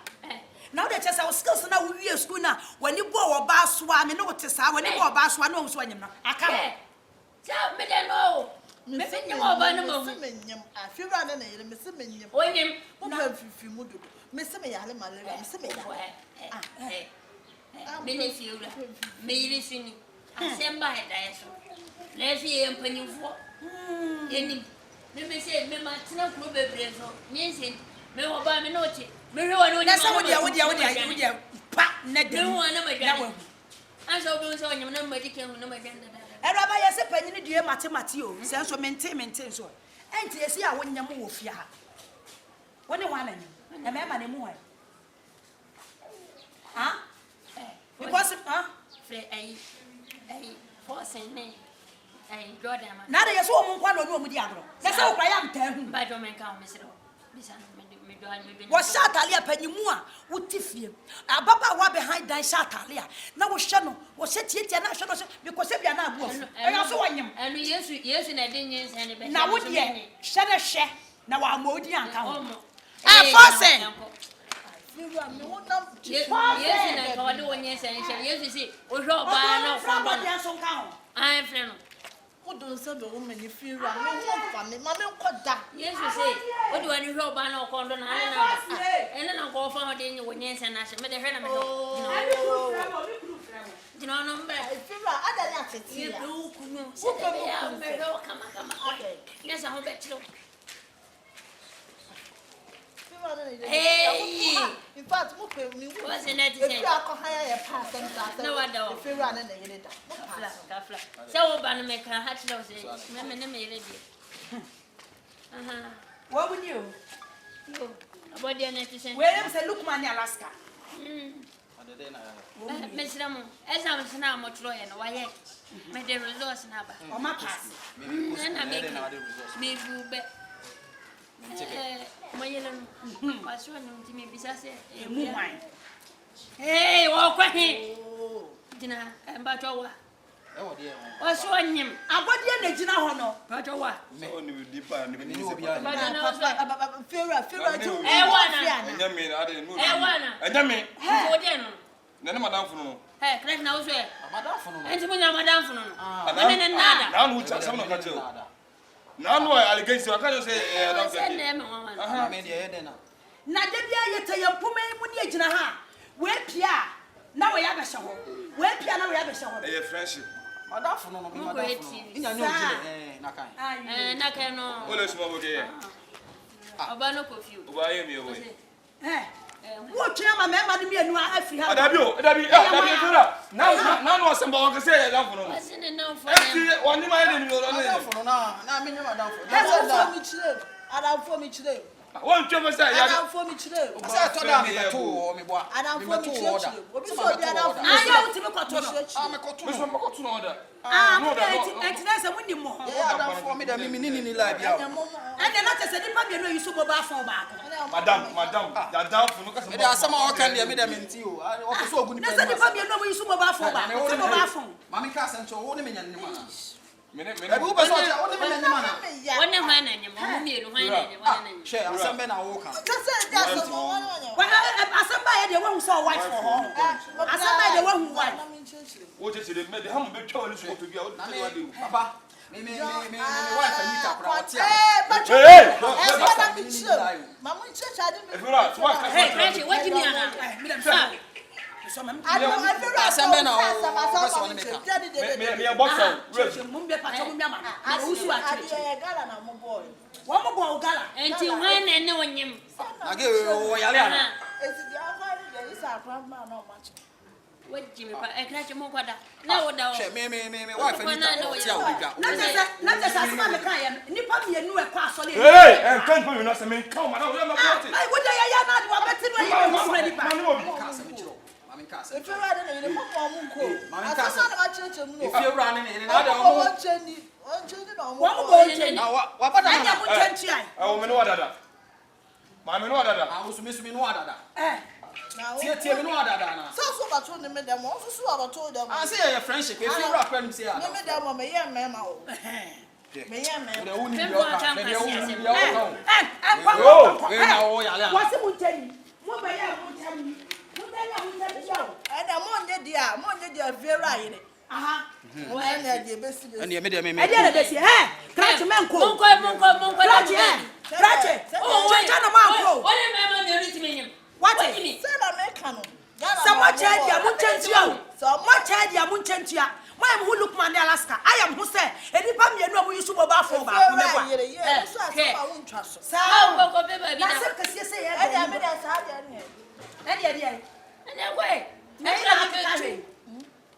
Now the chesa o skills na wo wie school na wani bo wo ba so a me no wote sa wani bo ba so a no so anyem na. Aka. Sa me de no. Me finyem oba no mo. Me nyem. Afira na na yele me se me nyem. Onyem. Mo ba fifi mu do. Me se me yale malaria, me se me ya. Me ne fiura. Me yiri sini. Asemba he da yeso. Na fi ye mpanyimfo. Yenim. Me say me ma tina kuro bebre so. Me say me wo ba me no che. Me hwe woni na sa wo dia pa na de. Me wo na ma dwa. Anso bi so onyem na ma dike hu na ma dwa da. Eraba ye se panyini due mate o. Se nso maintain so. Enti esi a wonyam wo fia ha. Woni ho anani. E me ma ne mu ho. Because Fre ai. forcing me. Jordan. Now they so one no no mudi agro. Na say okra yam tahu. Ba do men ka o mesero. Bisa me do an me. Wo shatalia panimu a wo tifie. Ababa wa behind dan shatalia. Na wo hwe no, wo hye tietia na hwe no so because e bia na abu afu. E ya so wanyem. Anu Yesu na de nyen se ne be. Na wo de hwe ne hwe na wa amodi anka ho. Forcing. Yes, na ka wade wonye se nche. Yesu si o hwe oba na from body anso nka ho. Ai frɛ no. Who don't say the woman if you run? Me nkoda. Yes, you say. What do I do about no condo na na? And then I'll go for the wonye se na she. Me de hwe na me do. You know number. If you run, I don't have to see. You do kunu. Se de ya me do kama. Okay. Yes, I hope it you. Hey! In fact, who pay me? What's in that? If you are hire a pass and no, I don't. If you run in the unit, so ban make her hatch those. Me What would you? About the netizens. Where say look man Alaska. Miss Ramon, as I was now much lawyer, and why made the resource number. Or my pass. And I make me do bet. My yellow was one to me besides a moon. Hey, walk with him. Dinner and Batowa. Oh dear. What's one him? I got the energy now, no. Batowa. Only with deeper and the new behind. Nene madam funu. Hey, correct now sir. Madam funu. Enti munya madam funu. Nene nada. Na nu cha some no ka tell. Na nu allegation aka just say I don't Send get. them on. Aha, me dey dey na. Na de bia yete yampoma mu ne agina ha. We pia na we ya behye ho. We pia na we ya behye ho. Eh friendship. Madam funu no me madam funu. Inya nyo jile na kan. Na kan no. Ole suma bo ke. Oba no confuse. Oba ye me we. What you ma mema ni mienu afi ha. Dabi fura. Na no asamba won say ya dan funu. What's in now for them? Oni ma ye ni no madam funu na me nya madam funu. Adam for me today. Won twa me say ya. Adam for me today. Say to da me to me boa. Adam for me today. Obi so bi Adam for me. Aya uti me kwato no. Me koto. Me so me koto no order. No da. Enti say woni mo. Yeah, Adam for me da me ni live ya. And then not say nipa bi no yusu go ba fon ba ko. Madam, that down for no ka Me da sama o kan dia me da menti o. O ko so ogu ni na say nipa bi no mo yusu go ba fon ba. Ko go ba fon. Mami ka sancho wo ni me nya ni ma. Me Ebu be so cha wo ni me nya ni ma na. Wone hwan na nyem, mo mielu hwan na nyem, wone na nyem. She asambe na wo kan. Ka say dia so mo won won. Wa asamba ye de wo hu so wife for ho. Asamba ye de wo hu wife. wo je chire me de ha mo be twa woni so to bia wo de wa de. Papa, me wife ani ta pra wo tia. Mama church ade me. Efura, so wa ka. Hey, Cratchy, what do you mean ana? Me dem say. So me asambe na o person ni me ka. Me boxer. Mum be pacho mum ama. Usu a chire. Gala na mo boy. Wo mo bo gala. Enti hwan na ne wonyem. Age o yale ana. Esi dia fa ni isa grandma na o match. Waji me pa Cratchy mo kwada. Na wo da wo. She me wife ani ta pra tia wo bia. Na te asama me kan ya. Nipa me enu e kwa asole. Hey, can't put me no say me come na wo na what. Ai wo de ya na de wa beti no yi mo so nipa. Ka se me chiro. Mami ka se. If you run in the mo mo nko. Mami ka se. Asama na church mu no. If you run in na de o mo cheni. On cheni na mo. Wo mo bo cheni. na wa bada na. Anya mo chenti ai. O me no wadada. Ma me no wadada. Ah, usumi no wadada. Na Tie me no wadada na. so ba to me dem. On so ba to dem. Ah, say your friendship. If you rap them say ah. Me dem me ye mema o. Me ye mema. De uni bi o ka. De uni bi o ka. Eh, we na wo yale ana. wasi mu cheni. Mo be ya mu cheni. Mo be ya mu cheni yo. Ada mo nye dia vera yire. Aha. Wo anya dia besi besi. Ene me de me. E dia na besi. Cratchy menko. Monko. Cratchy. Cratchy. Oh, cha na manko. Wone me ma ne rit me nyem. What? Say na me ka no. Some more child ya mun chantia. Some more child ya mun chantia. Why am who look man Alaska? I am who say any pam ye no yusu mo ba fo ba ko me kwa. Yeah, so asama won twa so. Sa ko be ba bi Na na. se kase se ya. Ada me da sa dia ne. Na dia dia. Na gwe. Na ina akare.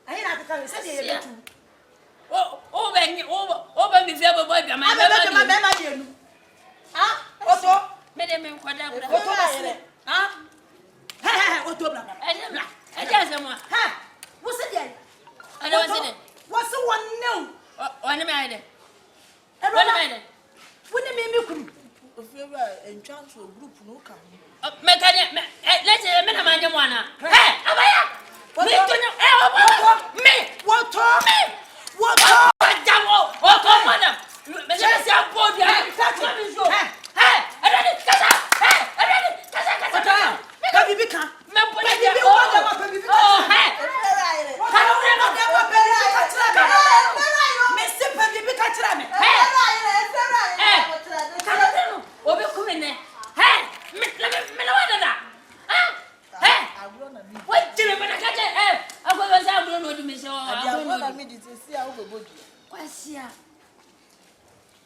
Ayi na akare se dia ye betu. O be mi fe bo boy bi ma. Ama be ma dia nu. Ah, oto. Me de me nkwada Oto kwada. ba se. Ah. Oto bla. Eja se mo. Ha. Wo se dia. Ada wase de. One minute. One minute. When you make me If you were in chance of group, no come. Mechanic, let's say a minimum one. Hey, Abaya! Me, what? What, madam? Let's say a board. Hey,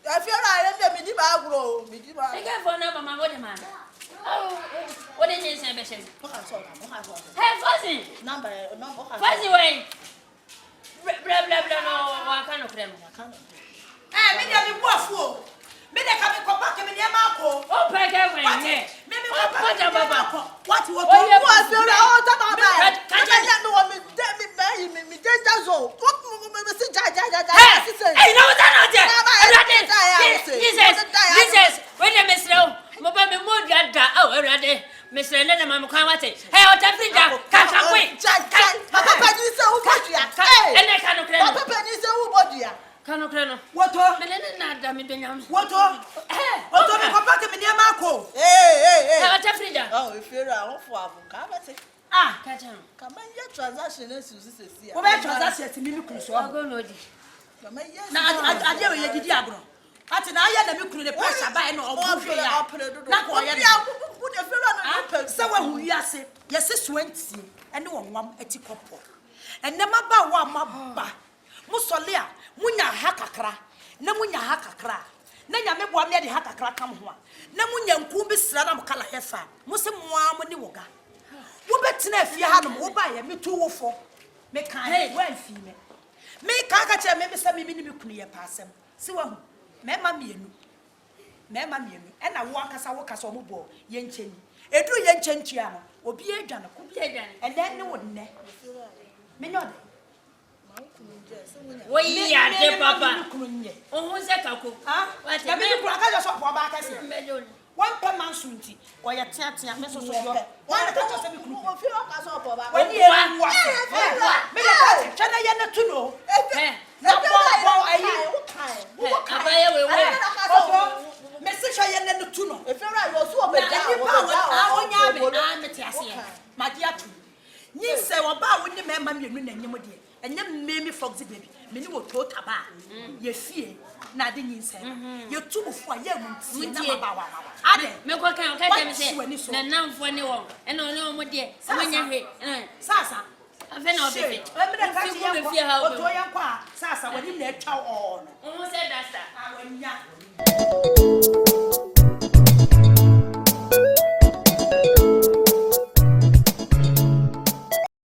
I feel I am the Midibagro. I can't find out my body man. Oh, what did you say, Bishop? Hey, Fuzzy! Number. Fuzzy way! Blah, blah, blah, no, I can't them. maybe I'll be more fool. Maybe I can go back and near Marco. Oh, back away. Maybe what Oh, you was your own time. I know what me danger zone. What Hey, no, Jesus, when you miss no, Mobile Mood, oh, already, Mr. Lennon, Kamate. Hey, what a thing, can't wait. Papa is so much. And I cannot clear. Papa is so body. Cannot clear. What? Not damn it. What? What? Go back and near Marco. Hey. What a thing. Oh, if you're out for Catch him. come on, your transaction is Susie. What transaction to me? I'll go no. Now, I dare you, Diablo. Ati na aya na me kunu ne pressure ba na obu ya na ko ya na se wa hu wiase ye se swanti ene wonwam ati kopo enne maba wa maba musole a munya ha kakra na munya ha kakra na nya mebo am ye de ha kakra kam ho a na munya nku bi sra na mkala hefa muse moa mo ni woga wo betina afie ha no wo ba ye metu wo fo me kan wa afie me ka ka che me se me ni me kunu ye pasem se wa hu mema mienu ena wo akasa wo kasa omubo ye ncheni eduru ye nchenchi ano obi edwane ko bi edwane ene ne wo nne menyode wo yi ade papa ohun se kako what ya me kura ka jo so po ba akase one per man sunti o ye tia me so yo one ka jo se me kuru o fi o ka so po ba when ye wu ase me le ka chana ye na tuno na bo ayi Abaya we message ye na tuno if you right was so be down me tiase magia tu nyi se wo ba wo ni mema mienu na nyem de enye mmemi foxy baby me ni wo to taba ye fie na de nyi se ye tu fu a ye munti na ba wa ade me ko kan ka dem se na namfo ni wo e na oni omo de amanya hwe sasa afa na obefe e me da ka ti ya ko to ya kwa sasa wani na etwa o no o se da